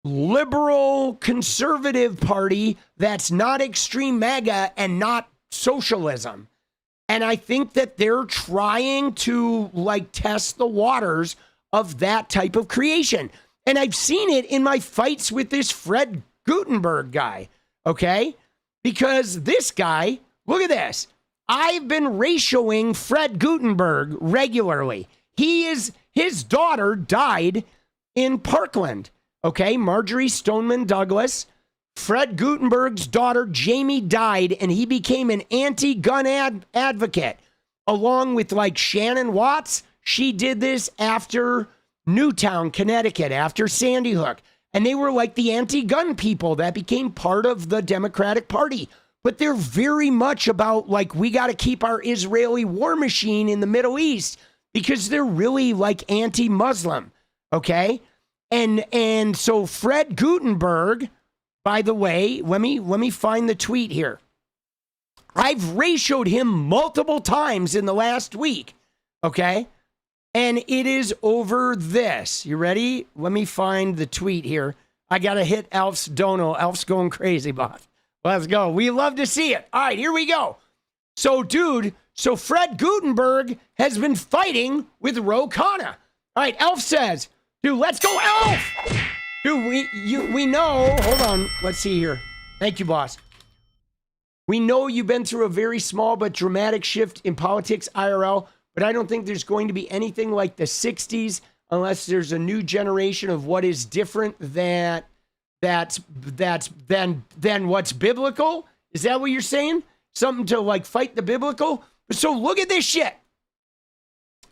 liberal conservative party that's not extreme MAGA and not socialism. And I think that they're trying to like test the waters of that type of creation. And I've seen it in my fights with this Fred Gutenberg guy, okay? Because this guy, look at this. I've been ratioing Fred Gutenberg regularly. His daughter died in Parkland, okay? Marjorie Stoneman Douglas. Fred Gutenberg's daughter, Jamie, died, and he became an anti-gun advocate, along with like Shannon Watts. She did this after Newtown, Connecticut, after Sandy Hook. And they were like the anti-gun people that became part of the Democratic Party. But they're very much about like, we got to keep our Israeli war machine in the Middle East, because they're really like anti-Muslim, okay? And so Fred Gutenberg, by the way, let me find the tweet here. I've ratioed him multiple times in the last week, okay? And it is over this. You ready? Let me find the tweet here. I got to hit Alf's dono. Alf's going crazy, boss. Let's go. We love to see it. All right, here we go. So, dude, Fred Gutenberg has been fighting with Ro Khanna. All right, Alf says, dude, let's go, Alf! Dude, we know, hold on, let's see here. Thank you, boss. We know you've been through a very small but dramatic shift in politics IRL, but I don't think there's going to be anything like the 60s unless there's a new generation of what is different than what's biblical. Is that what you're saying? something to like fight the biblical. So look at this shit.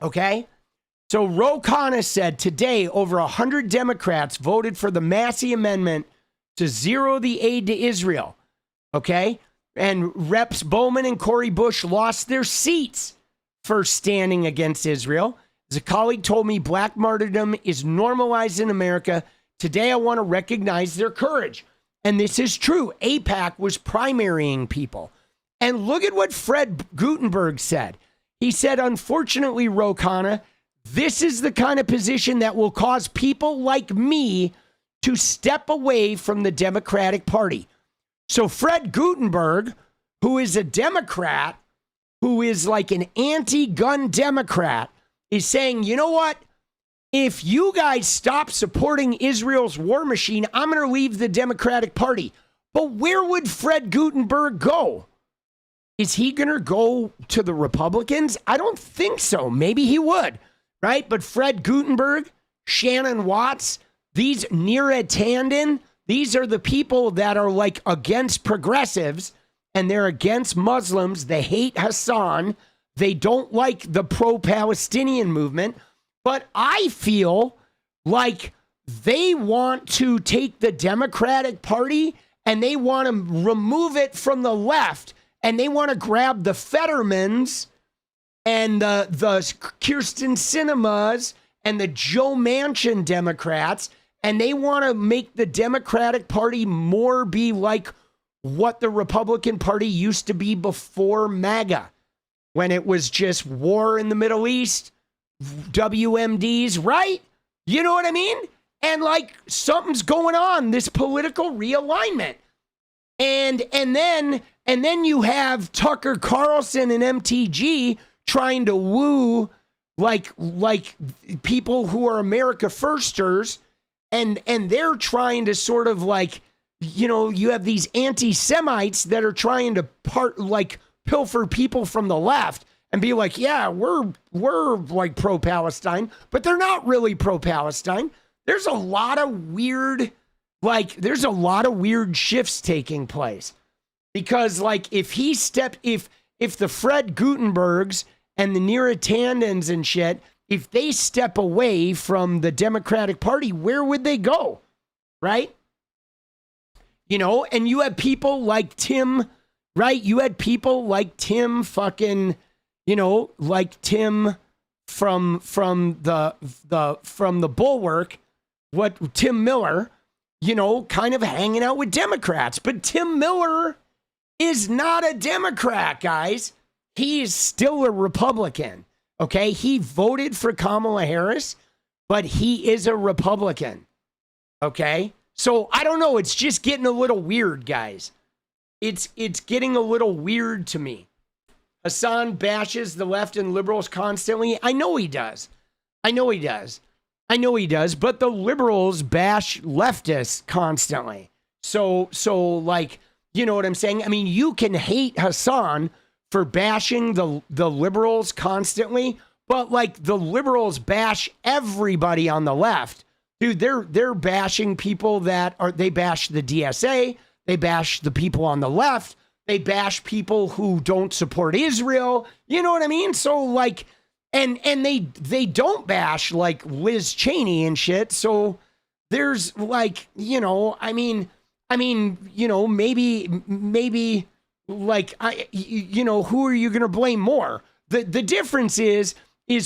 Okay. So Ro Khanna said today over 100 Democrats voted for the Massey Amendment to zero the aid to Israel. Okay. And Reps Bowman and Cori Bush lost their seats for standing against Israel. As a colleague told me, black martyrdom is normalized in America. Today, I want to recognize their courage. And this is true. AIPAC was primarying people. And look at what Fred Gutenberg said. He said, unfortunately, Ro Khanna, this is the kind of position that will cause people like me to step away from the Democratic Party. So Fred Gutenberg, who is a Democrat, who is like an anti-gun Democrat, is saying, you know what? If you guys stop supporting Israel's war machine, I'm going to leave the Democratic Party. But where would Fred Gutenberg go? Is he going to go to the Republicans? I don't think so. Maybe he would, right? But Fred Gutenberg, Shannon Watts, these Neera Tanden, these are the people that are like against progressives, and they're against Muslims. They hate Hassan. They don't like the pro-Palestinian movement. But I feel like they want to take the Democratic Party and they want to remove it from the left. And they want to grab the Fettermans and the Kyrsten Sinemas and the Joe Manchin Democrats. And they want to make the Democratic Party more be like what the Republican Party used to be before MAGA, when it was just war in the Middle East, WMDs, right? You know what I mean? And like something's going on, this political realignment. And then you have Tucker Carlson and MTG trying to woo like people who are America firsters, and they're trying to sort of like, you know, you have these anti-Semites that are trying to pilfer people from the left and be like, yeah, we're like pro-Palestine, but they're not really pro-Palestine. There's a lot of weird shifts taking place, because like if the Fred Gutenbergs and the Neera Tandens and shit, if they step away from the Democratic Party, where would they go? Right? You know, and you have people like Tim, right? You had people like Tim fucking, you know, like Tim from the Bulwark, Tim Miller, you know, kind of hanging out with Democrats. But Tim Miller is not a Democrat, guys. He is still a Republican. Okay, he voted for Kamala Harris, but he is a Republican. Okay, so I don't know. It's just getting a little weird, guys. It's getting a little weird to me. Hassan bashes the left and liberals constantly. I know he does. But the liberals bash leftists constantly. So like, you know what I'm saying? I mean, you can hate Hassan for bashing the liberals constantly, but like the liberals bash everybody on the left. Dude, they're bashing people they bash the DSA, they bash the people on the left, they bash people who don't support Israel. You know what I mean? So like, and they don't bash like Liz Cheney and shit. So there's like, you know, I mean, you know, maybe like, you know, who are you going to blame more? The difference is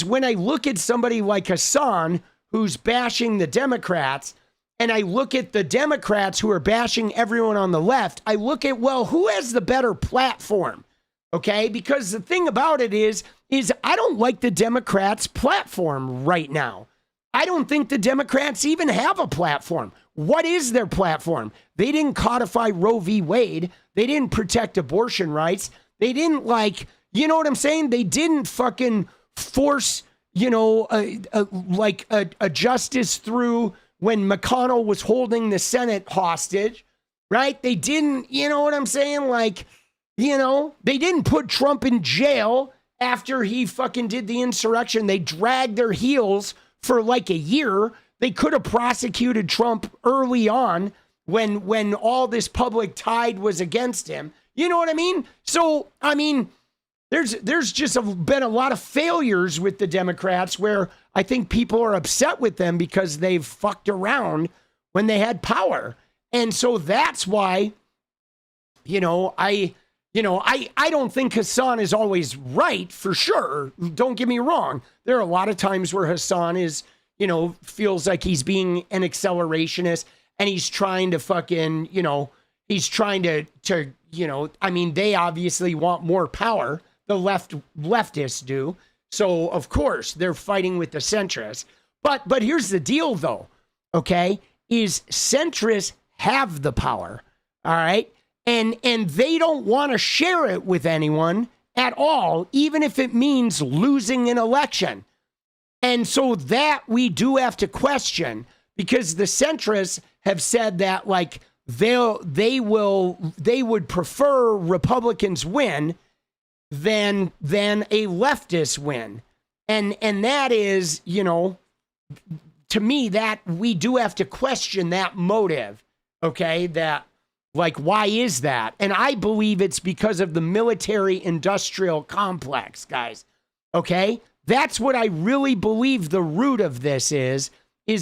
when I look at somebody like Hassan, who's bashing the Democrats, and I look at the Democrats who are bashing everyone on the left, I look at, well, who has the better platform? Okay, because the thing about it is I don't like the Democrats' platform right now. I don't think the Democrats even have a platform. What is their platform? They didn't codify Roe v. Wade. They didn't protect abortion rights. They didn't like, you know what I'm saying? They didn't fucking force, you know, a justice through when McConnell was holding the Senate hostage, right? They didn't, you know what I'm saying? Like, you know, they didn't put Trump in jail after he fucking did the insurrection. They dragged their heels for like a year. They could have prosecuted Trump early on when all this public tide was against him. You know what I mean? So, I mean, there's just been a lot of failures with the Democrats where I think people are upset with them because they've fucked around when they had power. And so that's why, I don't think Hassan is always right, for sure. Don't get me wrong. There are a lot of times where Hassan is, feels like he's being an accelerationist and he's trying to fucking, he's trying to, I mean, they obviously want more power. The leftists do. So, of course, they're fighting with the centrists. But here's the deal, though, okay, is centrists have the power, all right? And they don't want to share it with anyone at all, even if it means losing an election. And so that we do have to question, because the centrists have said that, like, they would prefer Republicans win than a leftist win. And that is, to me, that we do have to question that motive, okay? That, like, why is that? And I believe it's because of the military-industrial complex, guys, okay? That's what I really believe the root of this is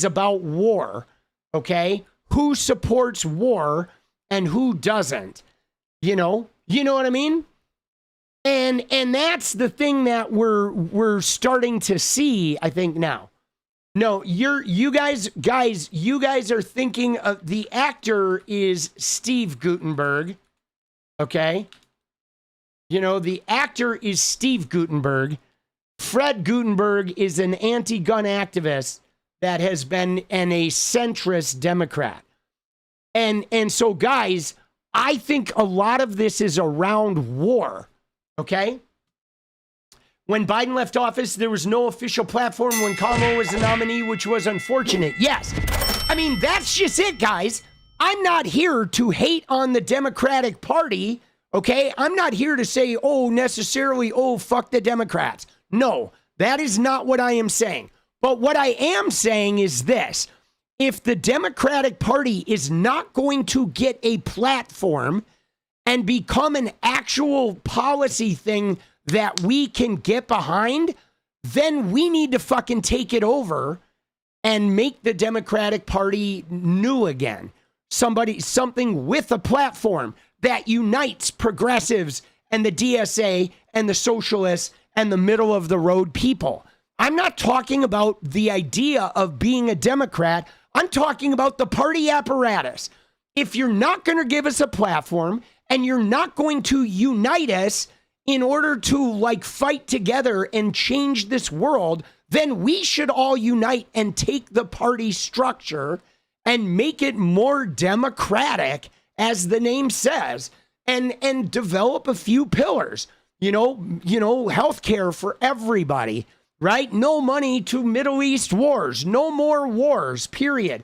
about war, okay? Who supports war and who doesn't, You know what I mean? And that's the thing that we're starting to see, I think, now. No, you guys are thinking of the actor is Steve Guttenberg. Okay? The actor is Steve Guttenberg. Fred Guttenberg is an anti-gun activist that has been a centrist Democrat. And so, guys, I think a lot of this is around war. Okay? When Biden left office, there was no official platform when Kamala was the nominee, which was unfortunate. Yes. I mean, that's just it, guys. I'm not here to hate on the Democratic Party, okay? I'm not here to say, necessarily, fuck the Democrats. No, that is not what I am saying. But what I am saying is this. If the Democratic Party is not going to get a platform and become an actual policy thing that we can get behind, then we need to fucking take it over and make the Democratic Party new again. Something with a platform that unites progressives and the DSA and the socialists and the middle of the road people. I'm not talking about the idea of being a Democrat. I'm talking about the party apparatus. If you're not going to give us a platform and you're not going to unite us in order to fight together and change this world, then we should all unite and take the party structure and make it more democratic, as the name says, and develop a few pillars. Healthcare for everybody, right? No money to Middle East wars, no more wars, period.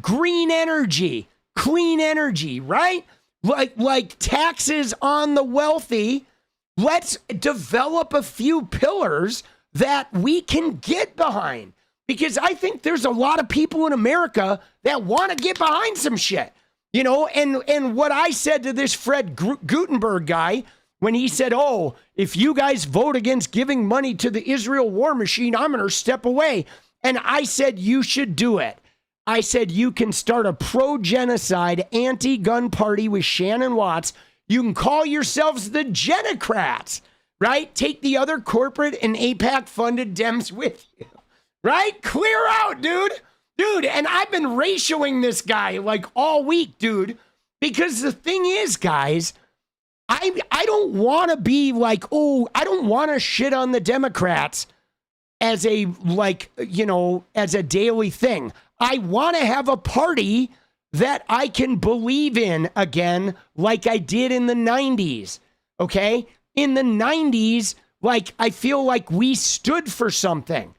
Green energy, clean energy, right? Like taxes on the wealthy. Let's develop a few pillars that we can get behind, because I think there's a lot of people in America that want to get behind some shit, and what I said to this Fred Guttenberg guy when he said, if you guys vote against giving money to the Israel war machine, I'm going to step away. And I said, you should do it. I said, you can start a pro-genocide, anti-gun party with Shannon Watts. You can call yourselves the Genocrats, right? Take the other corporate and AIPAC-funded Dems with you, right? Clear out, dude. Dude, and I've been ratioing this guy all week, dude, because the thing is, guys, I don't want to be I don't want to shit on the Democrats as a, as a daily thing. I want to have a party that I can believe in again, like I did in the 90s, okay? In the 90s, I feel like we stood for something,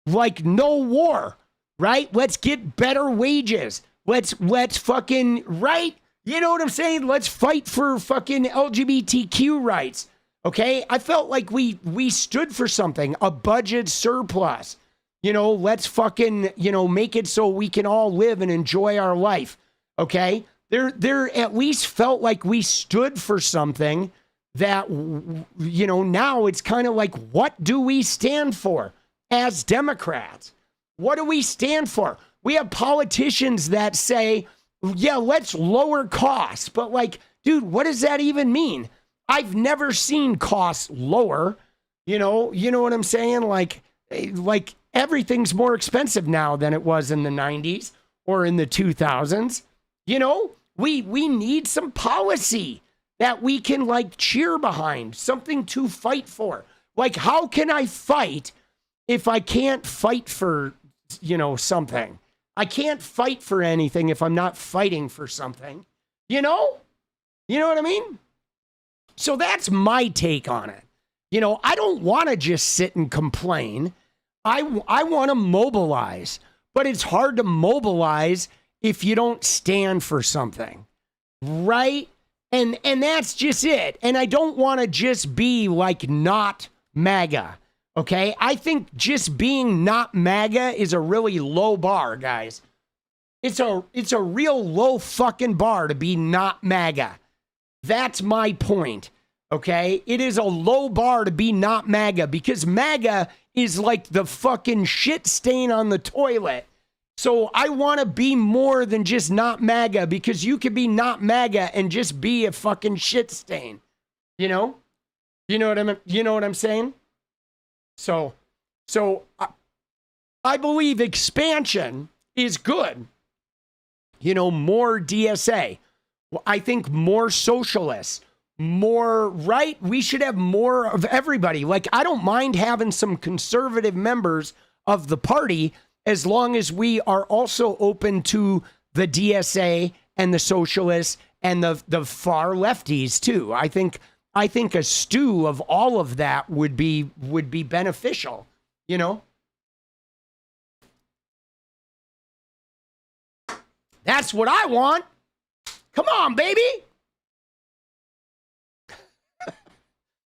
no war, right? Let's get better wages. Let's fucking, right? You know what I'm saying? Let's fight for fucking LGBTQ rights, okay? I felt like we stood for something, a budget surplus. Let's fucking, make it so we can all live and enjoy our life, okay? there at least felt like we stood for something that, you know, now it's kind of like, what do we stand for as Democrats? What do we stand for? We have politicians that say, yeah, let's lower costs. But like, dude, what does that even mean? I've never seen costs lower. You know what I'm saying? Like everything's more expensive now than it was in the 90s or in the 2000s. You know, we need some policy that we can like cheer behind, something to fight for. Like, how can I fight if I can't fight for, you know, something? I can't fight for anything if I'm not fighting for something. You know what I mean? So that's my take on it. You know, I don't want to just sit and complain. I want to mobilize, but it's hard to mobilize if you don't stand for something, right? And that's just it. And I don't want to just be like not MAGA, okay? I think just being not MAGA is a really low bar, guys. It's a real low fucking bar to be not MAGA. That's my point, okay? It is a low bar to be not MAGA because MAGA is like the fucking shit stain on the toilet. So I want to be more than just not MAGA because you could be not MAGA and just be a fucking shit stain. You know? You know what I'm saying? So I believe expansion is good. You know, more DSA. I think more socialists, more, right? We should have more of everybody. Like, I don't mind having some conservative members of the party as long as we are also open to the DSA and the socialists and the far lefties too. I think a stew of all of that would be beneficial, you know? That's what I want. Come on, baby.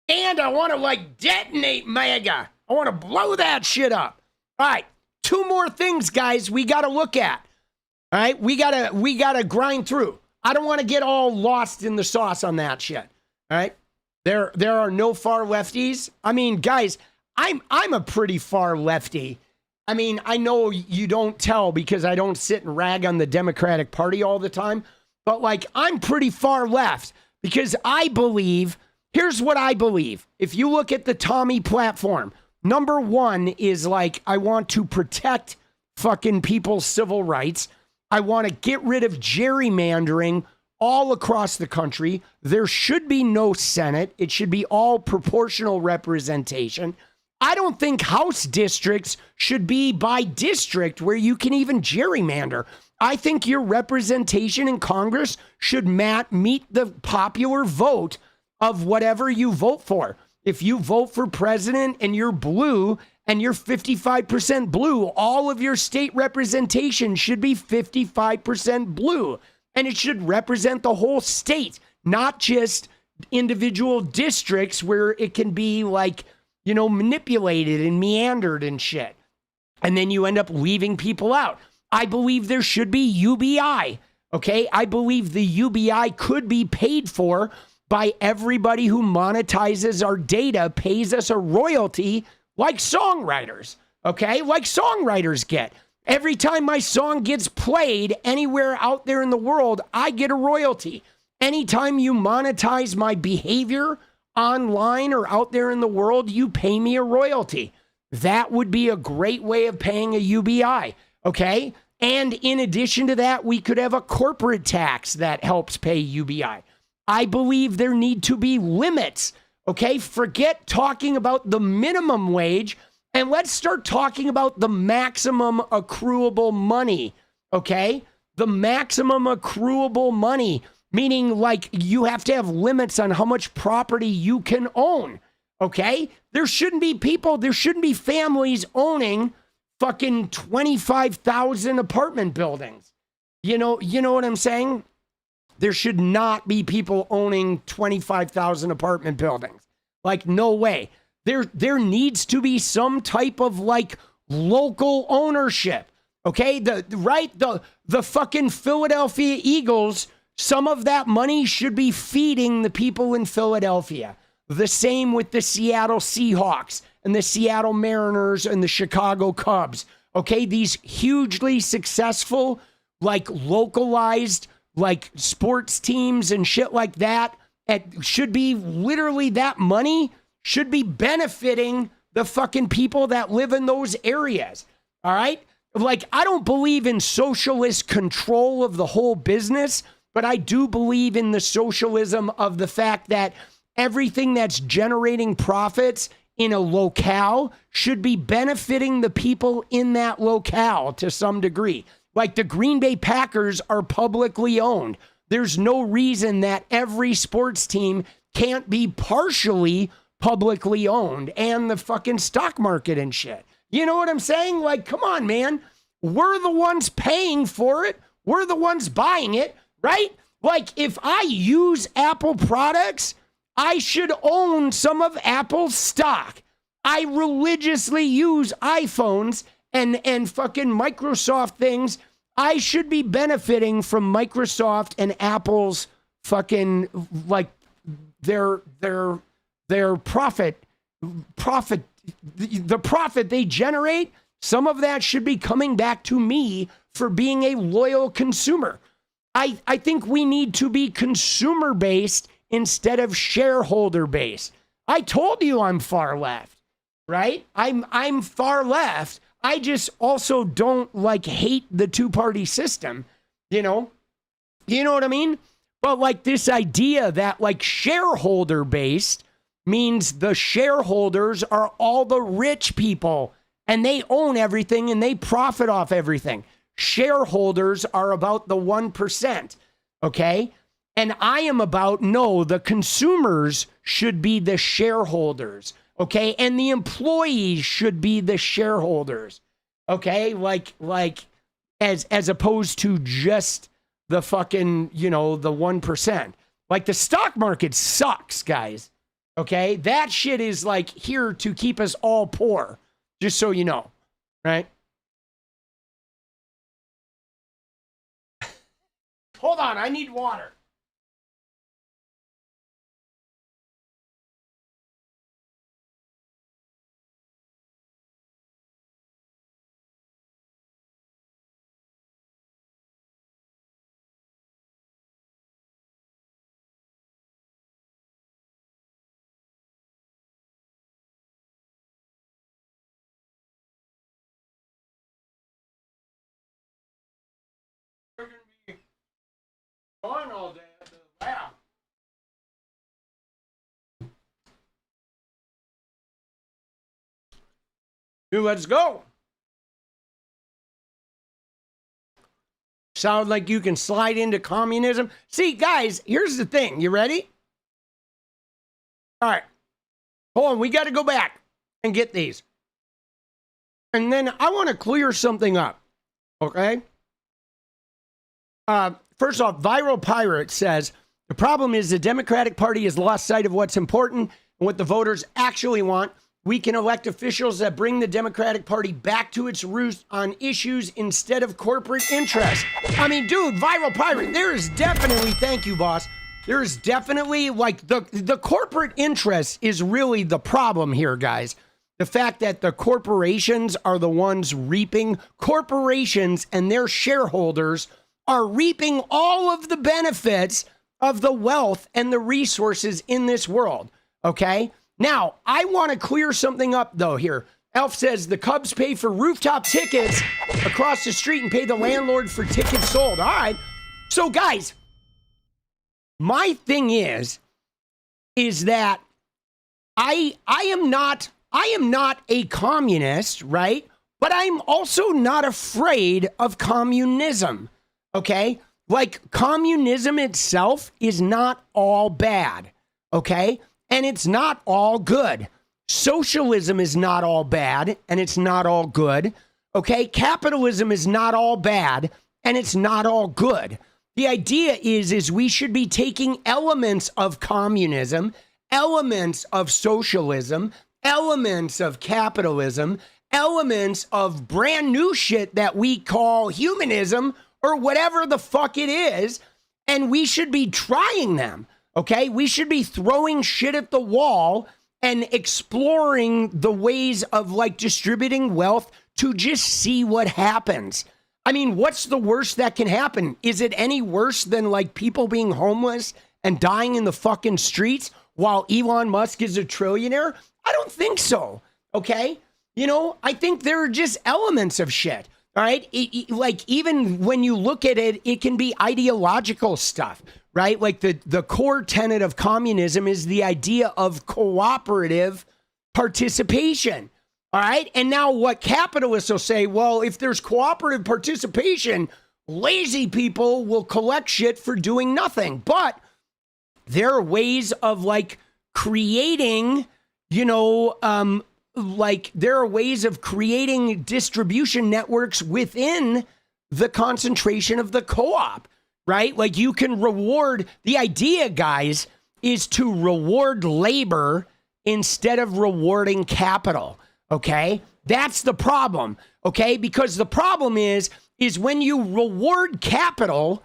And I want to like detonate MAGA. I want to blow that shit up. All right. 2 more things, guys, we got to look at. All right. We got to grind through. I don't want to get all lost in the sauce on that shit. All right. There are no far lefties. I mean, guys, I'm a pretty far lefty. I mean, I know you don't tell because I don't sit and rag on the Democratic Party all the time, but like I'm pretty far left because I believe, here's what I believe. If you look at the Tommy platform, number 1 is like, I want to protect fucking people's civil rights. I want to get rid of gerrymandering all across the country. There should be no Senate. It should be all proportional representation. I don't think House districts should be by district where you can even gerrymander. I think your representation in Congress should meet the popular vote of whatever you vote for. If you vote for president and you're blue and you're 55% blue, all of your state representation should be 55% blue. And it should represent the whole state, not just individual districts where it can be like, you know, manipulated and meandered and shit. And then you end up leaving people out. I believe there should be UBI, okay? I believe the UBI could be paid for by everybody who monetizes our data, pays us a royalty like songwriters, okay? Like songwriters get. Every time my song gets played anywhere out there in the world, I get a royalty. Anytime you monetize my behavior online or out there in the world, you pay me a royalty. That would be a great way of paying a UBI, okay? And in addition to that, we could have a corporate tax that helps pay UBI. I believe there need to be limits, okay? Forget talking about the minimum wage and let's start talking about the maximum accruable money, okay? The maximum accruable money. Meaning, like, you have to have limits on how much property you can own, okay? There shouldn't be families owning fucking 25,000 apartment buildings. You know what I'm saying? There should not be people owning 25,000 apartment buildings. Like, no way. There needs to be some type of, like, local ownership, okay? The fucking Philadelphia Eagles Some of that money should be feeding the people in Philadelphia. The same with the Seattle Seahawks and the Seattle Mariners and the Chicago Cubs. Okay, these hugely successful, like localized, like sports teams and shit like that, it should be literally that money should be benefiting the fucking people that live in those areas. All right? Like, I don't believe in socialist control of the whole business, but I do believe in the socialism of the fact that everything that's generating profits in a locale should be benefiting the people in that locale to some degree. Like the Green Bay Packers are publicly owned. There's no reason that every sports team can't be partially publicly owned, and the fucking stock market and shit. You know what I'm saying? Like, come on, man. We're the ones paying for it. We're the ones buying it, right? Like, if I use Apple products, I should own some of Apple's stock. I religiously use iPhones and fucking Microsoft things. I should be benefiting from Microsoft and Apple's fucking, like, their profit, the profit they generate. Some of that should be coming back to me for being a loyal consumer. I think we need to be consumer based instead of shareholder based. I told you I'm far left, right? I'm far left. I just also don't like hate the two-party system, you know what I mean? But like this idea that like shareholder based means the shareholders are all the rich people and they own everything and they profit off everything. Shareholders are about the 1%, okay? And I am about, no, the consumers should be the shareholders, okay? And the employees should be the shareholders, okay? Like as opposed to just the fucking, the 1%. Like the stock market sucks, guys, okay? That shit is like here to keep us all poor, just so you know, right? Hold on, I need water. On all day at the lab. Dude, let's go. Sound like you can slide into communism? See, guys, here's the thing. You ready? All right. Hold on. We got to go back and get these. And then I want to clear something up. Okay? First off, Viral Pirate says, the problem is the Democratic Party has lost sight of what's important and what the voters actually want. We can elect officials that bring the Democratic Party back to its roots on issues instead of corporate interests. I mean, dude, Viral Pirate, there is definitely, thank you, boss. There is definitely, like, the corporate interest is really the problem here, guys. The fact that the corporations are the ones reaping, corporations and their shareholders are reaping all of the benefits of the wealth and the resources in this world, okay? Now, I want to clear something up, though, here. Elf says the Cubs pay for rooftop tickets across the street and pay the landlord for tickets sold. All right. So, guys, my thing is that I am not a communist, right? But I'm also not afraid of communism. Okay, like communism itself is not all bad, okay? And it's not all good. Socialism is not all bad and it's not all good, okay? Capitalism is not all bad and it's not all good. The idea is we should be taking elements of communism, elements of socialism, elements of capitalism, elements of brand new shit that we call humanism, or whatever the fuck it is, And we should be trying them, okay? We should be throwing shit at the wall and exploring the ways of like distributing wealth to just see what happens. I mean, what's the worst that can happen? Is it any worse than like people being homeless and dying in the fucking streets while Elon Musk is a trillionaire? I don't think so, okay? You know, I think there are just elements of shit, all right? Like, even when you look at it, it can be ideological stuff, right? Like the core tenet of communism is the idea of cooperative participation, all right? And now what capitalists will say, well, if there's cooperative participation, lazy people will collect shit for doing nothing. But there are ways of like creating, you know, there are ways of creating distribution networks within the concentration of the co-op, right? Like you can reward, the idea, guys, is to reward labor instead of rewarding capital, okay? That's the problem, okay? Because the problem is when you reward capital,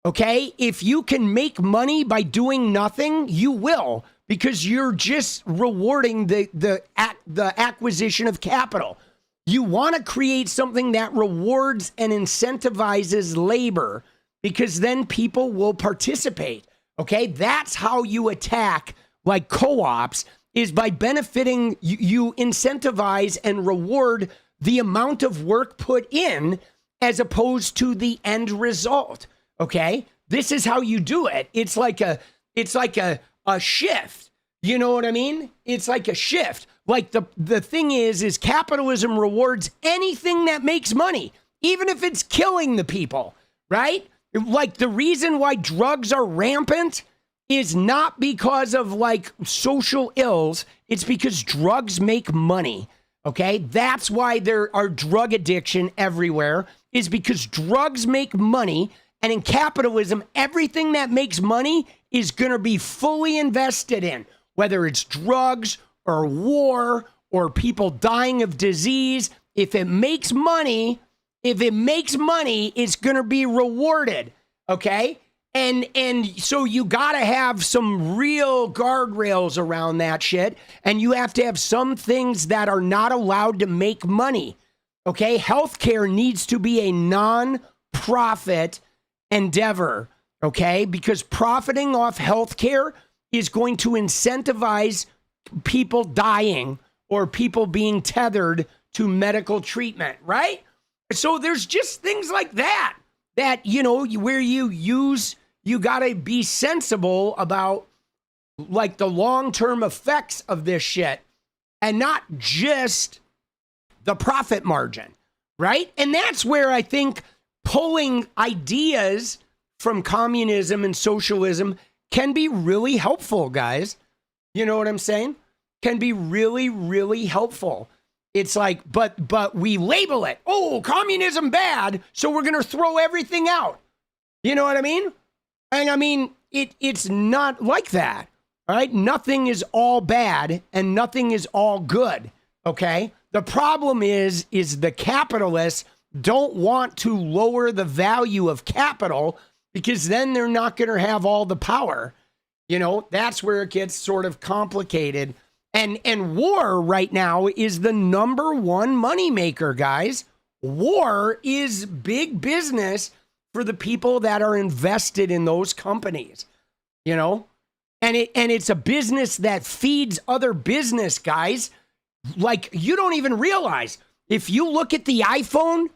okay, if you can make money by doing nothing, you will, because you're just rewarding the acquisition of capital. You want to create something that rewards and incentivizes labor, because then people will participate. Okay, that's how you attack like co-ops, is by benefiting, you incentivize and reward the amount of work put in as opposed to the end result. Okay, this is how you do it. It's like a shift. You know what I mean? It's like a shift. Like the thing is capitalism rewards anything that makes money, even if it's killing the people, right? Like the reason why drugs are rampant is not because of like social ills. It's because drugs make money. Okay, that's why there are drug addiction everywhere, is because drugs make money. And in capitalism, everything that makes money is going to be fully invested in, whether it's drugs or war or people dying of disease. If it makes money, it's going to be rewarded. Okay. And so you got to have some real guardrails around that shit. And you have to have some things that are not allowed to make money. Okay. Healthcare needs to be a non-profit endeavor. Okay. Because profiting off healthcare is going to incentivize people dying or people being tethered to medical treatment. Right. So there's just things like that, you know, where you got to be sensible about like the long-term effects of this shit and not just the profit margin, right? And that's where I think pulling ideas from communism and socialism can be really helpful, guys. You know what I'm saying? Can be really, really helpful. It's like, but we label it, oh, communism bad, so we're going to throw everything out. You know what I mean? And I mean, it's not like that, all right? Nothing is all bad and nothing is all good, okay? The problem is the capitalists don't want to lower the value of capital because then they're not going to have all the power. You know, that's where it gets sort of complicated. And war right now is the number one moneymaker, guys. War is big business for the people that are invested in those companies, you know? And it's a business that feeds other business, guys. Like, you don't even realize. If you look at the iPhone,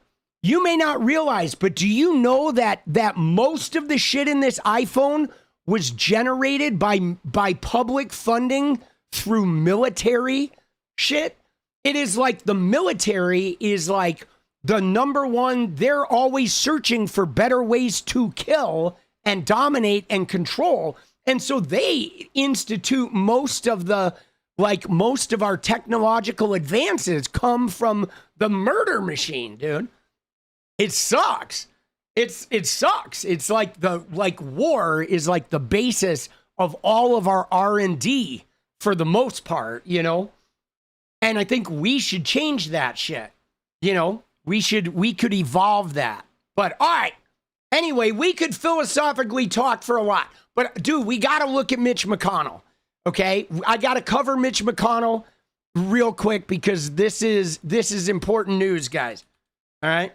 you may not realize, but do you know that most of the shit in this iPhone was generated by public funding through military shit? It is like the military is like the number one. They're always searching for better ways to kill and dominate and control. And so they institute most of our technological advances come from the murder machine, dude. It sucks. It sucks. It's like war is like the basis of all of our R&D for the most part, you know? And I think we should change that shit. You know, we could evolve that. But all right, Anyway, we could philosophically talk for a lot, but dude, we got to look at Mitch McConnell. Okay, I got to cover Mitch McConnell real quick because this is important news, guys. All right,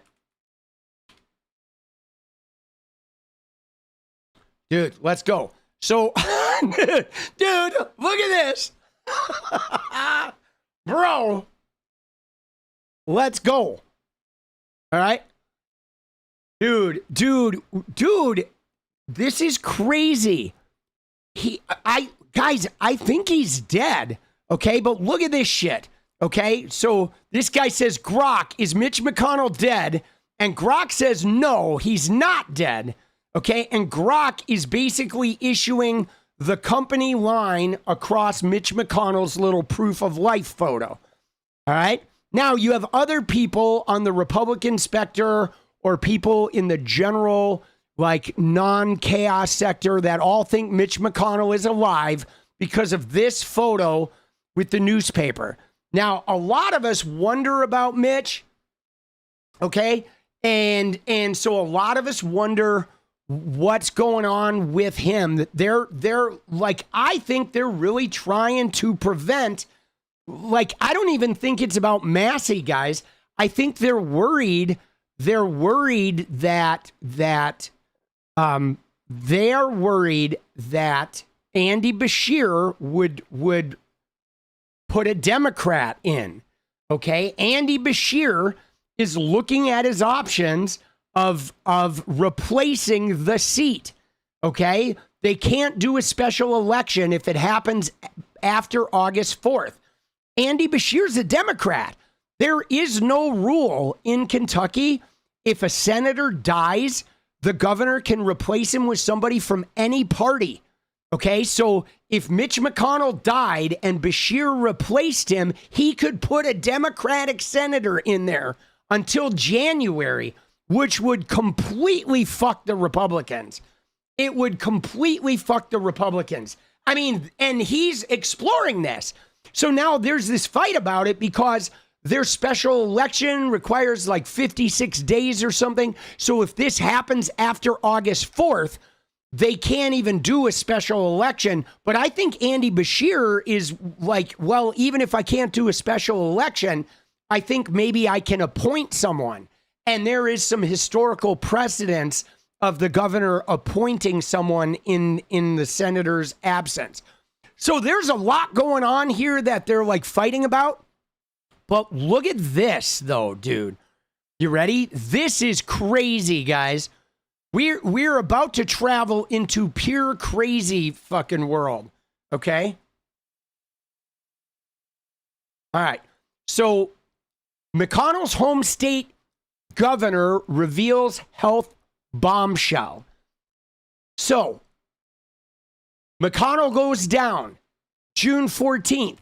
dude, let's go. So, dude, look at this, bro. Let's go. All right. Dude, this is crazy. Guys, I think he's dead. Okay, but look at this shit. Okay, so this guy says, Grok, is Mitch McConnell dead? And Grok says, no, he's not dead. Okay, and Grok is basically issuing the company line across Mitch McConnell's little proof of life photo. All right, now you have other people on the Republican specter or people in the general, like, non-chaos sector that all think Mitch McConnell is alive because of this photo with the newspaper. Now, a lot of us wonder about Mitch, okay? And so a lot of us wonder what's going on with him. They're like, I think they're really trying to prevent, like, I don't even think it's about Massey, guys. I think they're worried. They're worried that Andy Beshear would put a Democrat in. Okay, Andy Beshear is looking at his options of replacing the seat. Okay, they can't do a special election if it happens after August 4th. Andy Beshear's a Democrat. There is no rule in Kentucky. If a senator dies, the governor can replace him with somebody from any party. Okay, so if Mitch McConnell died and Beshear replaced him, he could put a Democratic senator in there until January, which would completely fuck the Republicans. It would completely fuck the Republicans. I mean, and he's exploring this. So now there's this fight about it because their special election requires like 56 days or something. So if this happens after August 4th, they can't even do a special election. But I think Andy Beshear is like, well, even if I can't do a special election, I think maybe I can appoint someone. And there is some historical precedence of the governor appointing someone in the senator's absence. So there's a lot going on here that they're like fighting about. But look at this, though, dude. You ready? This is crazy, guys. We're about to travel into pure crazy fucking world. Okay? All right. So McConnell's home state governor reveals health bombshell. So McConnell goes down June 14th.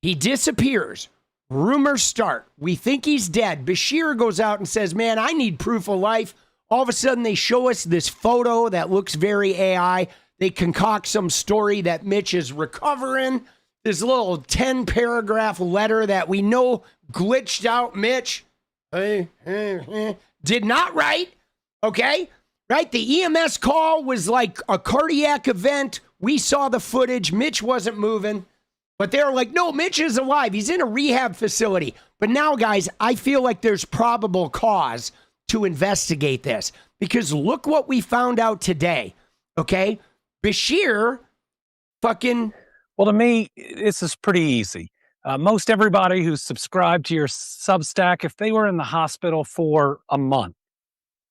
He disappears. Rumors start. We think he's dead. Beshear goes out and says, man, I need proof of life. All of a sudden, they show us this photo that looks very AI. They concoct some story that Mitch is recovering. This little 10-paragraph letter that we know glitched out Mitch. Did not write. Okay? Right? The EMS call was like a cardiac event. We saw the footage. Mitch wasn't moving. But they're like, no, Mitch is alive. He's in a rehab facility. But now, guys, I feel like there's probable cause to investigate this. Because look what we found out today. Okay? Beshear fucking... Well, to me, this is pretty easy. Most everybody who's subscribed to your Substack, if they were in the hospital for a month,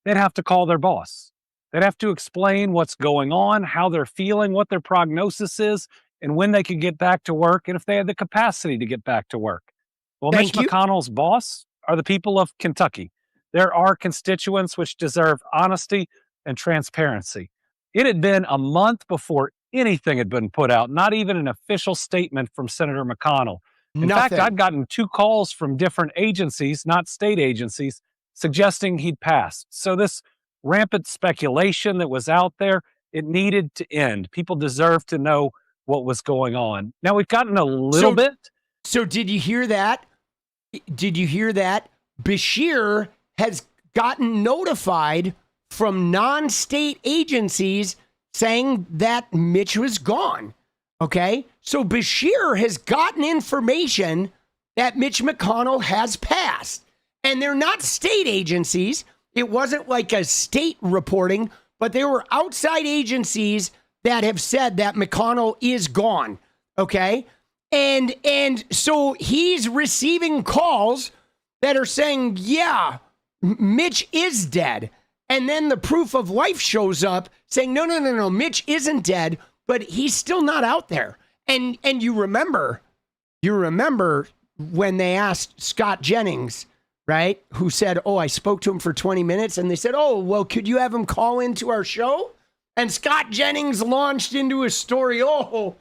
they'd have to call their boss. They'd have to explain what's going on, how they're feeling, what their prognosis is, and when they could get back to work, and if they had the capacity to get back to work. Well, Mitch McConnell's boss are the people of Kentucky. There are constituents which deserve honesty and transparency. It had been a month before anything had been put out, not even an official statement from Senator McConnell. In fact, I'd gotten 2 calls from different agencies, not state agencies, suggesting he'd passed. So this rampant speculation that was out there, it needed to end. People deserve to know what was going on. Now we've gotten a little bit. So did you hear that? Did you hear that? Beshear has gotten notified from non-state agencies saying that Mitch was gone. Okay? So Beshear has gotten information that Mitch McConnell has passed. And they're not state agencies. It wasn't like a state reporting, but they were outside agencies that have said that McConnell is gone. Okay? And so he's receiving calls that are saying, yeah, Mitch is dead. And then the proof of life shows up saying, no, Mitch isn't dead, but he's still not out there. And you remember when they asked Scott Jennings, right, who said, oh, I spoke to him for 20 minutes. And they said, oh, well, could you have him call into our show? And Scott Jennings launched into a story. Oh,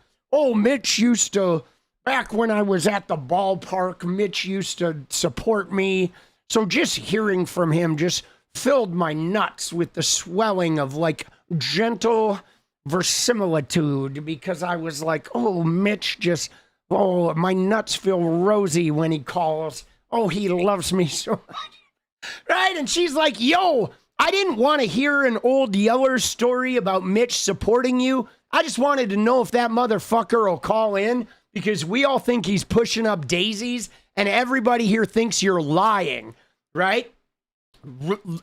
Mitch used to, back when I was at the ballpark, Mitch used to support me. So just hearing from him just filled my nuts with the swelling of like gentle verisimilitude, because I was like, oh, Mitch just, oh, my nuts feel rosy when he calls. Oh, he loves me so much. Right? And she's like, yo, I didn't want to hear an old Yeller story about Mitch supporting you. I just wanted to know if that motherfucker will call in, because we all think he's pushing up daisies and everybody here thinks you're lying, right?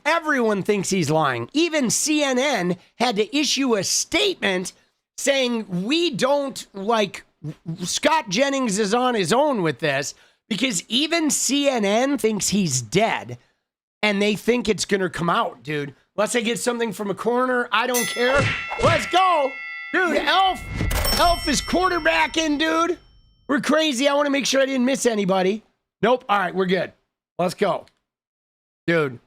Everyone thinks he's lying. Even CNN had to issue a statement saying we don't, like, Scott Jennings is on his own with this, because even CNN thinks he's dead and they think it's going to come out, dude. Unless I get something from a corner, I don't care. Let's go. Dude, Elf is quarterbacking, dude. We're crazy. I want to make sure I didn't miss anybody. Nope. All right, we're good. Let's go. Dude.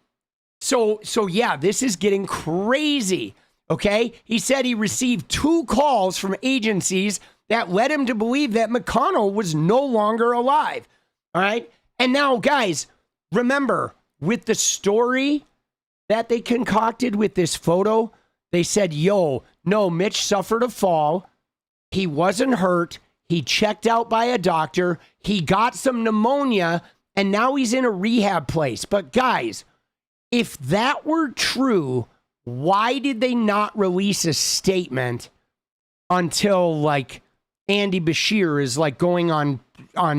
So yeah, this is getting crazy. Okay? He said he received 2 calls from agencies that led him to believe that McConnell was no longer alive. All right? And now, guys, remember, with the story that they concocted with this photo, they said, yo, no, Mitch suffered a fall. He wasn't hurt. He checked out by a doctor. He got some pneumonia, and now he's in a rehab place. But guys, if that were true, why did they not release a statement until, like, Andy Beshear is, like, going on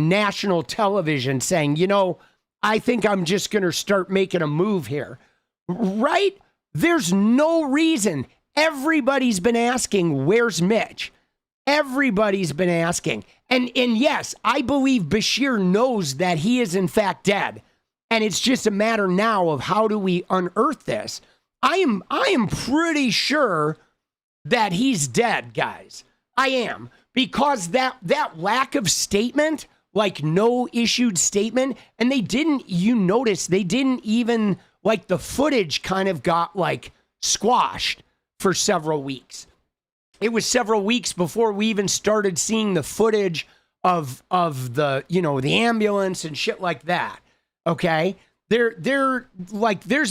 national television saying, you know, I think I'm just going to start making a move here, right? There's no reason. Everybody's been asking, where's Mitch? Everybody's been asking. And yes, I believe Beshear knows that he is in fact dead. And it's just a matter now of how do we unearth this? I am pretty sure that he's dead, guys. I am. Because that lack of statement, like no issued statement, and they didn't, you notice, they didn't even, like, the footage kind of got, like, squashed for several weeks. It was several weeks before we even started seeing the footage of the, you know, the ambulance and shit like that. Okay? There's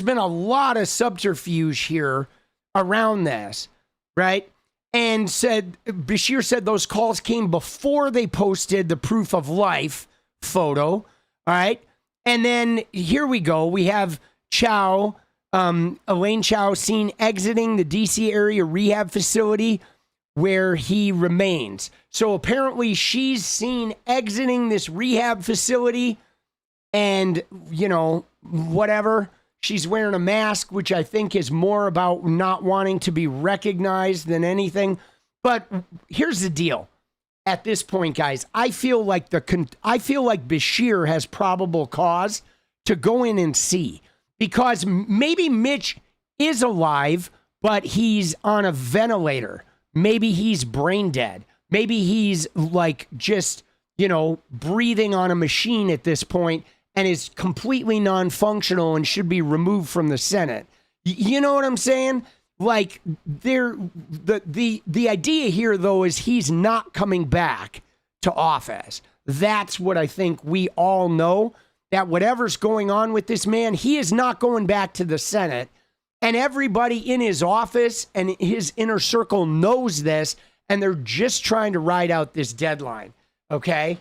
been a lot of subterfuge here around this, right? And Beshear said those calls came before they posted the proof of life photo. All right. And then here we go. We have Elaine Chao seen exiting the DC area rehab facility where he remains. So apparently she's seen exiting this rehab facility, and, you know, whatever. She's wearing a mask, which I think is more about not wanting to be recognized than anything. But here's the deal. At this point, guys, I feel like Beshear has probable cause to go in and see, because maybe Mitch is alive, but he's on a ventilator. Maybe he's brain dead. Maybe he's, like, just, you know, breathing on a machine at this point and is completely non-functional and should be removed from the Senate. You know what I'm saying? Like, the idea here, though, is he's not coming back to office. That's what I think we all know, that whatever's going on with this man, he is not going back to the Senate. And everybody in his office and his inner circle knows this, and they're just trying to ride out this deadline, okay?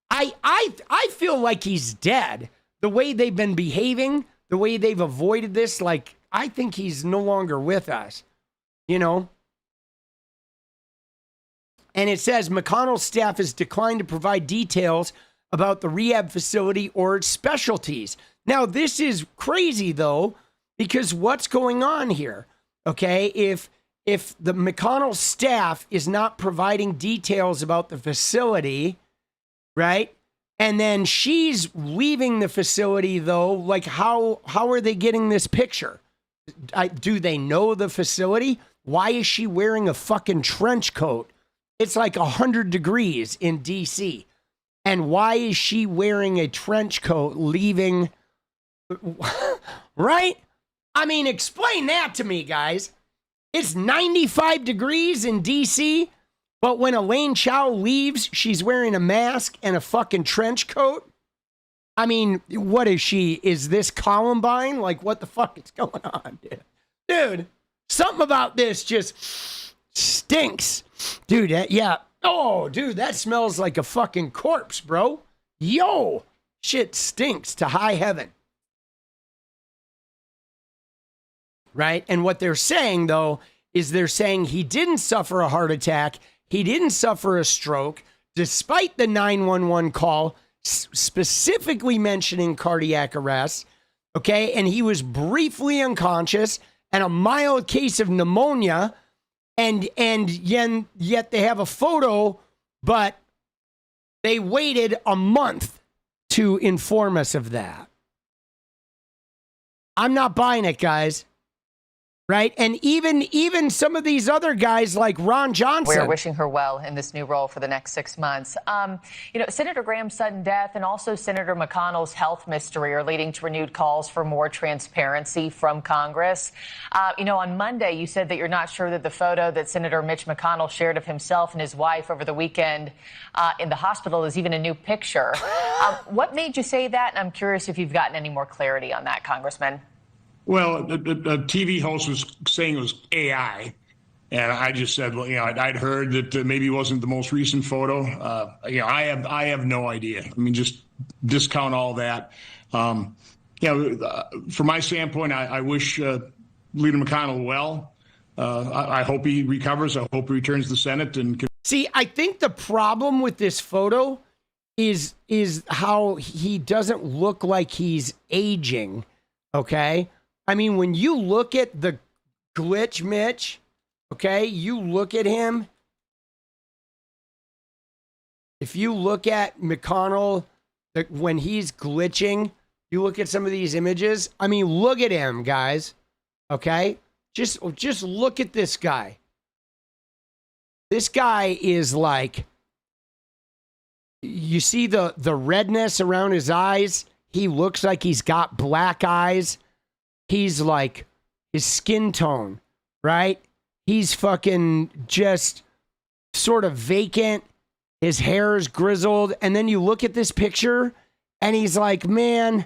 I feel like he's dead. The way they've been behaving, the way they've avoided this, like, I think he's no longer with us, you know? And it says McConnell's staff has declined to provide details about the rehab facility or its specialties. Now, this is crazy, though, because what's going on here? Okay, if the McConnell staff is not providing details about the facility, right? And then she's leaving the facility, though, like how are they getting this picture? Do they know the facility? Why is she wearing a fucking trench coat? It's like 100 degrees in DC. And why is she wearing a trench coat leaving? Right? I mean, explain that to me, guys. It's 95 degrees in DC, but when Elaine Chao leaves, she's wearing a mask and a fucking trench coat. I mean, what is she? Is this Columbine? Like, what the fuck is going on, dude? Dude, something about this just stinks. Dude, yeah. Oh, dude, that smells like a fucking corpse, bro. Yo, shit stinks to high heaven. Right? And what they're saying, though, is they're saying he didn't suffer a heart attack. He didn't suffer a stroke, despite the 911 call specifically mentioning cardiac arrest. Okay? And he was briefly unconscious and a mild case of pneumonia. And yet they have a photo, but they waited a month to inform us of that. I'm not buying it, guys. Right? And even some of these other guys like Ron Johnson. We're wishing her well in this new role for the next 6 months. You know, Senator Graham's sudden death and also Senator McConnell's health mystery are leading to renewed calls for more transparency from Congress. You know, on Monday, you said that you're not sure that the photo that Senator Mitch McConnell shared of himself and his wife over the weekend in the hospital is even a new picture. What made you say that? And I'm curious if you've gotten any more clarity on that, Congressman. Well, the TV host was saying it was AI, and I just said, well, you know, I'd heard that maybe it wasn't the most recent photo. You know, I have no idea. I mean, just discount all that. You know, from my standpoint, I wish Leader McConnell well. I hope he recovers. I hope he returns to the Senate and can. See, I think the problem with this photo is how he doesn't look like he's aging. Okay. I mean, when you look at the glitch Mitch, okay, you look at him. If you look at McConnell, when he's glitching, you look at some of these images. I mean, look at him, guys. Okay? Just look at this guy. This guy is like, you see the redness around his eyes? He looks like he's got black eyes. He's like, his skin tone, right? He's fucking just sort of vacant. His hair is grizzled. And then you look at this picture and he's like, man,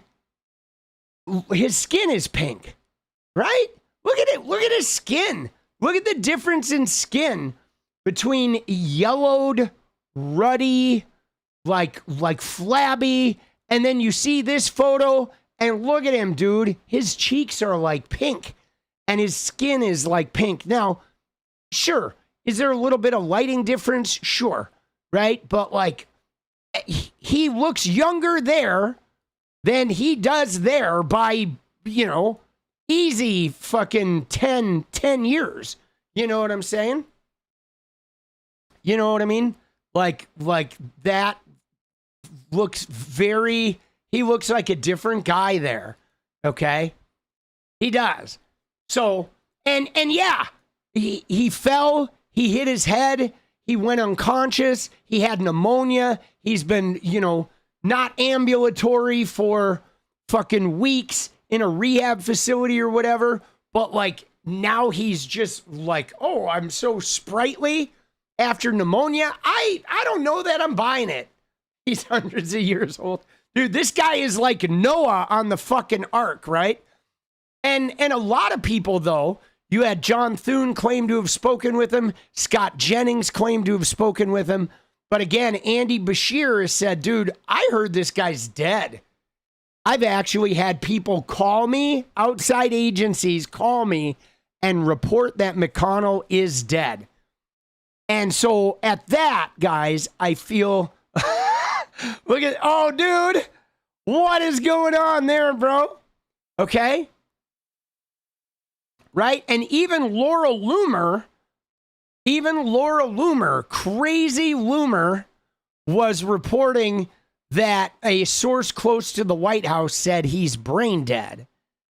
his skin is pink, right? Look at it. Look at his skin. Look at the difference in skin between yellowed, ruddy, like flabby. And then you see this photo. And look at him, dude. His cheeks are like pink and his skin is like pink. Now, sure, is there a little bit of lighting difference? Sure, right? But like, he looks younger there than he does there by, you know, easy fucking 10 years. You know what I'm saying? You know what I mean? Like that looks very... He looks like a different guy there, okay? He does. So, and yeah, he fell, he hit his head, he went unconscious, he had pneumonia, he's been, you know, not ambulatory for fucking weeks in a rehab facility or whatever, but like now he's just like, oh, I'm so sprightly after pneumonia. I don't know that I'm buying it. He's hundreds of years old. Dude, this guy is like Noah on the fucking ark, right? And a lot of people, though, you had John Thune claim to have spoken with him. Scott Jennings claimed to have spoken with him. But again, Andy Beshear has said, dude, I heard this guy's dead. I've actually had people call me, outside agencies call me and report that McConnell is dead. And so at that, guys, I feel, look at, oh, dude, what is going on there, bro? Okay. Right. And even Laura Loomer, crazy Loomer, was reporting that a source close to the White House said he's brain dead.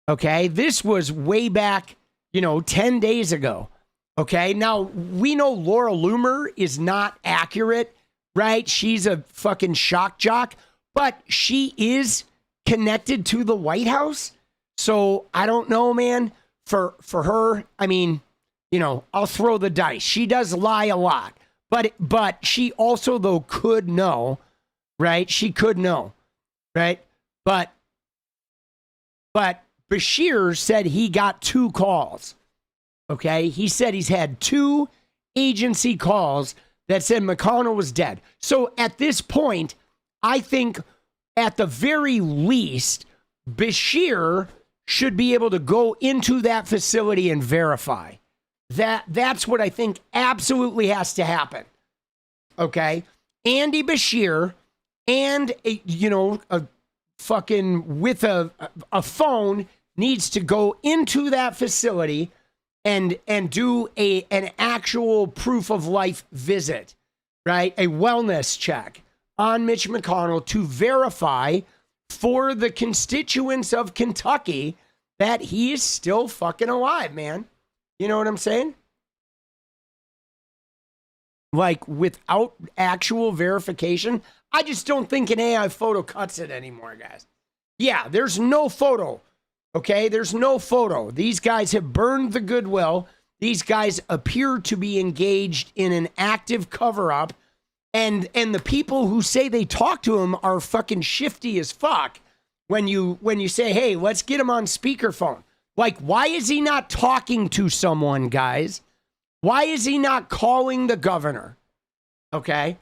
Okay. This was way back, 10 days ago. Okay. Now we know Laura Loomer is not accurate, right? She's a fucking shock jock, but she is connected to the White House. So I don't know, man. For her, I mean, I'll throw the dice. She does lie a lot, but she also, though, could know, right? She could know, right? But Beshear said he got 2 calls. Okay, he said he's had 2 agency calls that said McConnell was dead. So at this point, I think at the very least, Beshear should be able to go into that facility and verify. That's what I think absolutely has to happen. Okay? Andy Beshear and a fucking with a phone needs to go into that facility and do an actual proof of life visit, right? A wellness check on Mitch McConnell to verify for the constituents of Kentucky that he is still fucking alive, man. You know what I'm saying? Like, without actual verification, I just don't think an AI photo cuts it anymore, guys. Yeah, there's no photo, okay? There's no photo. These guys have burned the goodwill. These guys appear to be engaged in an active cover-up. And the people who say they talk to him are fucking shifty as fuck when you say, hey, let's get him on speakerphone. Like, why is he not talking to someone, guys? Why is he not calling the governor? Okay.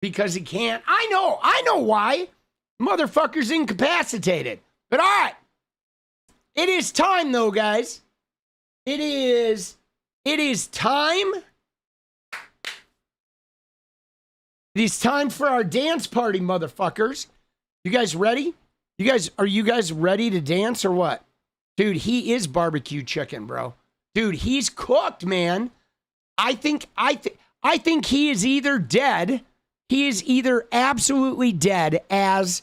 Because he can't. I know why. Motherfucker's incapacitated. But all right. It is time, though, guys. It is time. It is time for our dance party, motherfuckers. You guys ready? Are you guys ready to dance or what? Dude, he is barbecue chicken, bro. Dude, he's cooked, man. I think he is either dead. He is either absolutely dead as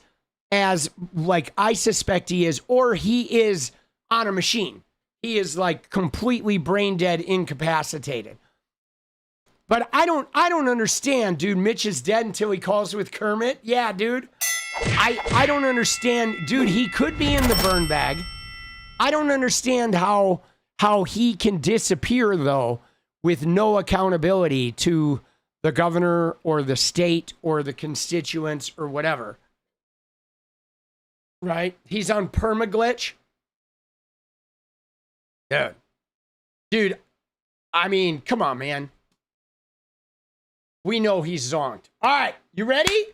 like I suspect he is, or he is on a machine. He is like completely brain dead, incapacitated. But I don't understand, dude. Mitch is dead until he calls with Kermit. Yeah, dude. I don't understand, dude. He could be in the burn bag. I don't understand how he can disappear though with no accountability to the governor or the state or the constituents or whatever. Right? He's on permaglitch. Yeah. Dude, I mean, come on, man. We know he's zonked. All right, you ready?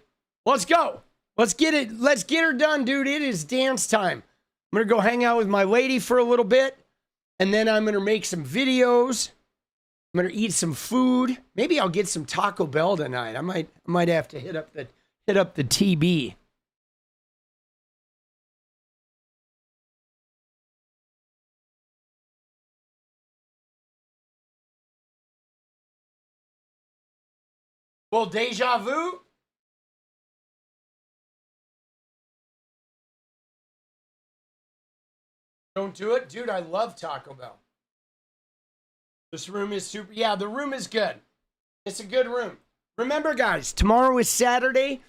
Let's go. Let's get it. Let's get her done, dude. It is dance time. I'm going to go hang out with my lady for a little bit, and then I'm going to make some videos. I'm going to eat some food. Maybe I'll get some Taco Bell tonight. I might have to hit up the TB. Well, deja vu? Don't do it? Dude, I love Taco Bell. This room is super. Yeah, the room is good. It's a good room. Remember, guys, tomorrow is Saturday,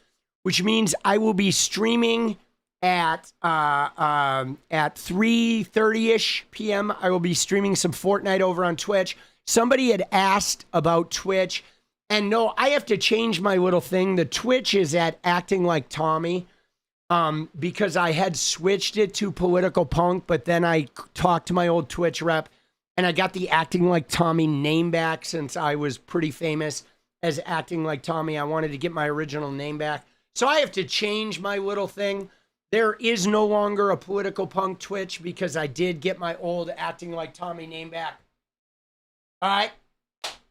which means I will be streaming at 3:30-ish p.m. I will be streaming some Fortnite over on Twitch. Somebody had asked about Twitch. And no, I have to change my little thing. The Twitch is at Acting Like Tommy because I had switched it to Political Punk, but then I talked to my old Twitch rep and I got the acting like Tommy name back since I was pretty famous as acting like Tommy. I wanted to get my original name back. So I have to change my little thing. There is no longer a political punk Twitch because I did get my old acting like Tommy name back. All right.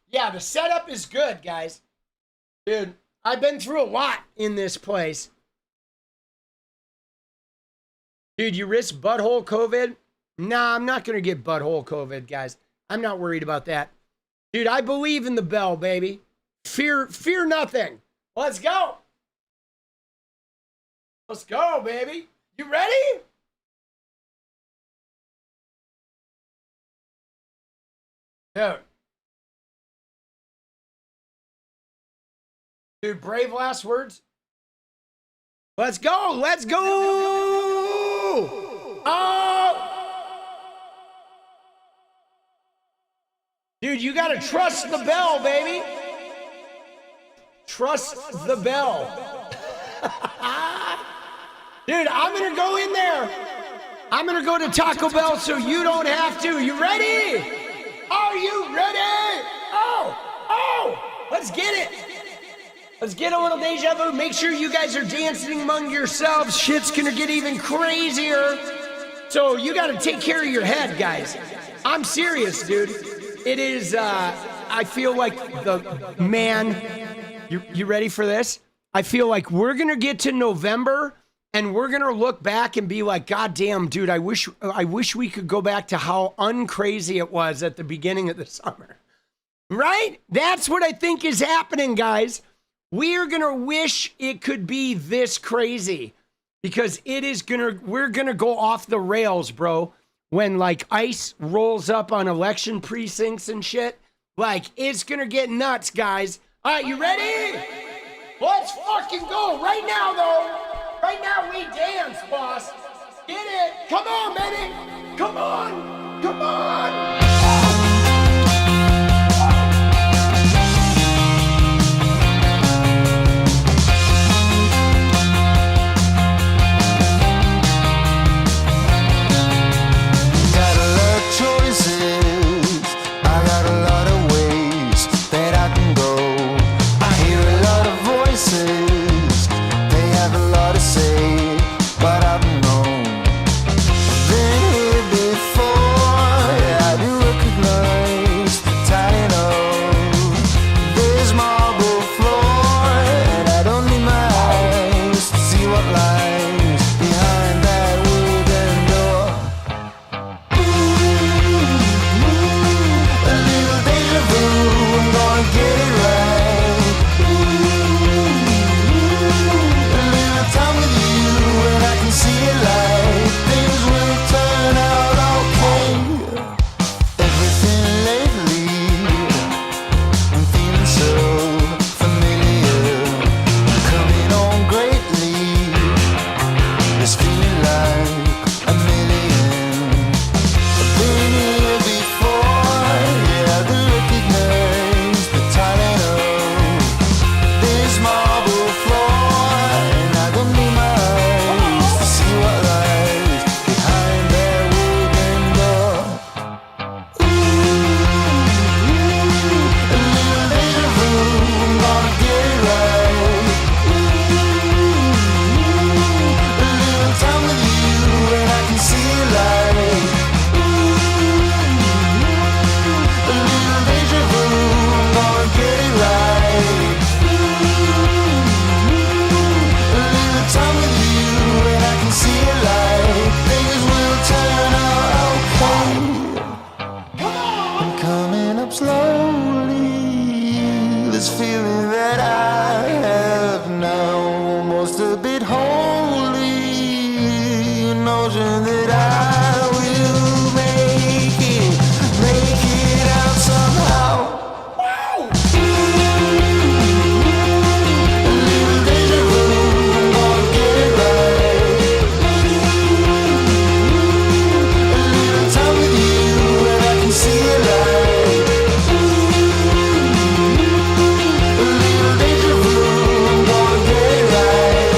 Yeah, the setup is good, guys. Dude, I've been through a lot in this place. Dude, you risk butthole COVID? Nah, I'm not going to get butthole COVID, guys. I'm not worried about that. Dude, I believe in the bell, baby. Fear nothing. Let's go. Let's go, baby. You ready? Dude, brave last words. Let's go. Let's go. Oh. Dude, you got to trust the bell, baby. Trust the bell. Dude, I'm going to go in there. I'm going to go to Taco Bell so you don't have to. You ready? Are you ready? Oh, let's get it. Let's get a little deja vu. Make sure you guys are dancing among yourselves. Shit's going to get even crazier. So you got to take care of your head, guys. I'm serious, dude. It is, I feel like you ready for this? I feel like we're going to get to November and we're going to look back and be like, God damn, dude, I wish we could go back to how uncrazy it was at the beginning of the summer. Right? That's what I think is happening, guys. We're going to wish it could be this crazy because we're going to go off the rails, bro. When like ICE rolls up on election precincts and shit, like it's going to get nuts, guys. All right, you ready? Let's fucking go right now, though. Right now, we dance, boss. Get it. Come on, baby. Come on. Come on. Got a lot of choices. I got a lot of ways that I can go. I hear a lot of voices. They have a lot to say, but I don't know. Been here before, yeah, I do recognize the title. There's marble floor, and I don't need my eyes to see what lies behind that wooden door. A little deja vu, I'm gonna get it right. A little time with you, and I can see it like things will turn out okay. Everything lately, I'm feeling so familiar. Coming on greatly, this feeling like a million. I've been here before, yeah, I do recognize the title. This marble floor, and I don't need my eyes to see what lies behind that wooden door. A little deja vu, I'm gonna get it right. A little time with you, and I can see it like. A little deja vu, I'm gonna get it right. A little time with you, and I can see it like things will turn out okay. I'm coming up slowly. This feeling that I have now, almost a bit holy. Notion that I will make it out somehow. A little deja vu, I'm gonna get it right. A little time with you, and I can see it like. A little deja vu, I'm gonna get it right.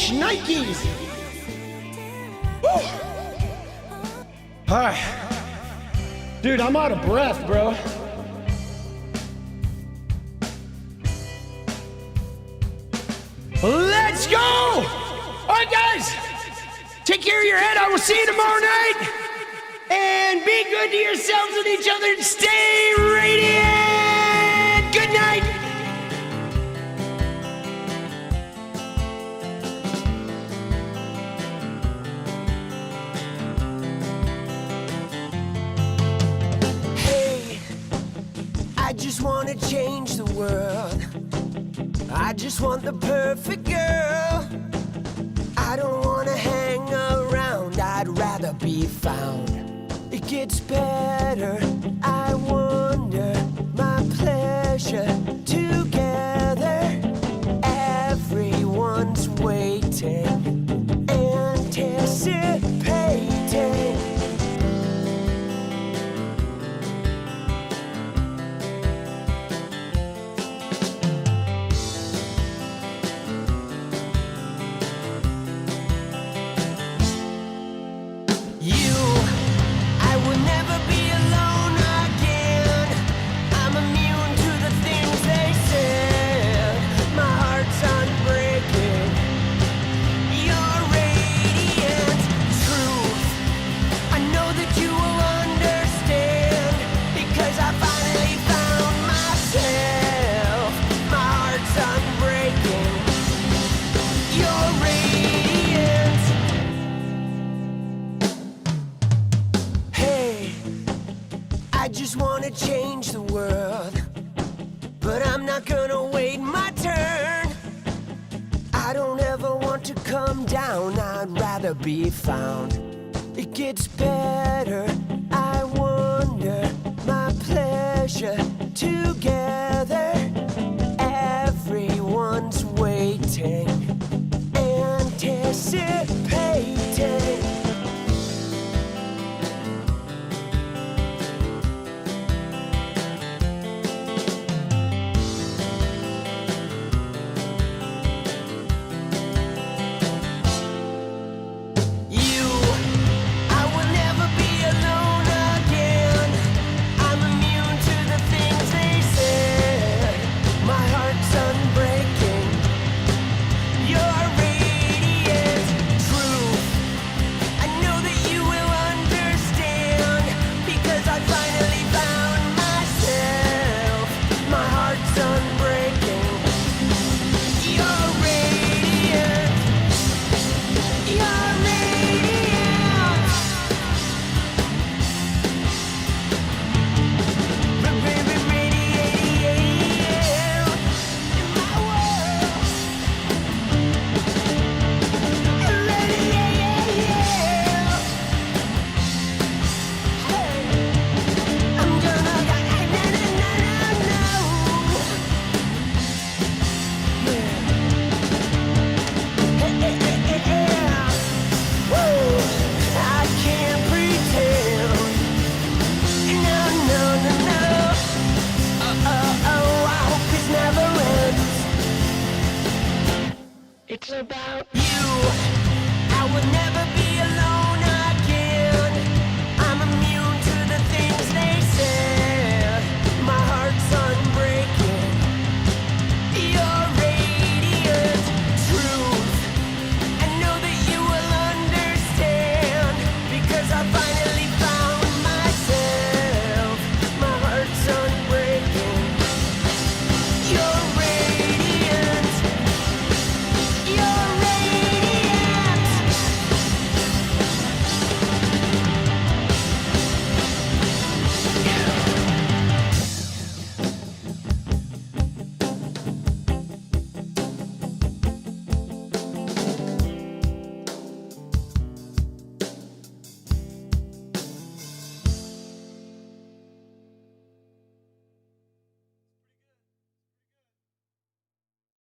Nikes. Woo. Hi. Dude, I'm out of breath, bro. Let's go! All right, guys. Take care of your head. I will see you tomorrow night. And be good to yourselves and each other and stay radiant. Good night. Hey, I just want to change the world. I just want the perfect girl. I don't want to hang around. I'd rather be found. It gets better. I wonder my pleasure together. Everyone's waiting, anticipating. Change the world, but I'm not gonna wait my turn. I don't ever want to come down. I'd rather be found. It gets better. I wonder my pleasure together. Everyone's waiting, anticipating. It's about you. I would never be